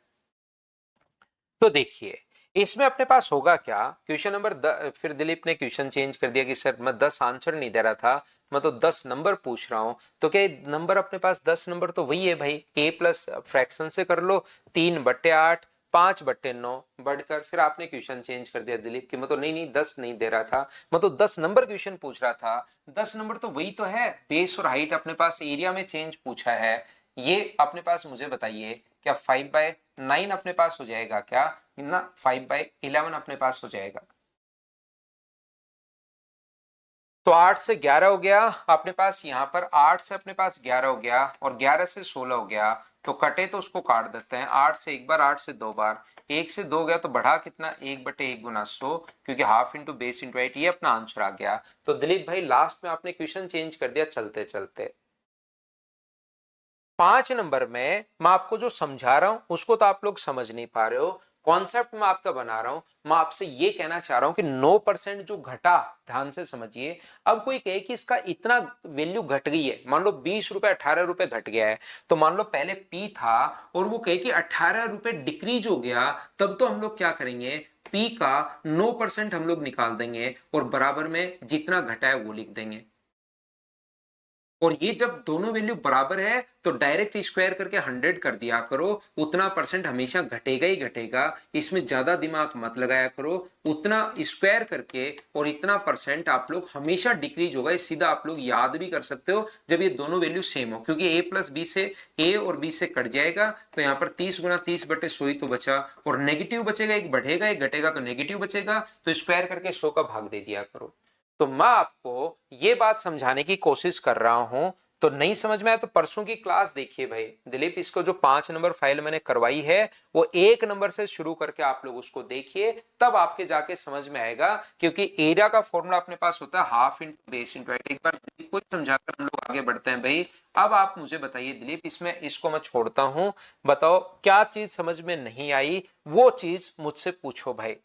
तो देखिए, इसमें अपने पास होगा क्या, क्वेश्चन नंबर फिर दिलीप ने क्वेश्चन चेंज कर दिया कि सर मैं 10 आंसर नहीं दे रहा था, मैं तो 10 नंबर पूछ रहा हूं। तो क्या नंबर अपने पास 10 नंबर तो वही है भाई, ए प्लस फ्रैक्शन से कर लो, 3/8, 5/9 बढ़कर। फिर आपने क्वेश्चन चेंज कर दिया दिलीप की, मैं तो नहीं नहीं 10 नहीं दे रहा था, मैं तो 10 नंबर क्वेश्चन पूछ रहा था। 10 नंबर तो वही तो है, बेस और हाइट अपने पास एरिया में चेंज पूछा है। ये अपने पास मुझे बताइए, क्या 5/9 अपने पास हो जाएगा क्या? ना, 5/11 अपने पास हो जाएगा। तो 8 से 11 हो गया अपने पास, यहां पर 8 से अपने पास 11 हो गया और 11 से 16 हो गया। तो कटे तो उसको काट देते हैं, 8 से एक बार, 8 से दो बार, 1 से 2 गया तो बढ़ा कितना, 1/1 × 100, क्योंकि half into base into height, ये अपना आंसर आ गया। तो दिलीप भाई लास्ट में आपने क्वेश्चन चेंज कर दिया चलते चलते। 5 नंबर में मैं आपको जो समझा रहा हूं उसको तो आप लोग समझ नहीं पा रहे हो, कॉन्सेप्ट मैं आपका बना रहा हूं। मैं आपसे ये कहना चाह रहा हूं कि 9% जो घटा, ध्यान से समझिए। अब कोई कहे कि इसका इतना वैल्यू घट गई है, मान लो 20 रुपए 18 रुपए घट गया है, तो मान लो पहले पी था और वो कहे कि 18 रुपए डिक्रीज हो गया, तब तो हम लोग क्या करेंगे, पी का 9% हम लोग निकाल देंगे और बराबर में जितना घटा है वो लिख देंगे। और ये जब दोनों वैल्यू बराबर है तो डायरेक्ट स्क्वायर करके 100 कर दिया करो, उतना परसेंट हमेशा घटेगा ही घटेगा, इसमें ज्यादा दिमाग मत लगाया करो। उतना स्क्वायर करके और इतना परसेंट आप लोग हमेशा डिक्रीज होगा, सीधा आप लोग याद भी कर सकते हो जब ये दोनों वैल्यू सेम हो, क्योंकि ए प्लस बी से ए और बी से कट जाएगा, तो यहाँ पर 30 × 30/100 ही तो बचा, और नेगेटिव बचेगा, एक बढ़ेगा एक घटेगा तो नेगेटिव बचेगा, तो स्क्वायर करके 100 का भाग दे दिया करो। तो मैं आपको ये बात समझाने की कोशिश कर रहा हूं। तो नहीं समझ में आया तो परसों की क्लास देखिए भाई दिलीप, इसको जो 5 नंबर फाइल मैंने करवाई है वो 1 नंबर से शुरू करके आप लोग उसको देखिए, तब आपके जाके समझ में आएगा। क्योंकि एरिया का फॉर्मूला अपने पास होता है half into base into height. एक बार को समझाकर हम लोग आगे बढ़ते हैं भाई। अब आप मुझे बताइए दिलीप, इसमें इसको मैं छोड़ता हूं, बताओ क्या चीज समझ में नहीं आई, वो चीज मुझसे पूछो भाई।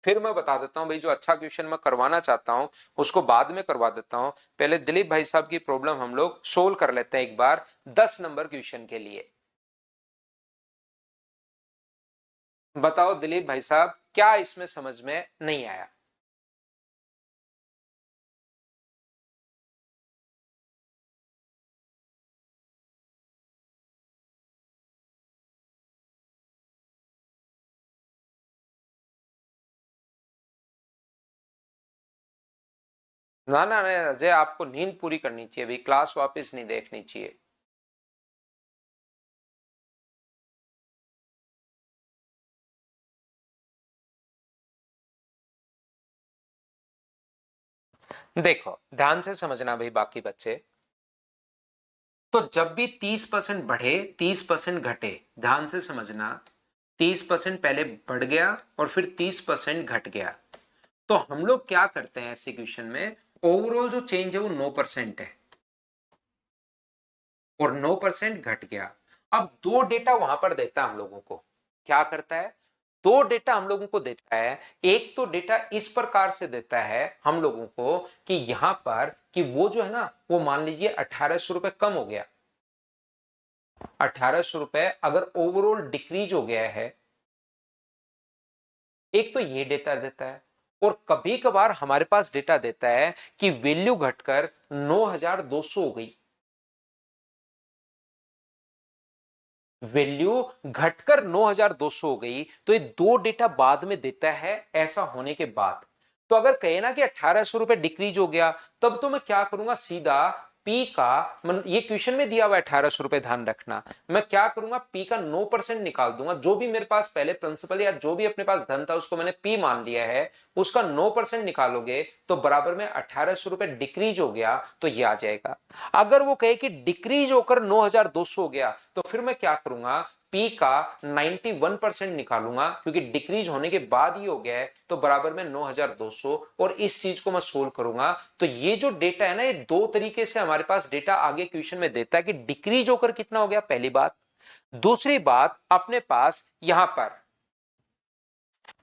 फिर मैं बता देता हूं भाई, जो अच्छा क्वेश्चन मैं करवाना चाहता हूं उसको बाद में करवा देता हूं। पहले दिलीप भाई साहब की प्रॉब्लम हम लोग सोल्व कर लेते हैं एक बार 10 नंबर क्वेश्चन के लिए। बताओ दिलीप भाई साहब, क्या इसमें समझ में नहीं आया? ना ना ना अजय, आपको नींद पूरी करनी चाहिए भाई, क्लास वापस नहीं देखनी चाहिए। देखो ध्यान से समझना भाई बाकी बच्चे, तो जब भी 30% बढ़े 30% घटे, ध्यान से समझना, 30% पहले बढ़ गया और फिर 30% घट गया, तो हम लोग क्या करते हैं ऐसे क्वेश्चन में, ओवरऑल जो चेंज है वो 9% है और 9% घट गया। अब दो डेटा वहां पर देता है हम लोगों को, क्या करता है, दो डेटा हम लोगों को देता है। एक तो डेटा इस प्रकार से देता है हम लोगों को कि यहां पर कि वो जो है ना, वो मान लीजिए 1800 रुपए कम हो गया, 1800 रुपए अगर ओवरऑल डिक्रीज हो गया है, एक तो ये डेटा देता है। और कभी कभार हमारे पास डेटा देता है कि वैल्यू घटकर 9200 हो गई, वैल्यू घटकर 9200 हो गई। तो ये दो डेटा बाद में देता है ऐसा होने के बाद। तो अगर कहे ना कि 1800 रुपए डिक्रीज हो गया, तब तो मैं क्या करूंगा, सीधा पी का ये क्वेश्चन में दिया हुआ 1800 रुपए, ध्यान रखना, मैं क्या करूंगा, पी का 9% निकाल दूंगा। जो भी मेरे पास पहले प्रिंसिपल या जो भी अपने पास धन था उसको मैंने पी मान लिया है, उसका 9% निकालोगे तो बराबर में 1800 रुपए डिक्रीज हो गया, तो ये आ जाएगा। अगर वो कहे कि डिक्रीज होकर 9200 हो गया, तो फिर मैं क्या करूंगा, पी का 91% निकालूंगा, क्योंकि डिक्रीज होने के बाद ही हो गया है, तो बराबर में 9200, और इस चीज को मैं सोल्व करूंगा। तो ये जो डेटा है ना, ये दो तरीके से हमारे पास डेटा आगे क्वेश्चन में देता है कि डिक्रीज होकर कितना हो गया, पहली बात। दूसरी बात, अपने पास यहां पर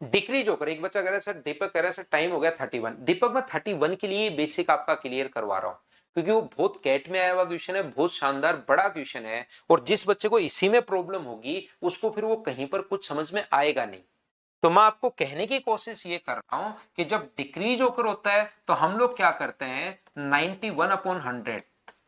डिक्रीज होकर, एक बच्चा कह रहा है सर, दीपक कह रहा है सर टाइम हो गया 31, दीपक मैं 31 के लिए बेसिक आपका क्लियर करवा रहा हूं, क्योंकि वो बहुत कैट में आया हुआ क्वेश्चन है, बहुत शानदार बड़ा क्वेश्चन है, और जिस बच्चे को इसी में प्रॉब्लम होगी उसको फिर वो कहीं पर कुछ समझ में आएगा नहीं। तो मैं आपको कहने की कोशिश ये कर रहा हूं कि जब डिक्रीज होकर होता है तो हम लोग क्या करते हैं, 91/100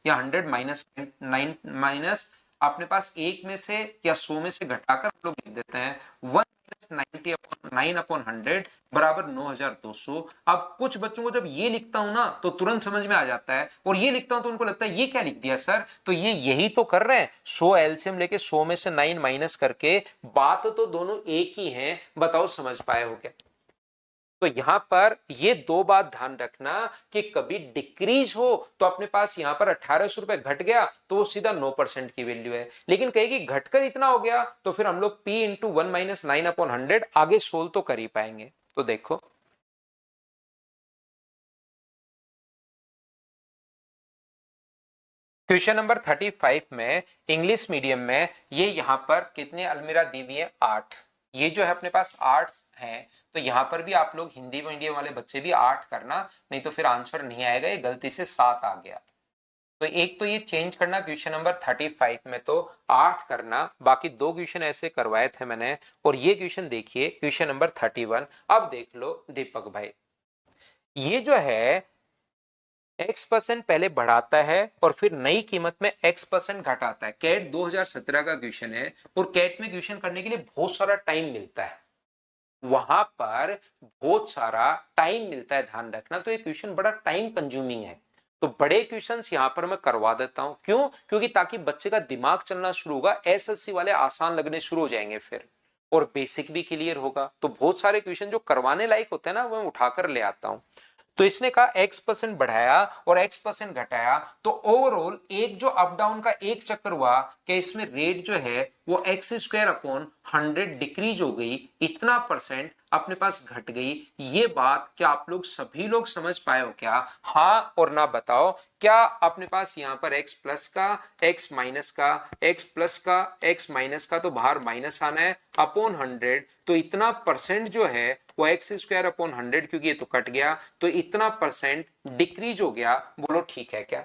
या 100 माइनस 9 माइनस अपने पास एक में से या 100 में से घटाकर हम लोग लिख देते हैं 1 - 90/9/100 बराबर 9200। अब कुछ बच्चों को जब ये लिखता हूं ना तो तुरंत समझ में आ जाता है, और ये लिखता हूं तो उनको लगता है ये क्या लिख दिया सर, तो ये यही तो कर रहे हैं, 100 एलसीएम लेके 100 में से 9 माइनस करके, बात तो दोनों एक ही है, बताओ समझ पाए हो क्या? तो यहां पर ये दो बात ध्यान रखना कि कभी डिक्रीज हो तो अपने पास यहां पर 1800 रुपए घट गया तो वो सीधा 9% की वैल्यू है, लेकिन कहेगी घटकर इतना हो गया तो फिर हम लोग p इंटू 1 - 9/100 आगे सोल्व तो कर ही पाएंगे। तो देखो क्वेश्चन नंबर 35 में इंग्लिश मीडियम में ये यहां पर कितने अलमीरा दी हुई है, 8। ये जो है अपने पास आर्ट्स हैं, तो यहां पर भी आप लोग हिंदी मीडियम वाले बच्चे भी 8 करना, नहीं तो फिर आंसर नहीं आएगा, ये गलती से 7 आ गया। तो एक तो ये चेंज करना क्वेश्चन नंबर 35 में, तो 8 करना, बाकी दो क्वेश्चन ऐसे करवाए थे मैंने। और ये क्वेश्चन देखिए क्वेश्चन नंबर 31, अब देख लो दीपक भाई, ये जो है x% पहले बढ़ाता है और फिर नई कीमत में x% घटाता है। कैट 2017 का क्वेश्चन है, और कैट में क्वेश्चन करने के लिए बहुत सारा टाइम मिलता है, वहां पर बहुत सारा टाइम मिलता है, ध्यान रखना। तो ये क्वेश्चन बड़ा टाइम कंज्यूमिंग है, तो बड़े क्वेश्चंस यहां पर मैं करवा देता हूं, क्यों, क्योंकि ताकि बच्चे का दिमाग चलना शुरू होगा, एसएससी वाले आसान लगने शुरू हो जाएंगे फिर, और बेसिक भी क्लियर होगा। तो बहुत सारे क्वेश्चन जो करवाने लायक होते हैं ना, वो मैं उठाकर ले आता हूं। तो इसने कहा x% बढ़ाया और x% घटाया, तो ओवरऑल एक जो अप डाउन का एक चक्कर हुआ कि इसमें रेट जो है वो x² अपॉन 100 डिक्रीज हो गई, इतना परसेंट अपने पास घट गई। ये बात क्या आप लोग सभी लोग समझ पाए हो क्या? हाँ और ना बताओ। क्या अपने पास यहां पर x प्लस का, x माइनस का, x प्लस का, x माइनस का, तो बाहर माइनस आना है अपॉन 100, तो इतना परसेंट जो है वो x² अपॉन 100, क्योंकि ये तो कट गया, तो इतना परसेंट डिक्रीज हो गया। बोलो ठीक है क्या?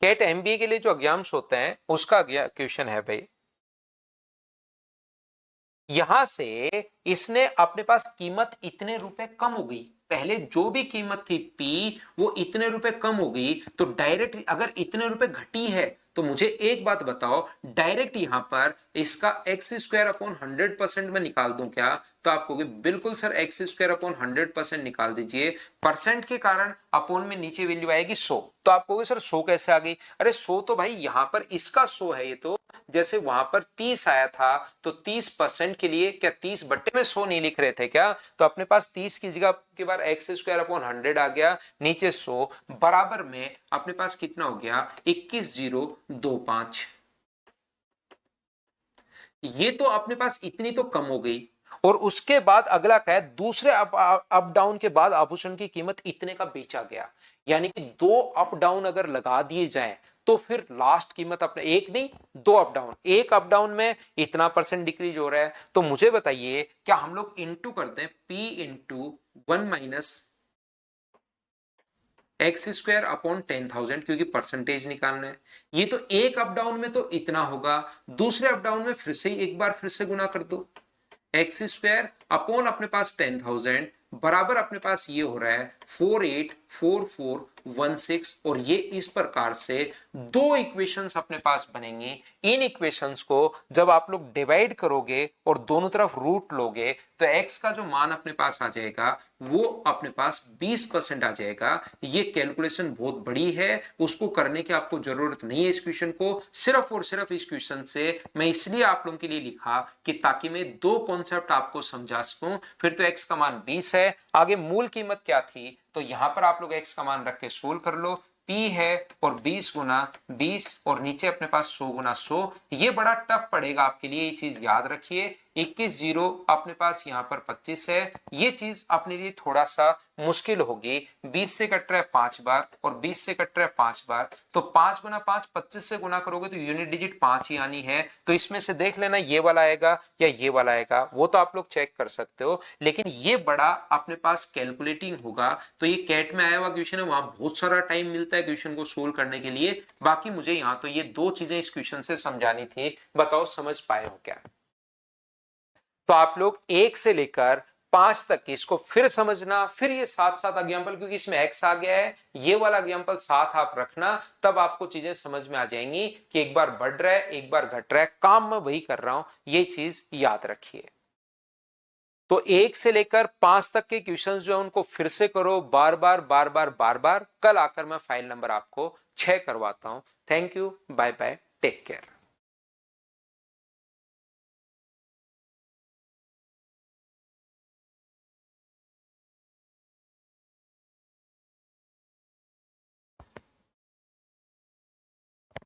कैट एमबीए के लिए जो एग्जाम्स होते हैं उसका क्वेश्चन है भाई। यहां से इसने अपने पास कीमत इतने रुपए कम हो गई, पहले जो भी कीमत थी पी वो इतने रुपए कम हो गई, तो डायरेक्ट अगर इतने रुपए घटी है तो मुझे एक बात बताओ, डायरेक्ट यहां पर इसका x² अपॉन 100% में निकाल दूं क्या? तो आप कहोगे बिल्कुल सर, x² अपॉन 100% निकाल दीजिए। परसेंट के कारण अपॉन में नीचे वैल्यू आएगी 100, तो आप कहोगे सर 100 कैसे आ गई? अरे 100 तो भाई यहां पर इसका 100 है, ये तो जैसे वहां पर 30 आया था तो 30% के लिए क्या 30 बट्टे में 100 नहीं लिख रहे थे क्या? तो अपने पास 30 की जगह के बाद x² अपॉन 100 आ गया, नीचे 100, बराबर में अपने पास कितना हो गया 21,025। ये तो अपने पास इतनी तो कम हो गई, और उसके बाद अगला क्या है, दूसरे अप डाउन के बाद आभूषण की कीमत इतने का बेचा गया। यानी कि दो अप डाउन अगर लगा दिए जाएं तो फिर लास्ट कीमत अपने, एक नहीं दो अप डाउन, एक अप डाउन में इतना परसेंट डिक्रीज हो रहा है। तो मुझे बताइए क्या हम लोग इंटू करते हैं p into 1 minus x² upon 10,000, क्योंकि परसेंटेज निकालना है। ये तो एक अप डाउन में तो इतना होगा, दूसरे अप डाउन में फिर से एक बार फिर से गुना कर दो, x² अपॉन अपने पास 10,000 बराबर अपने पास ये हो रहा है 484416, और ये इस प्रकार से दो इक्वेशंस अपने पास बनेंगी। इन इक्वेशंस को जब आप लोग डिवाइड करोगे और दोनों तरफ रूट लोगे तो x का जो मान अपने पास आ जाएगा वो अपने पास 20% आ जाएगा। ये कैलकुलेशन बहुत बड़ी है, उसको करने की आपको जरूरत नहीं है। इस क्वेश्चन को सिर्फ और सिर्फ इस क्वेश्चन से मैं इसलिए आप लोगों के लिए लिखा कि ताकि मैं दो कॉन्सेप्ट आपको समझा सकूं। फिर तो x का मान 20 है, आगे मूल कीमत क्या थी, तो यहां पर आप लोग x का मान रख के सोल्व कर लो। p है और 20 गुना 20 और नीचे अपने पास 100 गुना 100। ये बड़ा टफ पड़ेगा आपके लिए, ये चीज याद रखिए। 21 जीरो अपने पास यहाँ पर 25 है, ये चीज अपने लिए थोड़ा सा मुश्किल होगी। 20 से कट रहा है 5 बार और 20 से कट रहा है 5 बार, तो 5 गुना 5 25 से गुना करोगे तो यूनिट डिजिट 5 ही आनी है। तो इसमें से देख लेना ये वाला आएगा या ये वाला आएगा, वो तो आप लोग चेक कर सकते हो, लेकिन ये बड़ा अपने पास कैलकुलेटिंग होगा। तो ये कैट में आया हुआ क्वेश्चन है, वहां बहुत सारा टाइम मिलता है क्वेश्चन को सोल्व करने के लिए। बाकी मुझे यहाँ तो ये दो चीजें इस क्वेश्चन से समझानी थी, बताओ समझ पाए हो क्या? तो आप लोग 1 से लेकर 5 तक की इसको फिर समझना, फिर ये साथ साथ एग्जांपल, क्योंकि इसमें x आ गया है, ये वाला एग्जांपल साथ आप रखना, तब आपको चीजें समझ में आ जाएंगी कि एक बार बढ़ रहा है एक बार घट रहा है, काम मैं वही कर रहा हूं, ये चीज याद रखिए। तो 1 से लेकर 5 तक के क्वेश्चंस जो है उनको फिर से करो, बार बार बार बार बार बार। कल आकर मैं फाइल नंबर आपको 6 करवाता हूं। Thank you, bye bye, take care.